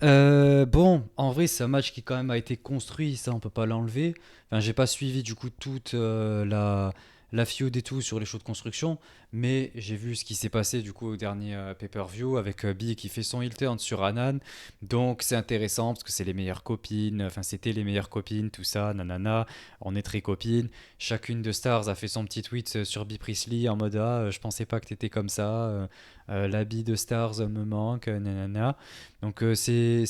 A: Bon, en vrai, c'est un match qui quand même a été construit, ça on peut pas l'enlever. Enfin, j'ai pas suivi du coup toute la feud et tout sur les shows de construction, mais j'ai vu ce qui s'est passé du coup au dernier pay-per-view avec Bee qui fait son heel turn sur Anan. Donc c'est intéressant parce que c'est les meilleures copines, enfin c'était les meilleures copines, tout ça, nanana. On est très copines. Chacune de Stars a fait son petit tweet sur Bee Priestley en mode ah, je pensais pas que t'étais comme ça. L'habit de Stars me manque, nanana. Donc c'est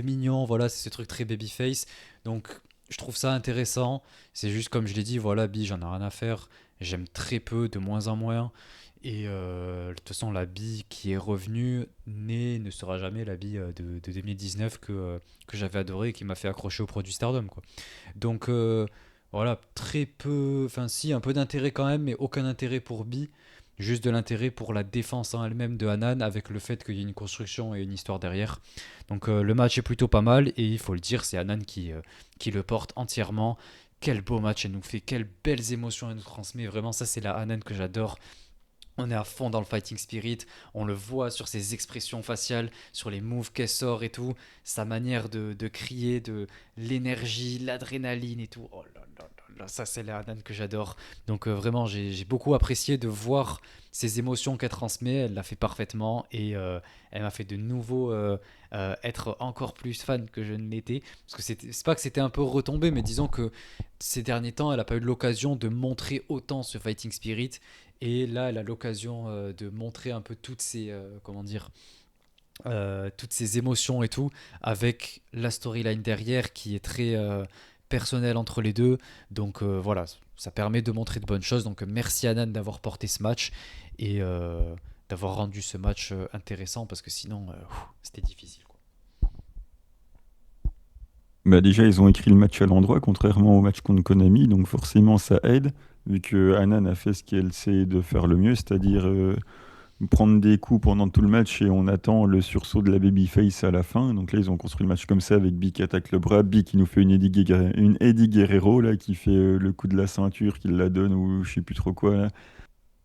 A: mignon, voilà, c'est ce truc très babyface. Donc je trouve ça intéressant. C'est juste comme je l'ai dit, voilà, Bi, j'en ai rien à faire. J'aime très peu, de moins en moins. Et de toute façon, la Bi qui est revenue ne sera jamais la Bi de 2019 que j'avais adoré et qui m'a fait accrocher au produit Stardom, quoi. Donc voilà, très peu, enfin si, un peu d'intérêt quand même, mais aucun intérêt pour Bi. Juste de l'intérêt pour la défense en elle-même de Hanan avec le fait qu'il y ait une construction et une histoire derrière. Donc le match est plutôt pas mal et il faut le dire, c'est Hanan qui le porte entièrement. Quel beau match elle nous fait, quelles belles émotions elle nous transmet. Vraiment, ça c'est la Hanan que j'adore. On est à fond dans le fighting spirit, on le voit sur ses expressions faciales, sur les moves qu'elle sort et tout, sa manière de crier, de l'énergie, l'adrénaline et tout. Oh là là là là, ça c'est la Hanan que j'adore. Donc vraiment, j'ai beaucoup apprécié de voir ces émotions qu'elle transmet, elle l'a fait parfaitement et elle m'a fait de nouveau être encore plus fan que je ne l'étais. Parce que c'est pas que c'était un peu retombé, mais disons que ces derniers temps, elle n'a pas eu l'occasion de montrer autant ce fighting spirit et là, elle a l'occasion de montrer un peu toutes ces, comment dire, toutes ces émotions et tout, avec la storyline derrière qui est très personnelle entre les deux. Donc voilà, ça permet de montrer de bonnes choses. Donc merci Anan d'avoir porté ce match et d'avoir rendu ce match intéressant parce que sinon, c'était difficile, quoi.
B: Bah déjà, ils ont écrit le match à l'endroit, contrairement au match contre Konami, donc forcément ça aide, vu que Hanan a fait ce qu'elle sait de faire le mieux, c'est-à-dire prendre des coups pendant tout le match et on attend le sursaut de la babyface à la fin. Donc là, ils ont construit le match comme ça avec Bi qui attaque le bras, Bi qui nous fait une Eddie Guerrero là, qui fait le coup de la ceinture, qui la donne ou je sais plus trop quoi là.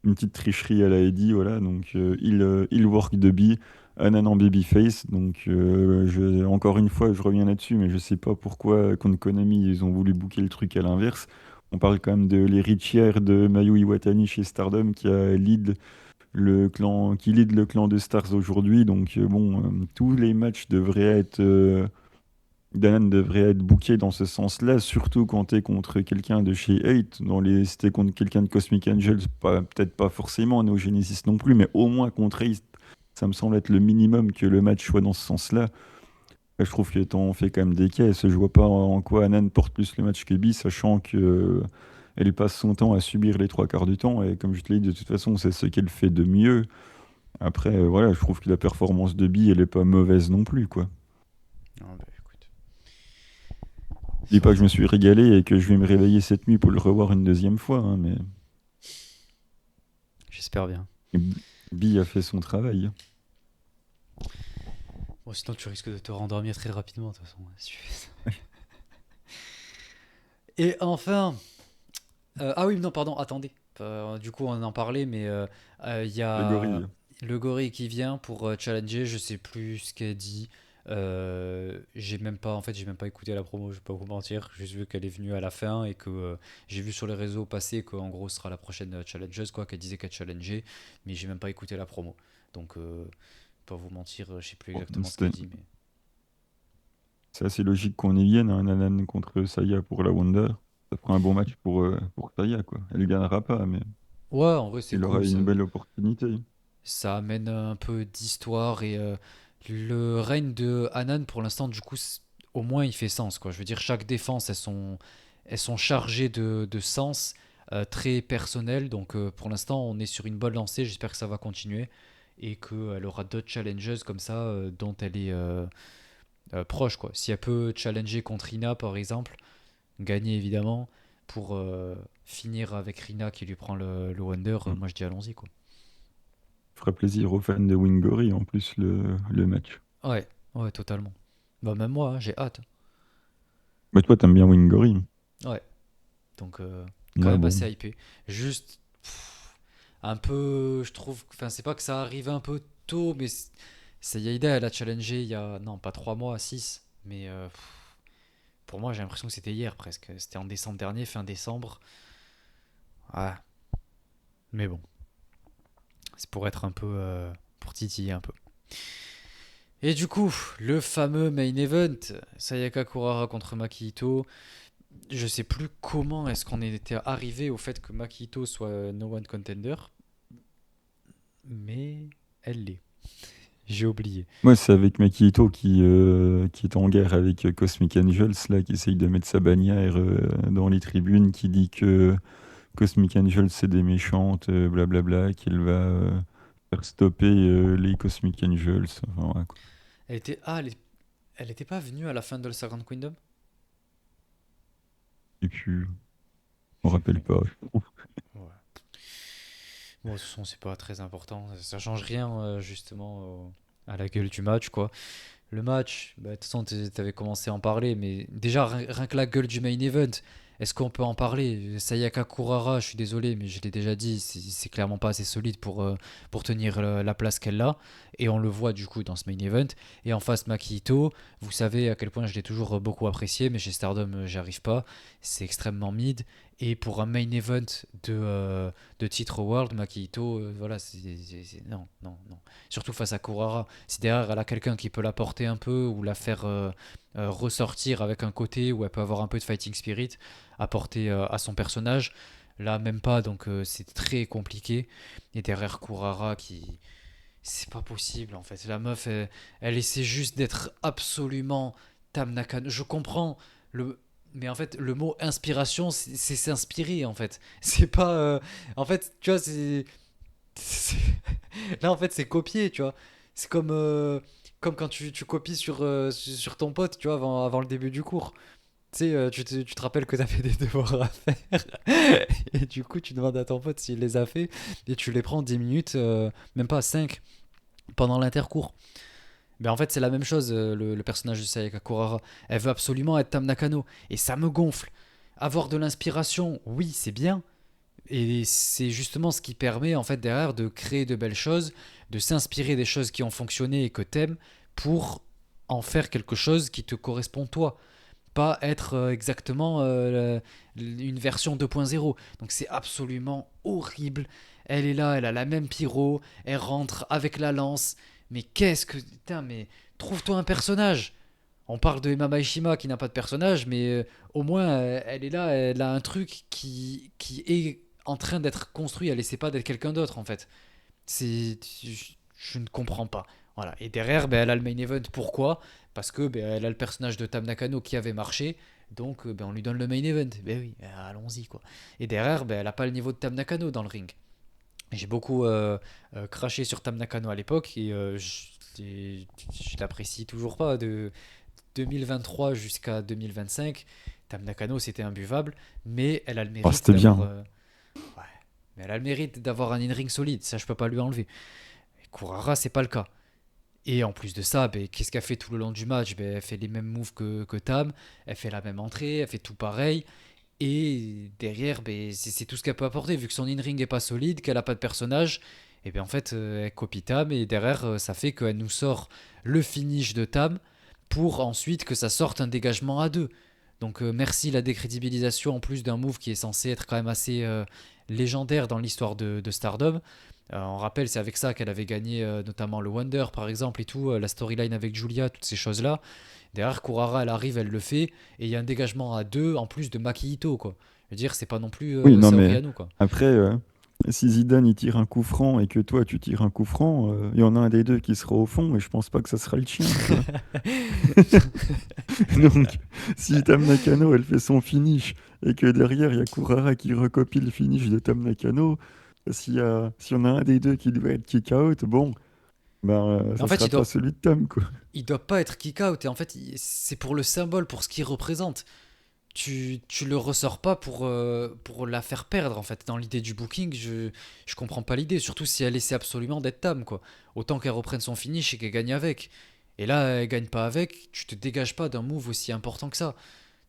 B: Une petite tricherie à la Eddie, voilà. Donc il work de Bi, Hanan en babyface. Donc encore une fois, je reviens là-dessus, mais je sais pas pourquoi contre Konami, ils ont voulu booker le truc à l'inverse. On parle quand même de l'héritière de Mayu Iwatani chez Stardom qui lead le clan de Stars aujourd'hui. Donc bon, tous les matchs devraient être Danan devrait être bookés dans ce sens-là, surtout quand tu es contre quelqu'un de chez 8. Si t'es contre quelqu'un de Cosmic Angels, peut-être pas forcément Neo Genesis non plus, mais au moins contre 8, ça me semble être le minimum que le match soit dans ce sens-là. Je trouve que t'en fais quand même des caisses. Je vois pas en quoi Anan porte plus le match que Bi, sachant que elle passe son temps à subir les trois quarts du temps. Et comme je te l'ai dit, de toute façon, c'est ce qu'elle fait de mieux. Après, voilà, je trouve que la performance de Bi, elle est pas mauvaise non plus, quoi.
A: Ah bah écoute,
B: Je dis pas que je me
A: forcément.
B: suis régalé et que je vais me réveiller cette nuit pour le revoir une deuxième fois, hein, mais
A: J'espère bien.
B: Bi a fait son travail.
A: Bon, sinon tu risques de te rendormir très rapidement de toute façon, hein, si tu fais ça. Et enfin, ah oui, non, pardon, attendez. Du coup, on en parlait, mais il y
B: Le
A: a
B: gorille.
A: le gorille qui vient pour challenger. Je sais plus ce qu'elle dit. J'ai même pas, en fait, j'ai même pas écouté la promo. Je vais pas vous mentir. J'ai juste vu qu'elle est venue à la fin et que j'ai vu sur les réseaux passer qu'en gros, ce sera la prochaine challengeuse, quoi. Qu'elle disait qu'elle challengeait, mais j'ai même pas écouté la promo. Donc, pas vous mentir, je sais plus
B: Bon,
A: exactement ce qu'elle
B: c'était-
A: dit, mais
B: c'est assez logique qu'on y vienne, hein, Nanan contre Saya pour la Wonder. Ça fera un bon match pour Saya, quoi. Elle ne gagnera pas, mais
A: ouais, en vrai, c'est
B: il aura
A: cool.
B: une belle opportunité.
A: Ça amène un peu d'histoire et le règne de Hanan pour l'instant du coup au moins il fait sens, quoi. Je veux dire chaque défense elles sont chargées de sens très personnel, donc pour l'instant on est sur une bonne lancée, j'espère que ça va continuer et qu'elle aura d'autres challenges comme ça dont elle est proche, quoi. Si elle peut challenger contre Rina, par exemple, gagner évidemment, pour finir avec Rina qui lui prend le Wonder,
B: Mm.
A: moi je dis allons-y, quoi.
B: Ferait plaisir aux fans de Wingory en plus le match.
A: Ouais, ouais, totalement. Bah, même moi, hein, j'ai hâte.
B: Mais toi, t'aimes bien Wingory.
A: Ouais, donc quand
B: Ouais,
A: même
B: bon.
A: assez hypé. Juste, un peu, je trouve, enfin, c'est pas que ça arrive un peu tôt, mais Yaida, elle a challengé il y a, non, pas 3 mois, 6, mais pour moi, j'ai l'impression que c'était hier presque. C'était en décembre dernier, fin décembre. Ouais, mais bon, c'est pour être un peu, pour titiller un peu. Et du coup, le fameux main event, Sayaka Kurara contre Maki Ito. Je sais plus comment est-ce qu'on était arrivé au fait que Maki Ito soit no one contender, mais elle l'est. J'ai oublié.
B: Moi, c'est avec Makito qui est en guerre avec Cosmic Angels, là, qui essaye de mettre sa bannière dans les tribunes, qui dit que Cosmic Angels, c'est des méchantes, blablabla, qu'il va faire stopper les Cosmic Angels. Enfin, voilà, quoi.
A: Elle était, elle était pas venue à la fin de la Second Kingdom.
B: Et puis, je me
A: Je sais
B: rappelle
A: plus.
B: pas.
A: Ouais. Bon, de toute façon, c'est pas très important. Ça change rien, justement, à la gueule du match, quoi. Le match, bah, de toute façon, t'avais commencé à en parler, mais déjà, rien que la gueule du main event, est-ce qu'on peut en parler? Sayaka Kurara, je suis désolé, mais je l'ai déjà dit, c'est clairement pas assez solide pour tenir la place qu'elle a, et on le voit du coup dans ce main event. Et en face, Maki Ito, vous savez à quel point je l'ai toujours beaucoup apprécié, mais chez Stardom, j'y arrive pas, c'est extrêmement mid, et pour un main event de titre World, Maki Ito, voilà, non, non, non. Surtout face à Kurara. Si derrière elle a quelqu'un qui peut la porter un peu ou la faire ressortir avec un côté où elle peut avoir un peu de fighting spirit apporté à son personnage, là même pas, donc c'est très compliqué. Et derrière Kurara qui. C'est pas possible en fait. La meuf, elle essaie juste d'être absolument Tam Nakano. Je comprends le. Mais en fait, le mot inspiration, c'est s'inspirer en fait. C'est pas. En fait, tu vois, c'est- là, en fait, c'est copier, tu vois. C'est comme quand tu copies sur ton pote, tu vois, avant le début du cours. Tu sais, tu te rappelles que tu fait des devoirs à faire. Et du coup, tu demandes à ton pote s'il les a fait. Et tu les prends 10 minutes, même pas 5 pendant l'intercours. Mais en fait, c'est la même chose, le personnage de Sayaka Kurara. Elle veut absolument être Tam Nakano. Et ça me gonfle. Avoir de l'inspiration, oui, c'est bien. Et c'est justement ce qui permet en fait derrière de créer de belles choses, de s'inspirer des choses qui ont fonctionné et que t'aimes pour en faire quelque chose qui te correspond toi. Pas être exactement une version 2.0. Donc c'est absolument horrible. Elle est là, elle a la même pyro, elle rentre avec la lance. Mais qu'est-ce que... Putain, mais trouve-toi un personnage. On parle de Emma Maishima qui n'a pas de personnage, mais au moins elle est là, elle a un truc qui est en train d'être construit. Elle essaie pas d'être quelqu'un d'autre en fait. Je ne comprends pas. Voilà. Et derrière, ben, elle a le main event. Pourquoi? Parce que ben, elle a le personnage de Tam Nakano qui avait marché. Donc ben, on lui donne le main event. Ben oui, allons-y quoi. Et derrière, ben, elle a pas le niveau de Tam Nakano dans le ring. J'ai beaucoup craché sur Tam Nakano à l'époque et je l'apprécie toujours pas. De 2023 jusqu'à 2025, Tam Nakano c'était imbuvable, mais elle a le
B: Oh,
A: mérite
B: c'était
A: d'avoir
B: bien.
A: ouais, mais elle a le mérite d'avoir un in-ring solide, ça je peux pas lui enlever. Et Kurara c'est pas le cas. Et en plus de ça, ben, qu'est-ce qu'elle fait tout le long du match? Ben, elle fait les mêmes moves que Tam, elle fait la même entrée, elle fait tout pareil. Et derrière, ben, c'est tout ce qu'elle peut apporter, vu que son in-ring est pas solide, qu'elle a pas de personnage. Et bien en fait, elle copie Tam, et derrière, ça fait qu'elle nous sort le finish de Tam, pour ensuite que ça sorte un dégagement à deux. Donc merci la décrédibilisation en plus d'un move qui est censé être quand même assez légendaire dans l'histoire de Stardom. On rappelle, c'est avec ça qu'elle avait gagné notamment le Wonder par exemple et tout, la storyline avec Julia, toutes ces choses-là. Derrière, Kurara, elle arrive, elle le fait, et il y a un dégagement à deux en plus de Maki Ito, quoi. Je veux dire, c'est pas non plus
B: Oui, non,
A: Saori
B: mais
A: Anou, quoi.
B: après, si Zidane il tire un coup franc et que toi tu tires un coup franc, il y en a un des deux qui sera au fond et je pense pas que ça sera le tien, tu vois. Donc, si Tam Nakano elle fait son finish et que derrière il y a Kurara qui recopie le finish de Tam Nakano, Si on a un des deux qui doit être kick out, bon, ben,
A: Mais en
B: ça
A: fait,
B: sera pas celui de Tom, quoi.
A: il doit pas être kick out. Et en fait, c'est pour le symbole, pour ce qu'il représente. Tu le ressors pas pour la faire perdre, en fait. Dans l'idée du booking, je comprends pas l'idée. Surtout si elle essaie absolument d'être Tam, quoi. Autant qu'elle reprenne son finish et qu'elle gagne avec. Et là, elle gagne pas avec, tu te dégages pas d'un move aussi important que ça.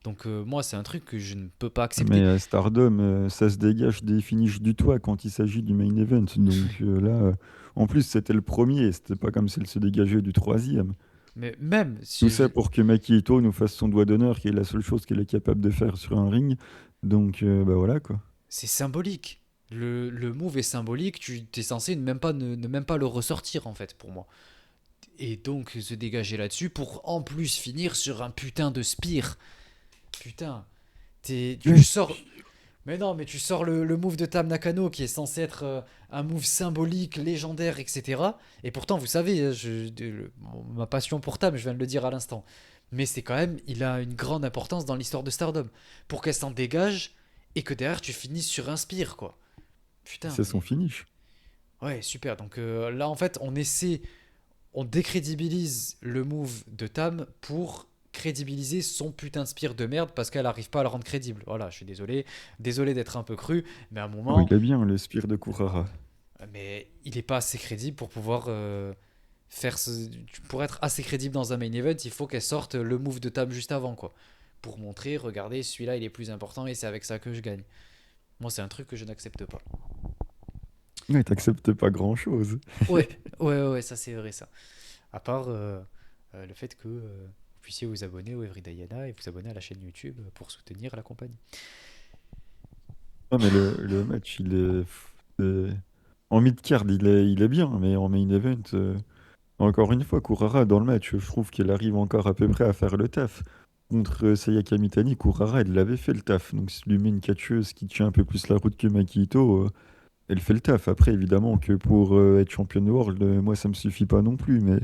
A: Donc, moi, c'est un truc que je ne peux pas
B: Mais
A: accepter.
B: Stardom, ça se dégage des finishes du toit quand il s'agit du main event. Donc là, en plus, c'était le premier, c'était pas comme s'il se dégageait du troisième.
A: Mais même,
B: Tout ça pour que Maki Ito nous fasse son doigt d'honneur, qui est la seule chose qu'elle est capable de faire sur un ring. Donc, bah voilà quoi.
A: c'est symbolique. Le move est symbolique, tu es censé ne même pas le ressortir, en fait, pour moi. Et donc, se dégager là-dessus pour en plus finir sur un putain de spire. Putain, tu
B: Le
A: sors. Mais non, mais tu sors le move de Tam Nakano qui est censé être un move symbolique, légendaire, etc. Et pourtant, vous savez, ma passion pour Tam, je viens de le dire à l'instant. Mais c'est quand même, il a une grande importance dans l'histoire de Stardom. Pour qu'elle s'en dégage et que derrière tu finisses sur un spire, quoi. Putain,
B: C'est son
A: mais.
B: finish.
A: Ouais, super. Donc là, en fait, on décrédibilise le move de Tam pour crédibiliser son putain de spire de merde parce qu'elle n'arrive pas à le rendre crédible. Voilà, je suis désolé d'être un peu cru, mais à un
B: Oh,
A: moment,
B: il est bien, le Spire de Kurara.
A: mais il est pas assez crédible pour pouvoir faire pour être assez crédible dans un main event, il faut qu'elle sorte le move de Tam juste avant, quoi, pour montrer, regardez, celui-là il est plus important et c'est avec ça que je gagne. Moi, c'est un truc que je n'accepte pas.
B: Ouais, t'acceptes pas grand-chose.
A: Ouais, ouais, ça c'est vrai ça. À part le fait que vous puissiez vous abonner au Everyday Yana et vous abonner à la chaîne YouTube pour soutenir la compagnie.
B: Non, mais le match, en mid-card, il est bien, mais en main event, encore une fois, Kurara, dans le match, je trouve qu'elle arrive encore à peu près à faire le taf. Contre Sayaka Mitani, Kurara, elle l'avait fait le taf. Donc, si tu lui mets une catcheuse qui tient un peu plus la route que Maki Ito, elle fait le taf. Après, évidemment, que pour être championne world, moi, ça me suffit pas non plus. Mais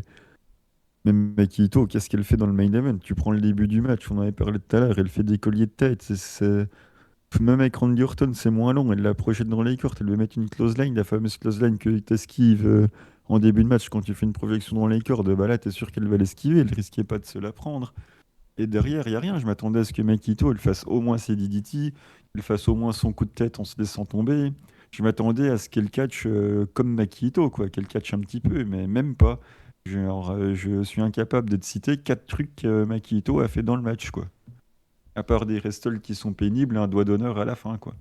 B: même Maki Ito, qu'est-ce qu'elle fait dans le main event? Tu prends le début du match, on en avait parlé tout à l'heure, elle fait des colliers de tête. Même avec Randy Orton, c'est moins long. Elle la projette dans les cordes. Elle veut mettre une close line, la fameuse close line que tu esquives en début de match quand tu fais une projection dans les cordes. Bah là, t'es sûr qu'elle va l'esquiver. Elle risquait pas de se la prendre. Et derrière, il n'y a rien. Je m'attendais à ce que Makito elle fasse au moins ses DDT, elle fasse au moins son coup de tête en se laissant tomber. Je m'attendais à ce qu'elle catch comme Makito, quoi, qu'elle catch un petit peu, mais même pas. Genre, je suis incapable de te citer 4 trucs que Makito a fait dans le match, quoi. À part des restolls qui sont pénibles et un doigt d'honneur à la fin, quoi.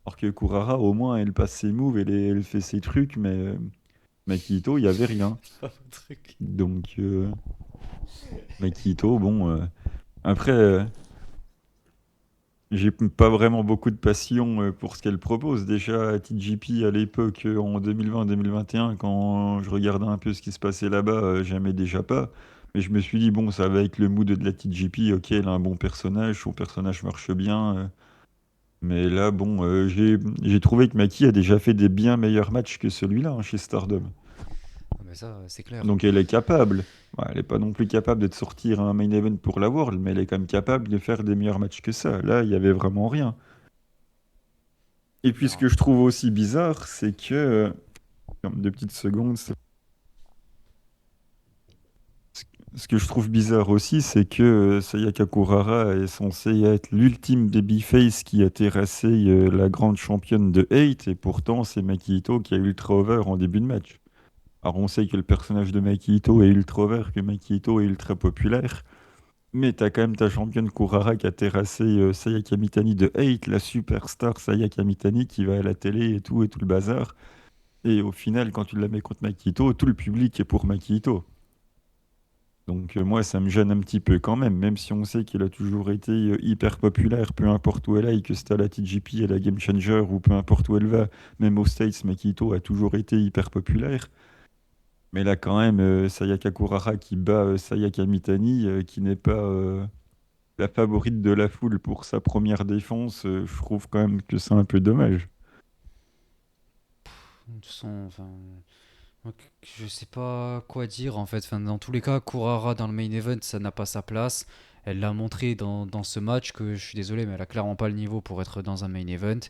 B: Alors que Kurara, au moins, elle passe ses moves, elle fait ses trucs, mais Makito, il n'y avait rien.
A: C'est pas mon truc.
B: Donc, Makito, bon. Après, j'ai pas vraiment beaucoup de passion pour ce qu'elle propose. Déjà, à TGP, à l'époque, en 2020-2021, quand je regardais un peu ce qui se passait là-bas, j'aimais déjà pas. Mais je me suis dit, bon, ça va avec le mood de la TGP, ok, elle a un bon personnage, son personnage marche bien. Mais là, bon, j'ai trouvé que Maki a déjà fait des bien meilleurs matchs que celui-là chez Stardom.
A: Ah, mais ça, c'est clair.
B: Donc elle est capable. Ouais, elle n'est pas non plus capable de te sortir un main event pour la World, mais elle est quand même capable de faire des meilleurs matchs que ça. Là, il y avait vraiment rien. Et puis ce
A: Non.
B: que je trouve aussi bizarre, c'est que, comme 2 petites secondes, ce que je trouve bizarre aussi, c'est que Sayaka Kurara est censée être l'ultime babyface qui a terrassé la grande championne de Hate, et pourtant c'est Maki Ito qui a ultra over en début de match. Alors on sait que le personnage de Maki Ito est ultra over, que Maki Ito est ultra populaire, mais t'as quand même ta championne Kurara qui a terrassé Sayaka Mitani de Hate, la superstar Sayaka Mitani qui va à la télé et tout le bazar. Et au final, quand tu la mets contre Maki Ito, tout le public est pour Maki Ito. Donc moi, ça me gêne un petit peu quand même, même si on sait qu'elle a toujours été hyper populaire, peu importe où elle aille, que c'était à la TGP, à la Game Changer, ou peu importe où elle va, même aux States, Makito a toujours été hyper populaire. Mais là, quand même, Sayaka Kurara qui bat Sayaka Mitani, qui n'est pas la favorite de la foule pour sa première défense, je trouve quand même que c'est un peu dommage.
A: De toute façon, enfin, je sais pas quoi dire en fait. Enfin, dans tous les cas, Kurara dans le main event, ça n'a pas sa place. Elle l'a montré dans ce match que je suis désolé, mais elle a clairement pas le niveau pour être dans un main event.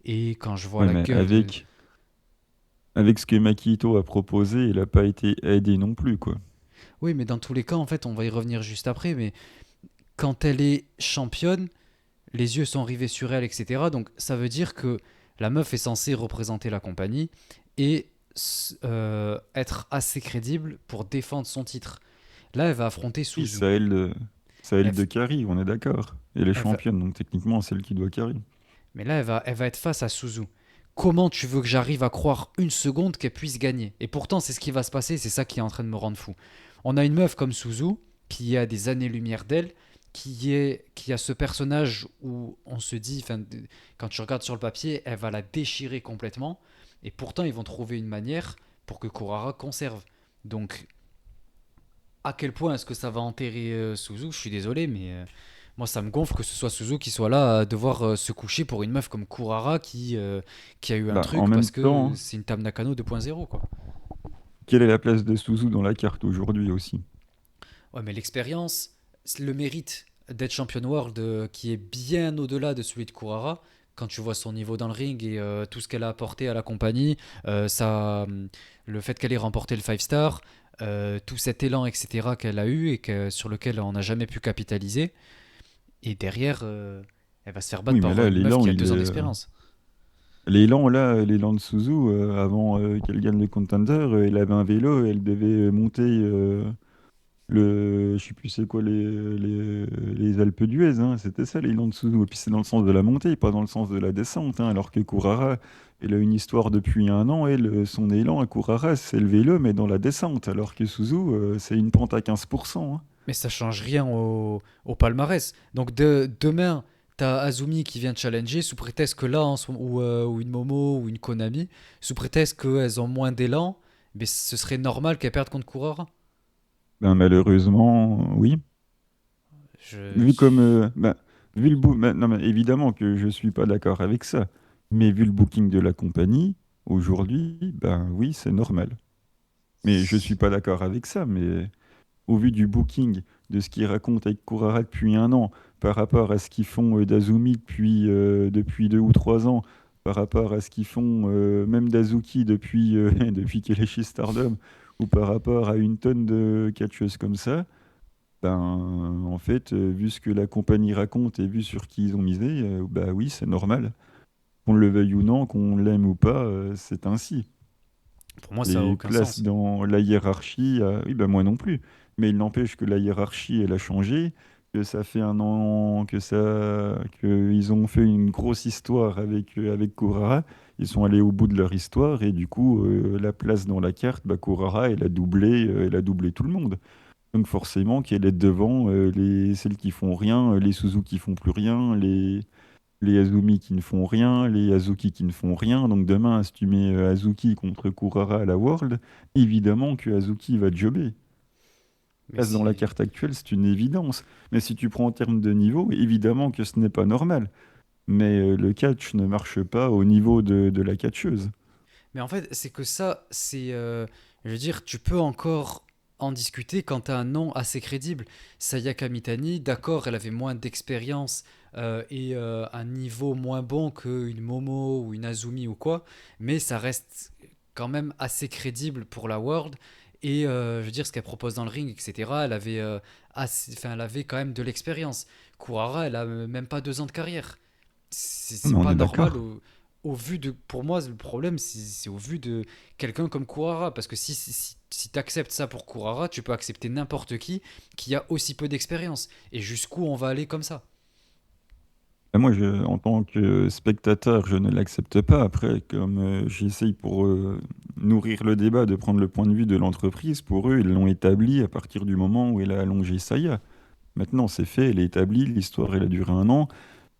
A: Et quand je vois
B: Ouais,
A: la
B: mais
A: gueule de.
B: avec ce que Makito a proposé, il n'a pas été aidé non plus, quoi.
A: Oui, mais dans tous les cas, en fait, on va y revenir juste après, mais quand elle est championne, les yeux sont rivés sur elle, etc. Donc ça veut dire que la meuf est censée représenter la compagnie et être assez crédible pour défendre son titre. Là, elle va affronter
B: Oui,
A: Suzu.
B: ça
A: Elle,
B: aide de carry, on est d'accord. Elle est
A: elle va-
B: championne, donc techniquement, c'est elle qui doit carry.
A: mais là, elle va être face à Suzu. Comment tu veux que j'arrive à croire une seconde qu'elle puisse gagner? Et pourtant, c'est ce qui va se passer, c'est ça qui est en train de me rendre fou. On a une meuf comme Suzu, qui a des années-lumière d'elle, qui a ce personnage où on se dit, enfin, quand tu regardes sur le papier, elle va la déchirer complètement. Et pourtant, ils vont trouver une manière pour que Kurara conserve. Donc, à quel point est-ce que ça va enterrer Suzu? Je suis désolé, mais moi ça me gonfle que ce soit Suzu qui soit là à devoir se coucher pour une meuf comme Kurara qui a eu un
B: Bah, en
A: truc
B: même
A: parce que
B: temps,
A: c'est une Tam Nakano 2.0 quoi.
B: quelle est la place de Suzu dans la carte aujourd'hui aussi?
A: Ouais, mais l'expérience, le mérite d'être champion world qui est bien au-delà de celui de Kurara. Quand tu vois son niveau dans le ring et tout ce qu'elle a apporté à la compagnie, le fait qu'elle ait remporté le 5 star, tout cet élan, etc., qu'elle a eu et sur lequel on n'a jamais pu capitaliser. Et derrière, elle va se faire battre
B: Oui, mais
A: par
B: là,
A: une meuf
B: l'élan,
A: qui a 2 ans d'expérience.
B: l'élan de Suzu, avant qu'elle gagne le contender, elle avait un vélo et elle devait monter je sais plus c'est quoi les Alpes d'Huez, hein. C'était ça l'élan de Suzu. Et puis c'est dans le sens de la montée, pas dans le sens de la descente, hein. Alors que Kurara, elle a une histoire depuis un an, son élan à Kurara, c'est le vélo, mais dans la descente. Alors que Suzu, c'est une pente à 15%, hein.
A: Mais ça change rien au palmarès. Donc demain, t'as Azumi qui vient challenger sous prétexte que là, ou une Momo ou une Konami, sous prétexte qu'elles ont moins d'élan, mais ce serait normal qu'elles perdent contre Kurara.
B: Ben, malheureusement, oui.
A: Je...
B: Vu comme, non, mais évidemment que je suis pas d'accord avec ça, mais vu le booking de la compagnie, aujourd'hui, ben oui, c'est normal. Mais je suis pas d'accord avec ça, mais au vu du booking, de ce qu'ils racontent avec Kurara depuis un an, par rapport à ce qu'ils font d'Azumi depuis 2 ou 3 ans, par rapport à ce qu'ils font même d'Azuki depuis qu'elle est chez Stardom, ou par rapport à une tonne de catcheuses comme ça, ben, en fait, vu ce que la compagnie raconte et vu sur qui ils ont misé, bah oui, c'est normal. Qu'on le veuille ou non, qu'on l'aime ou pas, c'est ainsi.
A: Pour moi, ça a
B: Les
A: aucun
B: places
A: sens.
B: dans la hiérarchie, oui, ben moi non plus. Mais il n'empêche que la hiérarchie, elle a changé, que ça fait un an qu'ils ont fait une grosse histoire avec Kurara. Ils sont allés au bout de leur histoire et du coup, la place dans la carte, bah, Kurara, elle a doublé tout le monde. Donc forcément qu'elle est devant celles qui font rien, les Suzu qui font plus rien, les Azumi qui ne font rien, les Azuki qui ne font rien. Donc demain, si tu mets Azuki contre Kurara à la World, évidemment que Azuki va jobber.
A: Mais
B: Place dans la
A: c'est...
B: carte actuelle, c'est une évidence. Mais si tu prends en termes de niveau, évidemment que ce n'est pas normal. Mais le catch ne marche pas au niveau de la catcheuse.
A: Mais en fait, c'est que ça, je veux dire, tu peux encore en discuter quand tu as un nom assez crédible. Sayaka Mitani, d'accord, elle avait moins d'expérience et un niveau moins bon qu'une Momo ou une Azumi ou quoi, mais ça reste quand même assez crédible pour la World. Et je veux dire, ce qu'elle propose dans le ring, etc., elle avait quand même de l'expérience. Kurara, elle a même pas 2 ans de carrière.
B: Mais
A: C'est
B: on
A: pas
B: est
A: normal
B: d'accord.
A: au vu de. Pour moi, le problème, c'est au vu de quelqu'un comme Kurara. Parce que si tu acceptes ça pour Kurara, tu peux accepter n'importe qui a aussi peu d'expérience. Et jusqu'où on va aller comme ça?
B: Et moi, en tant que spectateur, je ne l'accepte pas. Après, comme j'essaye pour nourrir le débat, de prendre le point de vue de l'entreprise, pour eux, ils l'ont établi à partir du moment où elle a allongé Saya. Maintenant, c'est fait, elle est établie, l'histoire, elle a duré un an,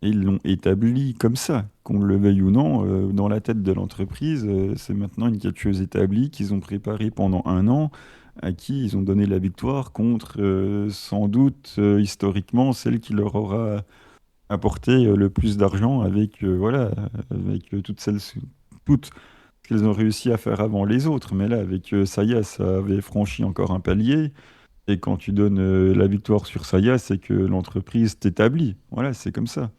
B: et ils l'ont établi comme ça. Qu'on le veuille ou non, dans la tête de l'entreprise, c'est maintenant une catcheuse établie qu'ils ont préparée pendant un an, à qui ils ont donné la victoire contre, sans doute, historiquement, celle qui leur aura apporter le plus d'argent voilà, avec toutes ce qu'elles ont réussi à faire avant les autres. Mais là, avec Saya, ça avait franchi encore un palier. Et quand tu donnes la victoire sur Saya, c'est que l'entreprise t'établit. Voilà, c'est comme ça.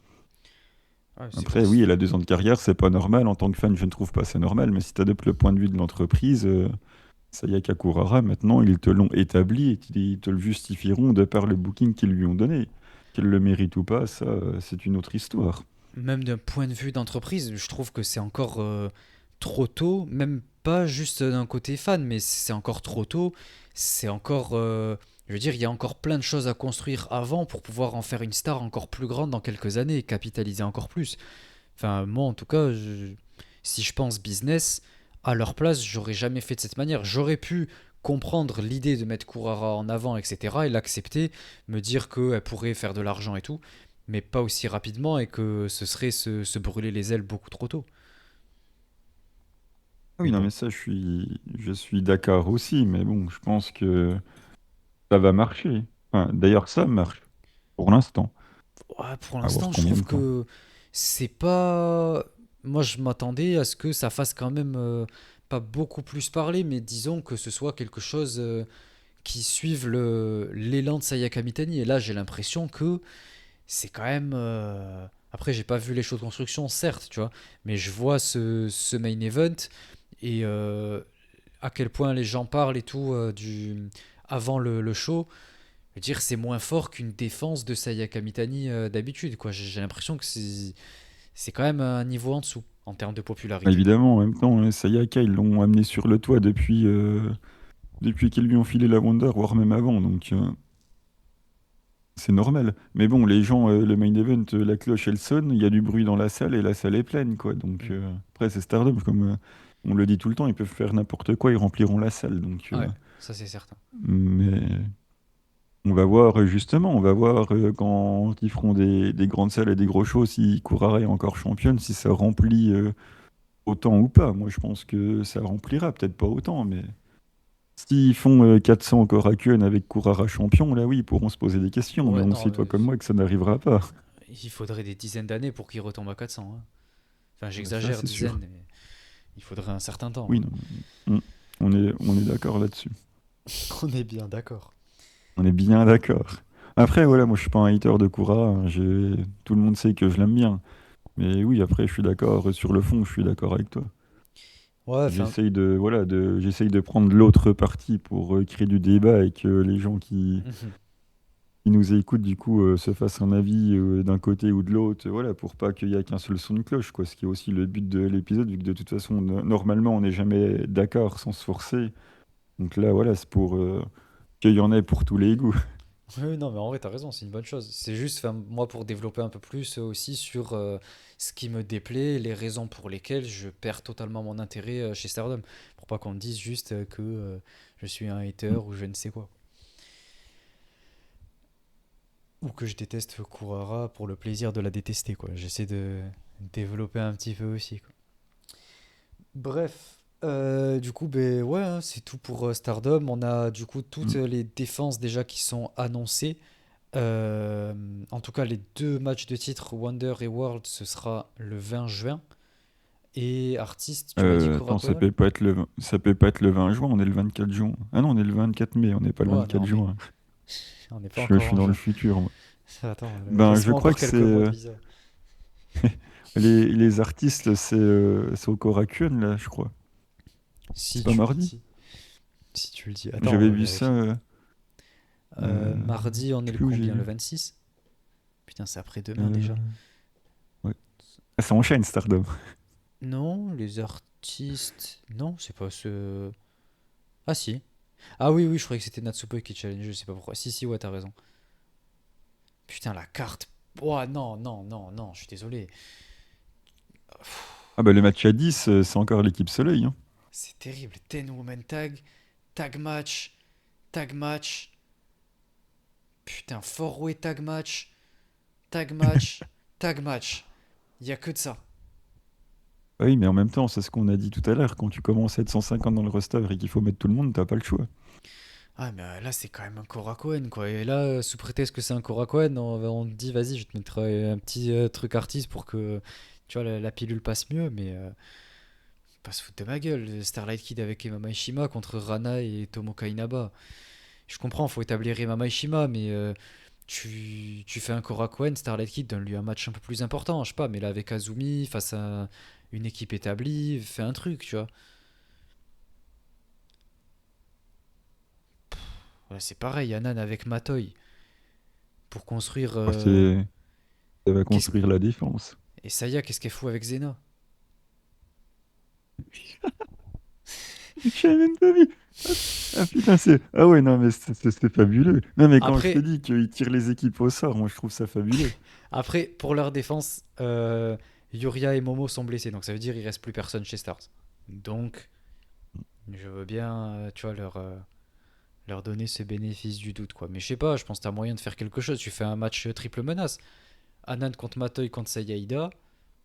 A: Ouais, c'est
B: Après, oui,
A: aussi.
B: elle a 2 ans de carrière, c'est pas normal. En tant que fan, je ne trouve pas ça normal. Mais si tu adoptes le point de vue de l'entreprise, Sayaka Kurara, maintenant, ils te l'ont établi et ils te le justifieront de par le booking qu'ils lui ont donné. Qu'elle le mérite ou pas, ça, c'est une autre histoire.
A: Même d'un point de vue d'entreprise, je trouve que c'est encore trop tôt, même pas juste d'un côté fan, mais c'est encore trop tôt. C'est encore, je veux dire, il y a encore plein de choses à construire avant pour pouvoir en faire une star encore plus grande dans quelques années et capitaliser encore plus. Enfin, moi en tout cas, si je pense business, à leur place, j'aurais jamais fait de cette manière. J'aurais pu comprendre l'idée de mettre Kurara en avant, etc., et l'accepter, me dire qu'elle pourrait faire de l'argent et tout, mais pas aussi rapidement et que ce serait se brûler les ailes beaucoup trop tôt.
B: Ah oui,
A: Mais
B: non,
A: bon,
B: mais ça, je suis d'accord aussi. Mais bon, je pense que ça va marcher. Enfin, d'ailleurs, ça marche pour l'instant.
A: ouais, pour
B: À voir
A: l'instant, je
B: combien
A: trouve
B: de temps.
A: que c'est pas. Moi, je m'attendais à ce que ça fasse quand même pas beaucoup plus parler, mais disons que ce soit quelque chose qui suive l'élan de Sayaka Mitani. Et là, j'ai l'impression que c'est quand même. Après, j'ai pas vu les shows de construction, certes, tu vois, mais je vois ce main event et à quel point les gens parlent et tout avant le show. Je veux dire, c'est moins fort qu'une défense de Sayaka Mitani d'habitude, quoi. J'ai l'impression que c'est quand même un niveau en dessous en termes de popularité.
B: Évidemment, en même temps, Sayaka, ils l'ont amené sur le toit depuis qu'ils lui ont filé la Wonder, voire même avant. Donc, c'est normal. Mais bon, les gens, le main event, la cloche, elle sonne, il y a du bruit dans la salle et la salle est pleine, quoi. Donc,
A: Mm.
B: après, c'est Stardom, comme on le dit tout le temps, ils peuvent faire n'importe quoi, ils rempliront la salle. Donc,
A: Ouais, ça c'est certain.
B: mais on va voir, justement, on va voir quand ils feront des grandes salles et des gros shows, si Kurara est encore championne, si ça remplit autant ou pas. Moi, je pense que ça remplira, peut-être pas autant, mais s'ils font 400 Korakuen avec Kurara champion, là oui, ils pourront se poser des questions, mais
A: Ouais,
B: on
A: non,
B: sait, toi comme moi, que ça n'arrivera pas.
A: il faudrait des dizaines d'années pour qu'il retombe à 400, hein. Enfin,
B: Ah bah ça,
A: j'exagère,
B: c'est sûr.
A: dizaines, mais il faudrait un certain temps,
B: Oui,
A: hein.
B: non, on est d'accord là-dessus.
A: On est bien d'accord.
B: On est bien d'accord. Après, voilà, moi, je suis pas un hater de Kura, hein, tout le monde sait que je l'aime bien. Mais oui, après, je suis d'accord, sur le fond, je suis d'accord avec toi.
A: Ouais, enfin,
B: J'essaye de prendre l'autre partie pour créer du débat et que les gens
A: mhm.
B: qui nous écoutent, du coup, se fassent un avis d'un côté ou de l'autre, voilà, pour pas qu'il y ait qu'un seul son de cloche, quoi. Ce qui est aussi le but de l'épisode, vu que de toute façon, normalement, on n'est jamais d'accord sans se forcer. Donc là, voilà, c'est pour qu'il y en ait pour tous les goûts.
A: Oui, non, mais en vrai, t'as raison, c'est une bonne chose. C'est juste, enfin, moi, pour développer un peu plus aussi sur ce qui me déplaît, les raisons pour lesquelles je perds totalement mon intérêt chez Stardom. Pour pas qu'on me dise juste que je suis un hater ou je ne sais quoi. Ou que je déteste Kurara pour le plaisir de la détester, quoi. J'essaie de développer un petit peu aussi, quoi. Bref, du coup, ben ouais, hein, c'est tout pour Stardom. On a du coup toutes
B: Mm.
A: les défenses déjà qui sont annoncées. Euh, En tout cas, les deux matchs de titre Wonder et World, ce sera le 20 juin. Et artiste, tu m'as dit
B: Attends, ça
A: Korakuen?
B: peut pas être ça peut pas être le 20 juin, on est le 24 juin. Ah non, on est le 24 mai, on n'est pas le
A: Ouais,
B: 24
A: non, mais
B: juin.
A: on n'est pas
B: Je
A: encore
B: suis
A: en
B: dans le
A: juin.
B: futur, moi.
A: Attends,
B: Ben, je
A: laisse-moi
B: crois
A: encore
B: que c'est
A: quelques mois de visa.
B: les artistes, c'est au Korakuen, là, je crois. C'est
A: Si
B: pas
A: tu le
B: mardi?
A: dis. Si tu le dis. Attends, on
B: J'avais
A: va
B: vu ça.
A: vérifier. Mardi, on
B: Je
A: est
B: sais
A: le
B: plus où j'ai
A: combien? Le
B: vu.
A: 26? Putain, c'est après-demain
B: Euh,
A: déjà.
B: ouais. Ah, ça enchaîne, Stardom.
A: Non, les artistes. Non, c'est pas ce. Ah si. Ah oui, oui, je croyais que c'était Natsupo qui challenge, je sais pas pourquoi. Si, si, ouais, t'as raison. Putain, la carte. Oh non, non, non, non, je suis désolé.
B: Ah bah le match à 10, c'est encore l'équipe Soleil, hein.
A: C'est terrible. Ten Women Tag, tag match. Putain, four-way tag match, tag match. Y a que de ça.
B: Ah oui, mais en même temps, c'est ce qu'on a dit tout à l'heure. Quand tu commences à être 150 dans le roster et qu'il faut mettre tout le monde, t'as pas le choix.
A: Ah, mais là, c'est quand même un Korakuen, quoi. Et là, sous prétexte que c'est un Korakuen, on te dit, vas-y, je vais te mettre un petit truc artiste pour que, tu vois, la pilule passe mieux, mais pas se foutre de ma gueule. Starlight Kid avec Emma Maishima contre Rana et Tomoka Inaba. Je comprends, faut établir Emma Maishima, mais tu fais un Korakuen, Starlight Kid, donne-lui un match un peu plus important, je sais pas, mais là avec Azumi, face à une équipe établie, fais un truc, tu vois. Ouais, c'est pareil, Anan avec Matoy, pour construire...
B: Oh, ça va
A: qu'est-ce...
B: construire la défense.
A: Et Saya, qu'est-ce qu'elle fout avec Zena?
B: J'avais même pas vu. Ah, ah, putain, c'est. Ah ouais, non, mais c'est fabuleux. Non, mais quand je te
A: Après,
B: dis qu'ils tirent les équipes au sort, moi je trouve ça fabuleux.
A: après, pour leur défense, Yuria et Momo sont blessés, donc ça veut dire qu'il reste plus personne chez Stars. Donc, je veux bien, tu vois, leur donner ce bénéfice du doute, quoi. Mais je sais pas, je pense que t'as moyen de faire quelque chose. Tu fais un match triple menace. Anand contre Matoy contre Sayaida,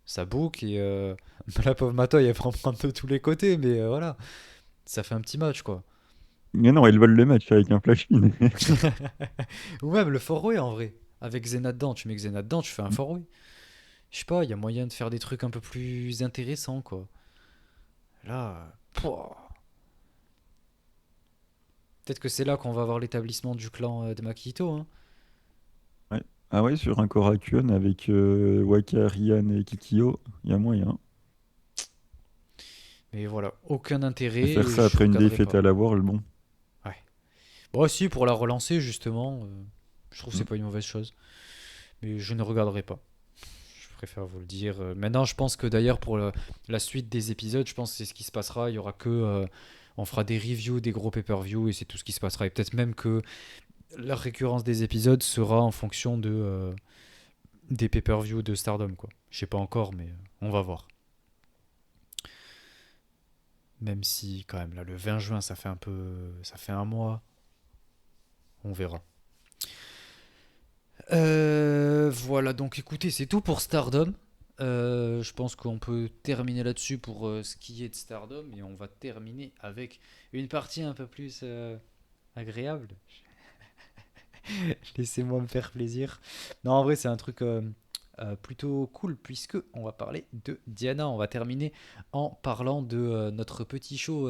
A: ça boucle et la pauvre Matoy elle prend prendre de tous les côtés, mais voilà, ça fait un petit match, quoi.
B: Mais non, ils veulent le match avec un flash-in.
A: Ou même le four-way en vrai. Avec Xena dedans, tu mets Xena dedans, tu fais un four-way. Je sais pas, il y a moyen de faire des trucs un peu plus intéressants, quoi. Là, pouah. Peut-être que c'est là qu'on va voir l'établissement du clan de Makito, hein.
B: Ouais. Ah ouais, sur un Korakuen avec Waka, Ryan et Kikyo, il y a moyen.
A: Mais voilà, aucun intérêt
B: Et faire
A: et
B: ça
A: je
B: après une
A: regarderai
B: défaite
A: pas.
B: à la World, bon.
A: Ouais. Bon, si, pour la relancer, justement, je trouve que
B: Hmm.
A: c'est pas une mauvaise chose. Mais je ne regarderai pas. Je préfère vous le dire. Maintenant, je pense que d'ailleurs, pour la suite des épisodes, je pense que c'est ce qui se passera. Il y aura que. On fera des reviews, des gros pay-per-view et c'est tout ce qui se passera. Et peut-être même que la récurrence des épisodes sera en fonction des pay-per-view de Stardom, quoi. Je sais pas encore, mais on va voir. Même si, quand même, là, le 20 juin, ça fait un peu. Ça fait un mois. On verra. Voilà, donc écoutez, c'est tout pour Stardom. Je pense qu'on peut terminer là-dessus pour ce qui est de Stardom et on va terminer avec une partie un peu plus agréable. Laissez-moi me faire plaisir. Non, en vrai, c'est un truc plutôt cool puisque on va parler de Diana. On va terminer en parlant de notre petit show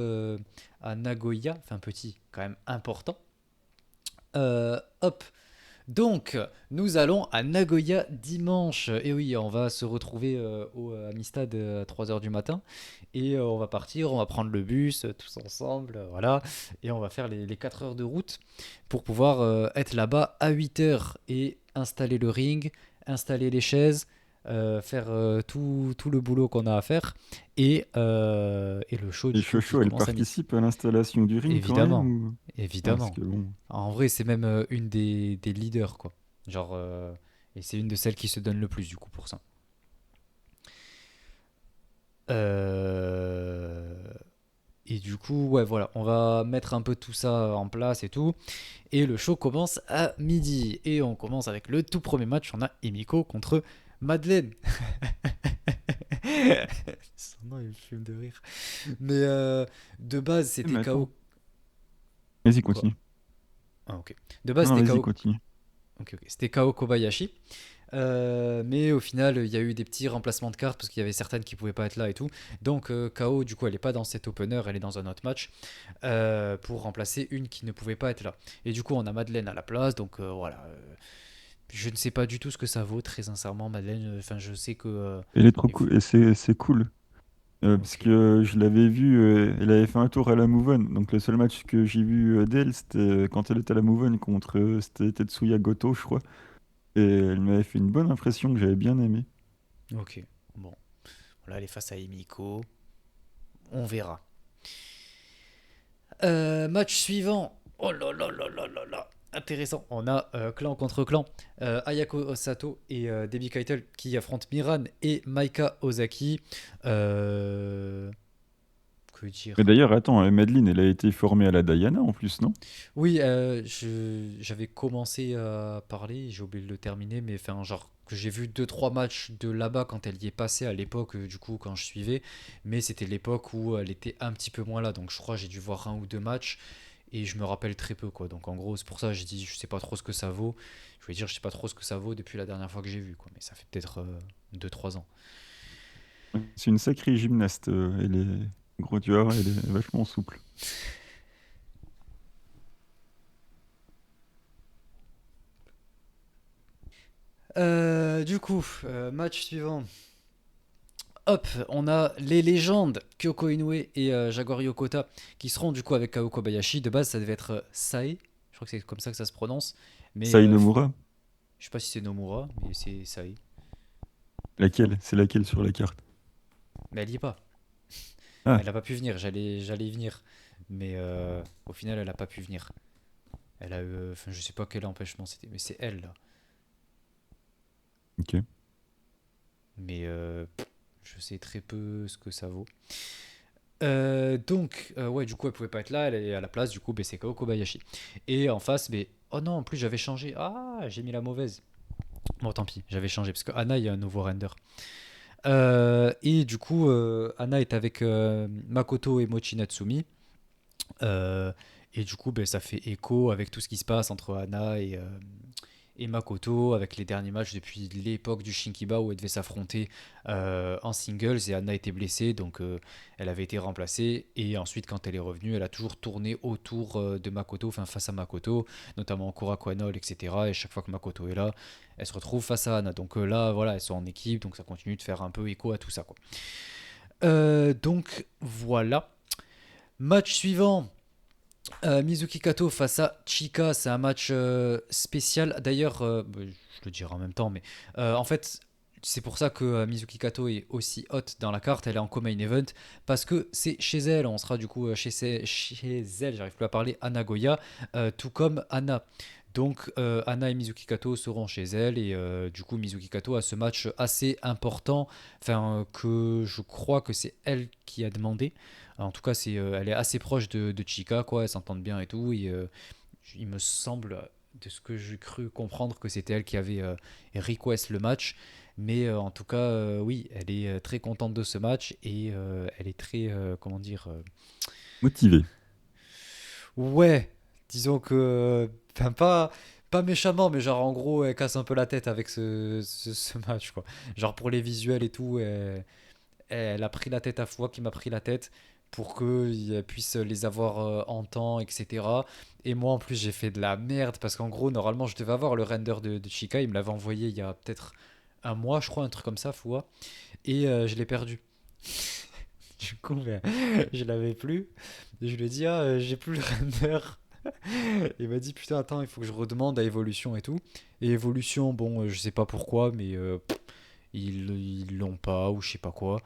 A: à Nagoya, enfin petit, quand même important. Hop, donc, nous allons à Nagoya dimanche. Et oui, on va se retrouver au Amistad à 3 heures du matin. Et on va partir, on va prendre le bus tous ensemble. Voilà. Et on va faire les 4 heures de route pour pouvoir être là-bas à 8 heures et installer le ring, installer les chaises, faire tout le boulot qu'on a à faire. Et le show,
B: Et
A: du coup, qui
B: Chocho, elle
A: commence à midi.
B: participe à l'installation du ring quand même
A: Évidemment.
B: ou... Parce
A: Évidemment.
B: que bon.
A: En vrai, c'est même une des leaders, quoi. Genre, et c'est une de celles qui se donne le plus, du coup, pour ça. Euh, Et du coup, ouais, voilà, on va mettre un peu tout ça en place et tout. Et le show commence à midi. Et on commence avec le tout premier match. On a Emiko contre Madeleine. Son nom, il me fume de rire. Mais de base, c'était
B: Mais attends.
A: KO.
B: Vas-y,
A: Quoi?
B: continue.
A: Ah, ok. De base,
B: Non,
A: c'était
B: vas-y,
A: KO.
B: continue.
A: Ok, ok. C'était KO Kobayashi. Mais au final, il y a eu des petits remplacements de cartes parce qu'il y avait certaines qui pouvaient pas être là et tout. Donc KO, du coup, elle est pas dans cet opener, elle est dans un autre match pour remplacer une qui ne pouvait pas être là. Et du coup, on a Madeleine à la place. Donc voilà. Je ne sais pas du tout ce que ça vaut, très sincèrement, Madeleine. Enfin, je sais que.
B: Elle est trop
A: Il faut-
B: cool. Et c'est cool. Parce
A: Ok.
B: que je l'avais vue, elle avait fait un tour à la Move On. Donc le seul match que j'ai vu d'elle, c'était quand elle était à la Move On contre c'était Tetsuya Goto, je crois. Et elle m'avait fait une bonne impression que j'avais bien aimé.
A: Ok. Bon. Là, elle est face à Emiko. On verra. Match suivant. Oh là là là là là là. Intéressant. On a clan contre clan. Ayako Osato et Debbie Keitel qui affrontent Miran et Maika Ozaki. Euh, que
B: Mais
A: dire?
B: d'ailleurs, attends, Madeline, elle a été formée à la Diana en plus, non?
A: Oui, j'avais commencé à parler, j'ai oublié de le terminer, mais enfin, genre que j'ai vu deux trois matchs de là-bas quand elle y est passée à l'époque, du coup, quand je suivais, mais c'était l'époque où elle était un petit peu moins là, donc je crois que j'ai dû voir un ou deux matchs et je me rappelle très peu, quoi. Donc en gros, c'est pour ça que j'ai dit, je sais pas trop ce que ça vaut. Je voulais dire, je sais pas trop ce que ça vaut depuis la dernière fois que j'ai vu, quoi, mais ça fait peut-être 2-3 ans.
B: C'est une sacrée gymnaste. Elle est gros, tu vois, elle est vachement souple.
A: Match suivant. Hop, on a les légendes Kyoko Inoue et Jaguar Yokota qui seront du coup avec Kao Kobayashi. De base, ça devait être Sae. Je crois que c'est comme ça que ça se prononce. Mais
B: Sainomura?
A: je sais pas si c'est Nomura, mais c'est Sae.
B: Laquelle? C'est laquelle sur la carte?
A: Mais elle y est pas.
B: Ah,
A: Elle a pas pu venir. J'allais y venir. Mais au final, elle a pas pu venir. Elle a eu. Enfin, je sais pas quel empêchement c'était. Mais c'est elle là.
B: ok.
A: Mais je sais très peu ce que ça vaut. Ouais, du coup, elle pouvait pas être là. Elle est à la place, du coup, c'est Kao Kobayashi. Et en face, oh non, en plus, j'avais changé. Ah, j'ai mis la mauvaise. Bon, tant pis, j'avais changé parce que Anna, il y a un nouveau render. Anna est avec Makoto et Mochi Natsumi. Euh, et du coup, ça fait écho avec tout ce qui se passe entre Anna et Makoto, avec les derniers matchs depuis l'époque du Shinkiba où elle devait s'affronter en singles et Anna était blessée, donc elle avait été remplacée. Et ensuite, quand elle est revenue, elle a toujours tourné autour de Makoto, enfin face à Makoto, notamment Korakwanol, etc. Et chaque fois que Makoto est là, elle se retrouve face à Anna. Donc là, voilà, elles sont en équipe, donc ça continue de faire un peu écho à tout ça, quoi. Voilà. Match suivant. Mizuki Kato face à Chika, c'est un match spécial. D'ailleurs, je le dirai en même temps, mais en fait, c'est pour ça que Mizuki Kato est aussi hot dans la carte. Elle est en co-main event parce que c'est chez elle. On sera du coup chez elle, j'arrive plus à parler, à Nagoya, tout comme Anna. Donc Anna et Mizuki Kato seront chez elle et du coup Mizuki Kato a ce match assez important, enfin que je crois que c'est elle qui a demandé. En tout cas, elle est assez proche de Chica, quoi. Elles s'entendent bien et tout. Et il me semble, de ce que j'ai cru comprendre, que c'était elle qui avait request le match. Mais en tout cas, oui, elle est très contente de ce match et elle est très, comment dire,
B: Motivé.
A: ouais, disons que, enfin pas méchamment, mais genre en gros, elle casse un peu la tête avec ce match, quoi. Genre pour les visuels et tout, elle a pris la tête à fois qui m'a pris la tête pour qu'elle puisse les avoir en temps, etc. Et moi, en plus, j'ai fait de la merde parce qu'en gros, normalement, je devais avoir le render de Chica. Il me l'avait envoyé il y a peut-être un mois, je crois, un truc comme ça, Foua. Et je l'ai perdu. Du coup, je l'avais plus. Et je lui ai dit, ah, j'ai plus le render. Il m'a dit, putain, attends, il faut que je redemande à Evolution et tout. Et Evolution, bon, je sais pas pourquoi, mais ils l'ont pas ou je sais pas quoi.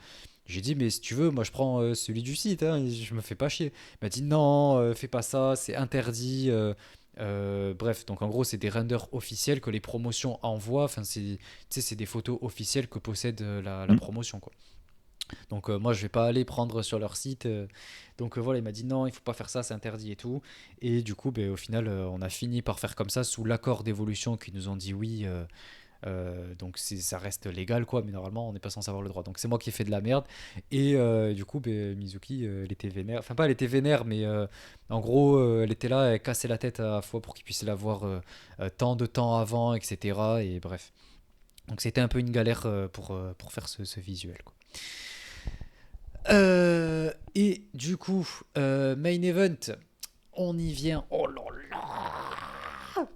A: J'ai dit, mais si tu veux, moi je prends celui du site, hein, je me fais pas chier. Il m'a dit, non, fais pas ça, c'est interdit. Bref, donc en gros, c'est des renders officiels que les promotions envoient. Enfin, tu sais, c'est des photos officielles que possède la
B: Hmm.
A: promotion, quoi. Donc moi, je vais pas aller prendre sur leur site. Donc voilà, il m'a dit, non, il faut pas faire ça, c'est interdit et tout. Et du coup, au final, on a fini par faire comme ça sous l'accord d'Evolution qui nous ont dit oui. Donc ça reste légal quoi, mais normalement on n'est pas censé avoir le droit. Donc c'est moi qui ai fait de la merde. Et du coup, Mizuki, elle était vénère. Enfin pas elle était vénère, mais en gros, elle était là, elle cassait la tête à la fois pour qu'il puisse l'avoir tant de temps avant, etc. Et bref. Donc c'était un peu une galère pour faire ce visuel, quoi. Et du coup, main event, on y vient. Oh là là.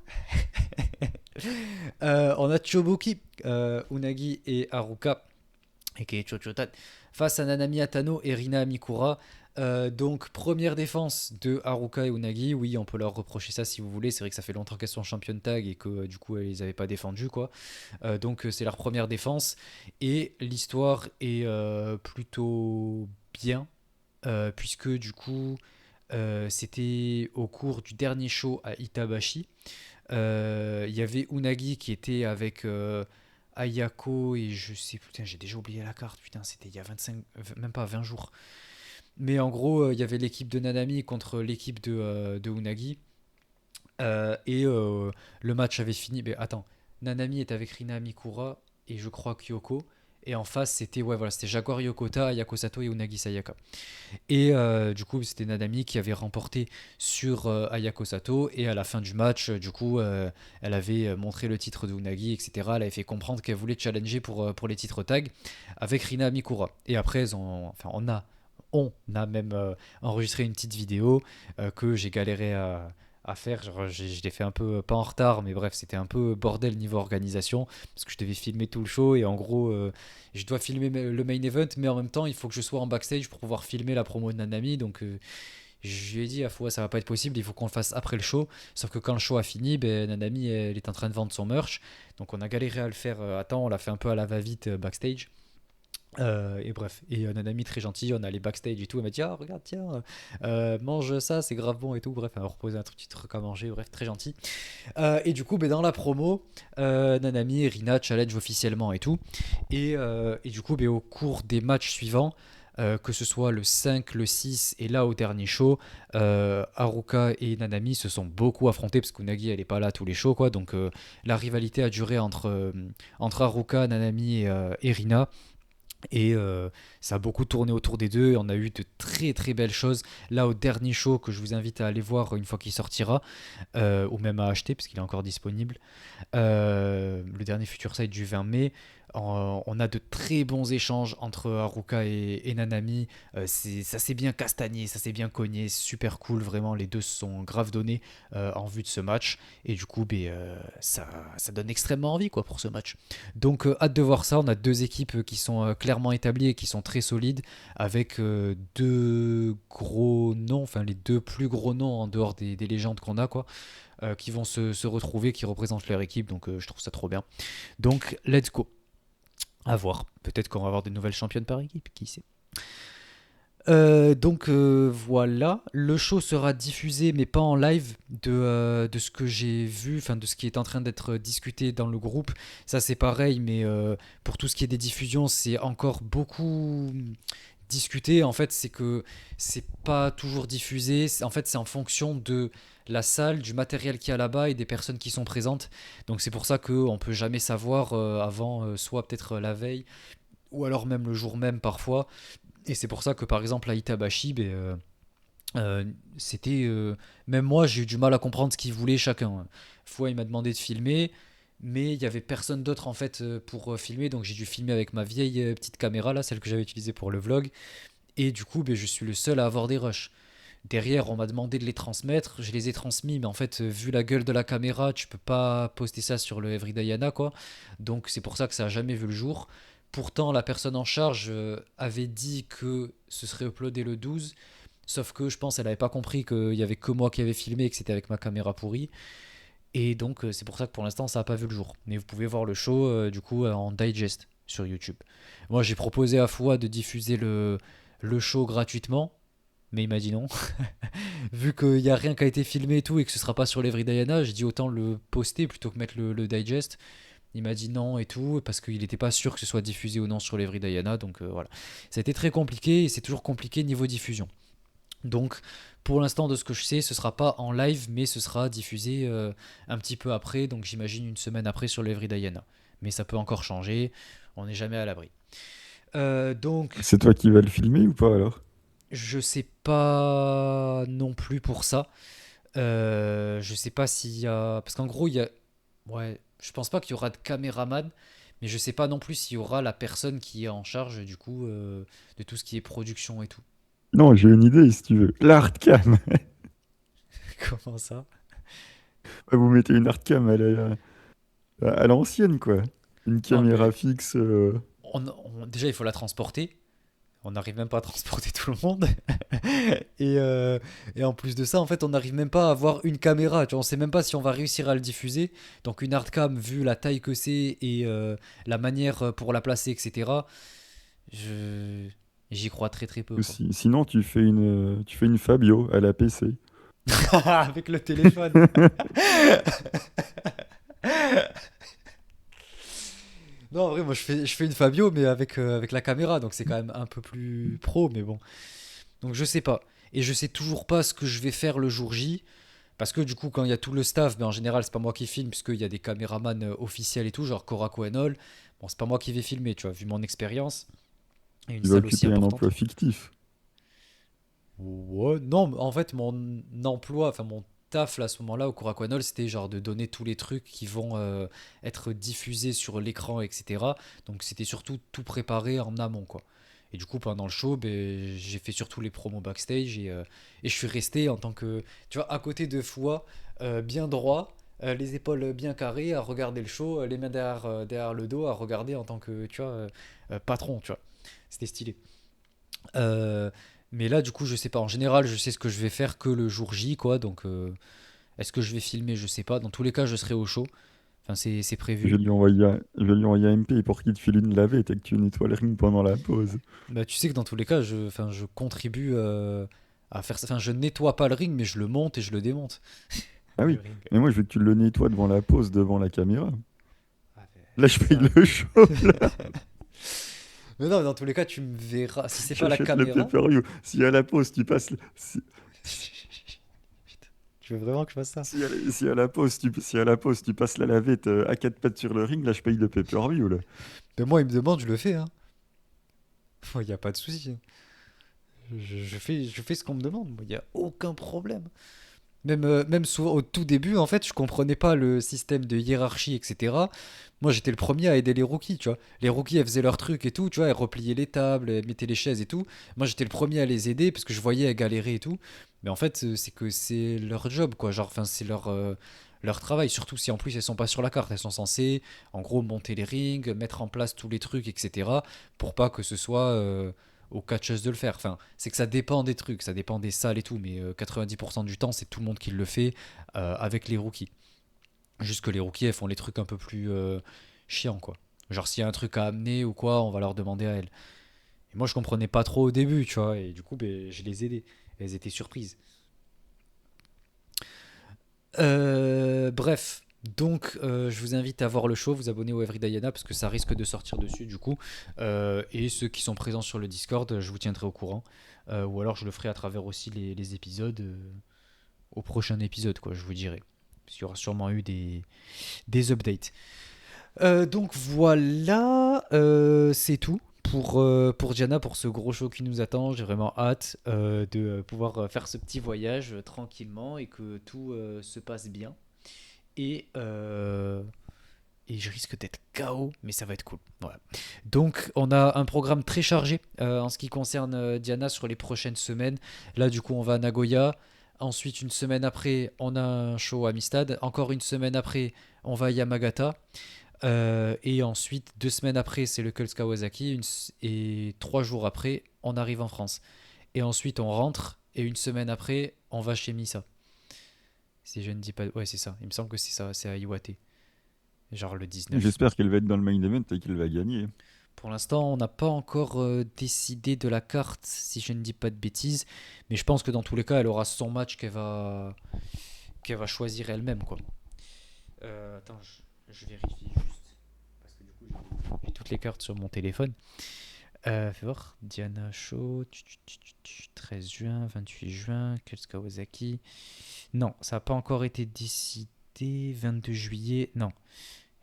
A: On a Chobuki, Unagi et Haruka, et Chochotan, face à Nanami Atano et Rina Mikura. Donc, première défense de Haruka et Unagi. Oui, on peut leur reprocher ça si vous voulez. C'est vrai que ça fait longtemps qu'elles sont championnes tag et que du coup, elles les avaient pas défendues, quoi. Donc, c'est leur première défense. Et l'histoire est plutôt bien, puisque du coup, c'était au cours du dernier show à Itabashi. Il y avait Unagi qui était avec Ayako et je sais, putain, j'ai déjà oublié la carte, putain, c'était il y a 25, même pas 20 jours. Mais en gros, il y avait l'équipe de Nanami contre l'équipe de Unagi. Le match avait fini. Mais attends, Nanami est avec Rina Mikura et je crois Kyoko. Et en face, c'était ouais, voilà, c'était Jaguar Yokota, Ayako Sato et Unagi Sayaka. Et du coup, c'était Nanami qui avait remporté sur Ayako Sato. Et à la fin du match, du coup, elle avait montré le titre de Unagi, etc. Elle avait fait comprendre qu'elle voulait challenger pour les titres tag avec Rina Mikura. Et après, on a même enregistré une petite vidéo que j'ai galéré à faire. Genre, je l'ai fait un peu, pas en retard, mais bref, c'était un peu bordel niveau organisation, parce que je devais filmer tout le show, et en gros, je dois filmer le main event, mais en même temps, il faut que je sois en backstage pour pouvoir filmer la promo de Nanami, donc je lui ai dit à fois ça va pas être possible, il faut qu'on le fasse après le show. Sauf que quand le show a fini, ben, Nanami elle est en train de vendre son merch. Donc on a galéré à le faire à temps, on l'a fait un peu à la va-vite backstage. Et bref, et Nanami très gentil, on allait backstage et tout, elle m'a dit ah regarde tiens, mange ça, c'est grave bon et tout, bref, elle m'a reposé un petit truc à manger, bref, très gentil. Et du coup, ben, dans la promo, Nanami et Rina challenge officiellement et tout. Et du coup, ben, au cours des matchs suivants, que ce soit le 5, le 6 et là au dernier show, Haruka et Nanami se sont beaucoup affrontés parce qu'Unagi elle est pas là à tous les shows quoi. Donc la rivalité a duré entre Haruka, Nanami et Rina. Et ça a beaucoup tourné autour des deux. On a eu de très très belles choses. Là, au dernier show que je vous invite à aller voir une fois qu'il sortira, ou même à acheter parce qu'il est encore disponible. Le dernier Future Sight du 20 mai. On a de très bons échanges entre Haruka et Nanami. Ça s'est bien castagné, ça s'est bien cogné, super cool. Vraiment, les deux se sont grave donnés en vue de ce match. Et du coup, ben, ça donne extrêmement envie quoi, pour ce match. Donc, hâte de voir ça. On a deux équipes qui sont clairement établies et qui sont très solides, avec deux gros noms, enfin les deux plus gros noms en dehors des légendes qu'on a, quoi, qui vont se retrouver, qui représentent leur équipe. Donc, je trouve ça trop bien. Donc, let's go. À voir. Peut-être qu'on va avoir de nouvelles championnes par équipe, qui sait. Donc voilà, le show sera diffusé mais pas en live de ce que j'ai vu, enfin de ce qui est en train d'être discuté dans le groupe. Ça c'est pareil, mais pour tout ce qui est des diffusions, c'est encore beaucoup discuté. En fait, c'est que c'est pas toujours diffusé. En fait, c'est en fonction de la salle, du matériel qu'il y a là-bas et des personnes qui sont présentes. Donc c'est pour ça qu'on peut jamais savoir avant, soit peut-être la veille ou alors même le jour même parfois. Et c'est pour ça que par exemple à Itabashi, ben, euh, c'était même moi j'ai eu du mal à comprendre ce qu'ils voulaient chacun. Fois il m'a demandé de filmer, mais il y avait personne d'autre en fait pour filmer, donc j'ai dû filmer avec ma vieille petite caméra là, celle que j'avais utilisée pour le vlog. Et du coup, ben, je suis le seul à avoir des rushs. Derrière, on m'a demandé de les transmettre, je les ai transmis, mais en fait, vu la gueule de la caméra, tu peux pas poster ça sur le Everydayana, quoi. Donc c'est pour ça que ça a jamais vu le jour. Pourtant, la personne en charge avait dit que ce serait uploadé le 12, sauf que je pense qu'elle avait pas compris qu'il y avait que moi qui avais filmé et que c'était avec ma caméra pourrie. Et donc c'est pour ça que pour l'instant, ça a pas vu le jour. Mais vous pouvez voir le show du coup en digest sur YouTube. Moi, j'ai proposé à Foua de diffuser le show gratuitement, mais il m'a dit non. Vu qu'il n'y a rien qui a été filmé et tout et que ce sera pas sur l'Evry Diana, j'ai dit autant le poster plutôt que mettre le digest. Il m'a dit non et tout parce qu'il n'était pas sûr que ce soit diffusé ou non sur l'Evry Diana. Donc voilà. Ça a été très compliqué et c'est toujours compliqué niveau diffusion. Donc pour l'instant de ce que je sais, ce sera pas en live mais ce sera diffusé un petit peu après. Donc j'imagine une semaine après sur l'Evry Diana. Mais ça peut encore changer. On n'est jamais à l'abri. Donc
B: C'est toi qui vas le filmer ou pas alors?
A: je sais pas non plus pour ça. Je sais pas s'il y a. Parce qu'en gros, il y a. Ouais, je pense pas qu'il y aura de caméraman, mais je sais pas non plus s'il y aura la personne qui est en charge du coup de tout ce qui est production et tout.
B: Non, j'ai une idée si tu veux. L'hardcam.
A: Comment ça?
B: Vous mettez une hardcam à l'ancienne, quoi. Une
A: Non,
B: caméra
A: mais
B: fixe.
A: déjà, il faut la transporter. On n'arrive même pas à transporter tout le monde. et, euh, et en plus de ça, en fait, on n'arrive même pas à avoir une caméra. Tu vois, on sait même pas si on va réussir à le diffuser. Donc une hardcam, vu la taille que c'est et la manière pour la placer, etc. Je j'y crois très très peu quoi.
B: Sinon, tu fais une Fabio à la PC.
A: Avec le téléphone. Non, en vrai, moi je fais une Fabio, mais avec la caméra, donc c'est quand même un peu plus pro, mais bon. Donc je sais pas. Et je sais toujours pas ce que je vais faire le jour J. Parce que du coup, quand il y a tout le staff, ben, en général, c'est pas moi qui filme, puisqu'il y a des caméramans officiels et tout, genre Korako et All. Bon, c'est pas moi qui vais filmer, tu vois, vu mon expérience. Et une
B: Tu vas
A: salle aussi
B: occuper un emploi
A: importante.
B: fictif.
A: Ouais, non, en fait, mon emploi, enfin mon taf là, à ce moment-là au Korakuanol, c'était genre de donner tous les trucs qui vont être diffusés sur l'écran, etc. Donc c'était surtout tout préparé en amont, quoi. Et du coup, pendant le show, ben, j'ai fait surtout les promos backstage et je suis resté en tant que, tu vois, à côté de Foua, bien droit, les épaules bien carrées, à regarder le show, les mains derrière le dos, à regarder en tant que, tu vois, patron, tu vois. C'était stylé. Euh, mais là, du coup, je sais pas. En général, je sais ce que je vais faire que le jour J, quoi. Donc, est-ce que je vais filmer? Je sais pas. Dans tous les cas, je serai au show. Enfin, c'est prévu.
B: Je vais lui envoyer un MP pour qu'il te file une lavette et que tu nettoies le ring pendant la pause.
A: Bah, tu sais que dans tous les cas, enfin, je contribue à faire ça. Enfin, je nettoie pas le ring, mais je le monte et je le démonte.
B: Ah
A: Le
B: oui,
A: ring.
B: mais moi je veux que tu le nettoies devant la pause, devant la caméra.
A: Ah,
B: Là, je paye
A: ça.
B: le show, là.
A: Mais non, dans tous les cas, tu me verras. Si c'est pas la
B: J'achète le
A: caméra.
B: pay-per-view. Si à la pause, tu passes...
A: Tu veux vraiment que je fasse ça?
B: Si à la pause, si à la pause, tu passes la lavette à quatre pattes sur le ring, là, je paye le pay-per-view, là.
A: Mais moi, il me demande, je le fais, hein. Il n'y a pas de souci. Je fais ce qu'on me demande. Il n'y a aucun problème. Même souvent, au tout début, en fait, je comprenais pas le système de hiérarchie, etc. Moi, j'étais le premier à aider les rookies, tu vois. Les rookies, elles faisaient leur truc et tout, tu vois, elles repliaient les tables, elles mettaient les chaises et tout. Moi, j'étais le premier à les aider parce que je voyais elles galérer et tout. Mais en fait, c'est que c'est leur job, quoi. Genre, enfin, c'est leur travail. Surtout si en plus elles sont pas sur la carte. Elles sont censées, en gros, monter les rings, mettre en place tous les trucs, etc. Pour pas que ce soit aux catcheuses de le faire. Enfin, c'est que ça dépend des trucs, ça dépend des salles et tout, mais 90% du temps, c'est tout le monde qui le fait avec les rookies. Juste que les rookies, elles font les trucs un peu plus chiants, quoi. Genre, s'il y a un truc à amener ou quoi, on va leur demander à elles. Et moi, je comprenais pas trop au début, tu vois, et du coup, ben, je les aidais. Elles étaient surprises. Bref. Donc, je vous invite à voir le show, vous abonner au Every Diana parce que ça risque de sortir dessus du coup. Et ceux qui sont présents sur le Discord, je vous tiendrai au courant. Ou alors je le ferai à travers aussi les épisodes au prochain épisode, quoi, je vous dirai. Parce qu'il y aura sûrement eu des updates. Donc voilà, c'est tout pour Diana, pour ce gros show qui nous attend. J'ai vraiment hâte de pouvoir faire ce petit voyage tranquillement et que tout se passe bien. Et, euh, et je risque d'être KO, mais ça va être cool. Voilà. Donc, on a un programme très chargé en ce qui concerne Diana sur les prochaines semaines. Là, du coup, on va à Nagoya. Ensuite, une semaine après, on a un show à Amistad. Encore une semaine après, on va à Yamagata. Et ensuite, 2 semaines après, c'est le Kults Kawasaki. Et 3 jours après, on arrive en France. Et ensuite, on rentre. Et une semaine après, on va chez Misa. Si je ne dis pas. Ouais, c'est ça. Il me semble que c'est ça. C'est à Iwate. Genre le 19.
B: J'espère qu'elle va être dans le main event et qu'elle va gagner.
A: Pour l'instant, on n'a pas encore décidé de la carte, si je ne dis pas de bêtises. Mais je pense que dans tous les cas, elle aura son match qu'elle va choisir elle-même, quoi. Attends, je vérifie juste. Parce que du coup, j'ai toutes les cartes sur mon téléphone. Fais voir. Diana Shaw. 13 juin, 28 juin. Kels Kawasaki. Non, ça n'a pas encore été décidé. 22 juillet. Non.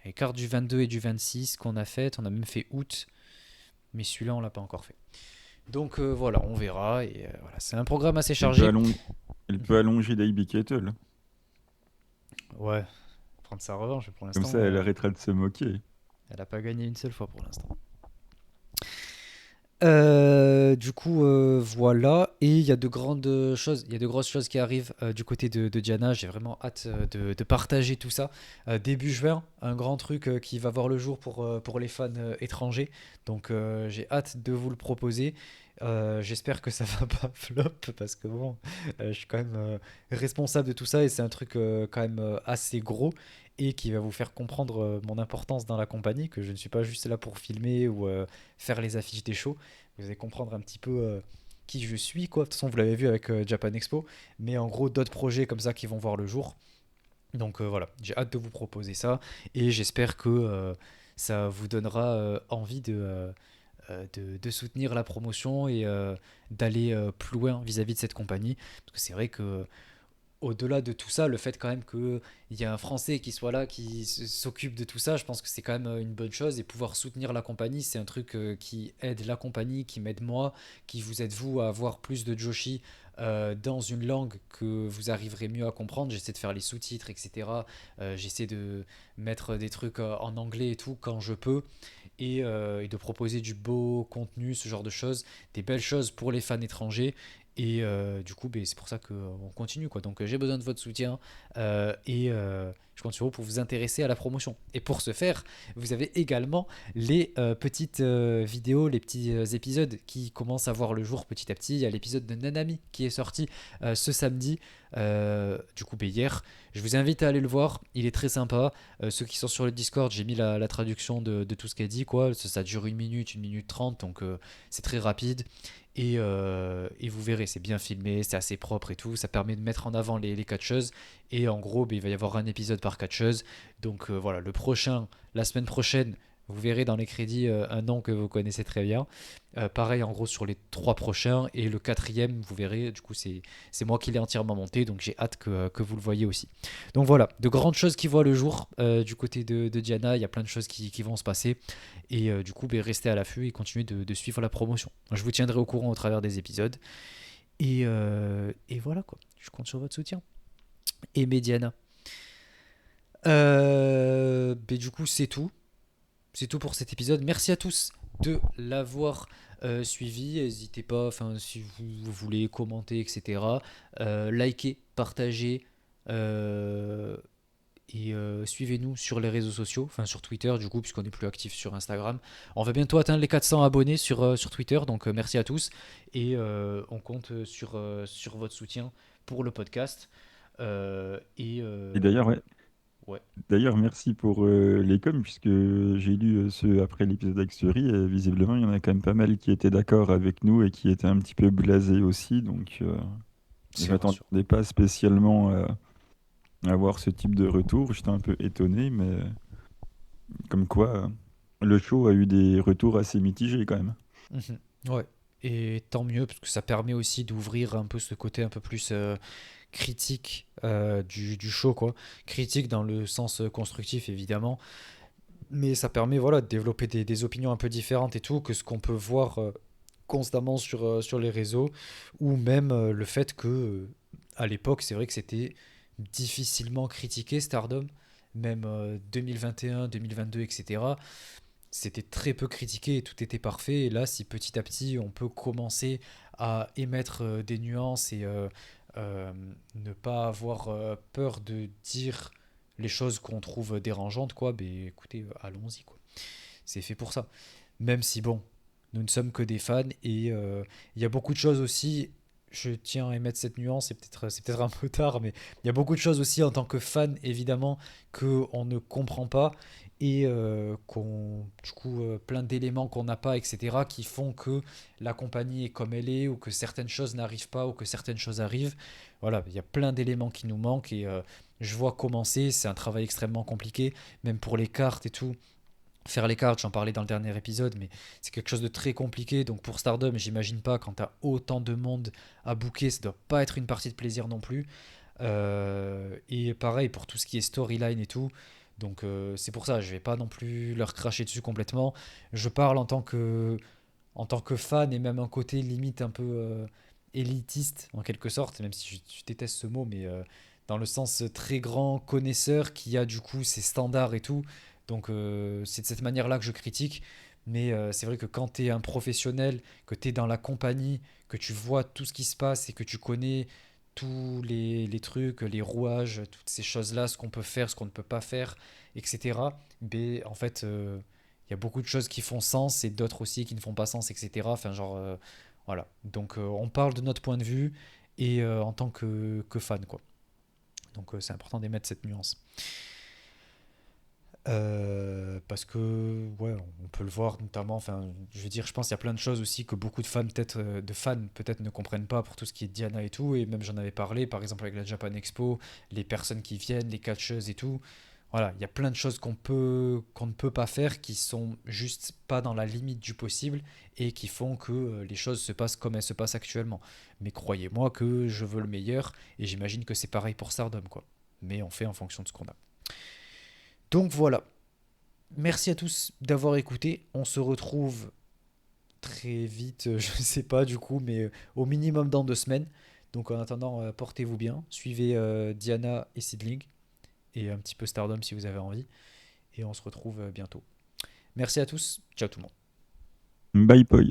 A: Les cartes du 22 et du 26 qu'on a faites. On a même fait août. Mais celui-là, on l'a pas encore fait. Donc voilà, on verra. Et voilà, c'est un programme assez
B: Elle peut,
A: chargé.
B: elle peut allonger Davey Kettle.
A: Ouais, prendre sa revanche. Pour
B: Comme
A: l'instant,
B: ça, elle arrêtera de se moquer.
A: elle a pas gagné une seule fois pour l'instant. Du coup, voilà. Et il y a de grandes choses, il y a de grosses choses qui arrivent du côté de Diana. J'ai vraiment hâte de partager tout ça. Début juin, un grand truc qui va voir le jour pour les fans étrangers. Donc, j'ai hâte de vous le proposer. J'espère que ça va pas flop parce que bon, je suis quand même responsable de tout ça et c'est un truc quand même assez gros et qui va vous faire comprendre mon importance dans la compagnie, que je ne suis pas juste là pour filmer ou faire les affiches des shows. Vous allez comprendre un petit peu qui je suis, quoi. De toute façon, vous l'avez vu avec Japan Expo, mais en gros, d'autres projets comme ça qui vont voir le jour. Donc voilà, j'ai hâte de vous proposer ça et j'espère que ça vous donnera envie de soutenir la promotion et d'aller plus loin vis-à-vis de cette compagnie. Parce que c'est vrai que au-delà de tout ça, le fait quand même qu'il y ait un Français qui soit là, qui s'occupe de tout ça, je pense que c'est quand même une bonne chose. Et pouvoir soutenir la compagnie, c'est un truc qui aide la compagnie, qui m'aide moi, qui vous aide vous à avoir plus de Joshi dans une langue que vous arriverez mieux à comprendre. J'essaie de faire les sous-titres, etc. J'essaie de mettre des trucs en anglais et tout quand je peux. et de proposer du beau contenu, ce genre de choses, des belles choses pour les fans étrangers. Et du coup, c'est pour ça qu'on continue, quoi. Donc j'ai besoin de votre soutien et je compte sur vous pour vous intéresser à la promotion. Et pour ce faire, vous avez également les petites vidéos, les petits épisodes qui commencent à voir le jour petit à petit. Il y a l'épisode de Nanami qui est sorti ce samedi, du coup hier. Je vous invite à aller le voir, il est très sympa. Ceux qui sont sur le Discord, j'ai mis la traduction de tout ce qu'elle dit, quoi. Ça dure 1 minute 30, donc c'est très rapide. Et vous verrez, c'est bien filmé, c'est assez propre et tout. Ça permet de mettre en avant les catcheuses. Et en gros, il va y avoir un épisode par catcheuse. Donc voilà, le prochain, la semaine prochaine, vous verrez dans les crédits un nom que vous connaissez très bien. Pareil en gros sur les 3 prochains. Et le quatrième, vous verrez, du coup, c'est moi qui l'ai entièrement monté. Donc j'ai hâte que vous le voyez aussi. Donc voilà, de grandes choses qui voient le jour du côté de Diana. Il y a plein de choses qui vont se passer. Et du coup, restez à l'affût et continuez de suivre la promotion. Je vous tiendrai au courant au travers des épisodes. Et voilà quoi, je compte sur votre soutien. Et Diana. Du coup, c'est tout. C'est tout pour cet épisode. Merci à tous de l'avoir suivi. N'hésitez pas, si vous voulez commenter, etc. Likez, partagez et suivez-nous sur les réseaux sociaux, enfin sur Twitter du coup, puisqu'on est plus actif sur Instagram. On va bientôt atteindre les 400 abonnés sur Twitter, donc merci à tous. Et on compte sur votre soutien pour le podcast. Euh, et
B: Et
A: euh,
B: d'ailleurs, ouais,
A: ouais,
B: d'ailleurs, merci pour les coms, puisque j'ai lu ceux après l'épisode avec Suri, et visiblement, il y en a quand même pas mal qui étaient d'accord avec nous et qui étaient un petit peu blasés aussi. Donc, je
A: c'est rassurant.
B: m'attendais pas spécialement à avoir ce type de retour. J'étais un peu étonné, mais comme quoi, le show a eu des retours assez mitigés quand même.
A: Mhm. Ouais. Et tant mieux, parce que ça permet aussi d'ouvrir un peu ce côté un peu plus critique du show, quoi. Critique dans le sens constructif, évidemment. Mais ça permet voilà, de développer des opinions un peu différentes et tout, que ce qu'on peut voir constamment sur les réseaux, ou même le fait que, à l'époque, c'est vrai que c'était difficilement critiqué Stardom, même 2021, 2022, etc. C'était très peu critiqué et tout était parfait. Et là, si petit à petit on peut commencer à émettre des nuances et euh, ne pas avoir peur de dire les choses qu'on trouve dérangeantes, quoi, écoutez, allons-y, quoi. C'est fait pour ça. Même si, bon, nous ne sommes que des fans et il y a beaucoup de choses aussi. Je tiens à émettre cette nuance, c'est peut-être un peu tard, mais il y a beaucoup de choses aussi en tant que fan, évidemment, qu'on ne comprend pas et du coup, plein d'éléments qu'on n'a pas, etc., qui font que la compagnie est comme elle est, ou que certaines choses n'arrivent pas, ou que certaines choses arrivent. Voilà, il y a plein d'éléments qui nous manquent et je vois commencer, c'est un travail extrêmement compliqué, même pour les cartes et tout. Faire les cartes, j'en parlais dans le dernier épisode, mais c'est quelque chose de très compliqué. Donc pour Stardom, j'imagine pas quand t'as autant de monde à booker, ça doit pas être une partie de plaisir non plus. Et pareil pour tout ce qui est storyline et tout. Donc c'est pour ça, je vais pas non plus leur cracher dessus complètement. Je parle en tant que fan et même un côté limite un peu élitiste en quelque sorte, même si je déteste ce mot, mais dans le sens très grand connaisseur qui a du coup ses standards et tout. Donc c'est de cette manière-là que je critique. Mais c'est vrai que quand tu es un professionnel, que tu es dans la compagnie, que tu vois tout ce qui se passe et que tu connais tous les trucs, les rouages, toutes ces choses-là, ce qu'on peut faire, ce qu'on ne peut pas faire, etc. En fait, il y a beaucoup de choses qui font sens et d'autres aussi qui ne font pas sens, etc. Enfin, genre, voilà. Donc, on parle de notre point de vue et en tant que fan, quoi. Donc, c'est important d'émettre cette nuance. Parce que, ouais, on peut le voir notamment, enfin, je veux dire, je pense qu'il y a plein de choses aussi que beaucoup de fans peut-être ne comprennent pas pour tout ce qui est Diana et tout, et même j'en avais parlé, par exemple avec la Japan Expo, les personnes qui viennent, les catcheuses et tout. Voilà, il y a plein de choses qu'on ne peut pas faire qui sont juste pas dans la limite du possible et qui font que les choses se passent comme elles se passent actuellement. Mais croyez-moi que je veux le meilleur et j'imagine que c'est pareil pour Stardom, quoi. Mais on fait en fonction de ce qu'on a. Donc voilà, merci à tous d'avoir écouté. On se retrouve très vite, je ne sais pas du coup, mais au minimum dans 2 semaines. Donc en attendant, portez-vous bien. Suivez Diana et Sidling et un petit peu Stardom si vous avez envie. Et on se retrouve bientôt. Merci à tous. Ciao tout le monde.
B: Bye, Poi.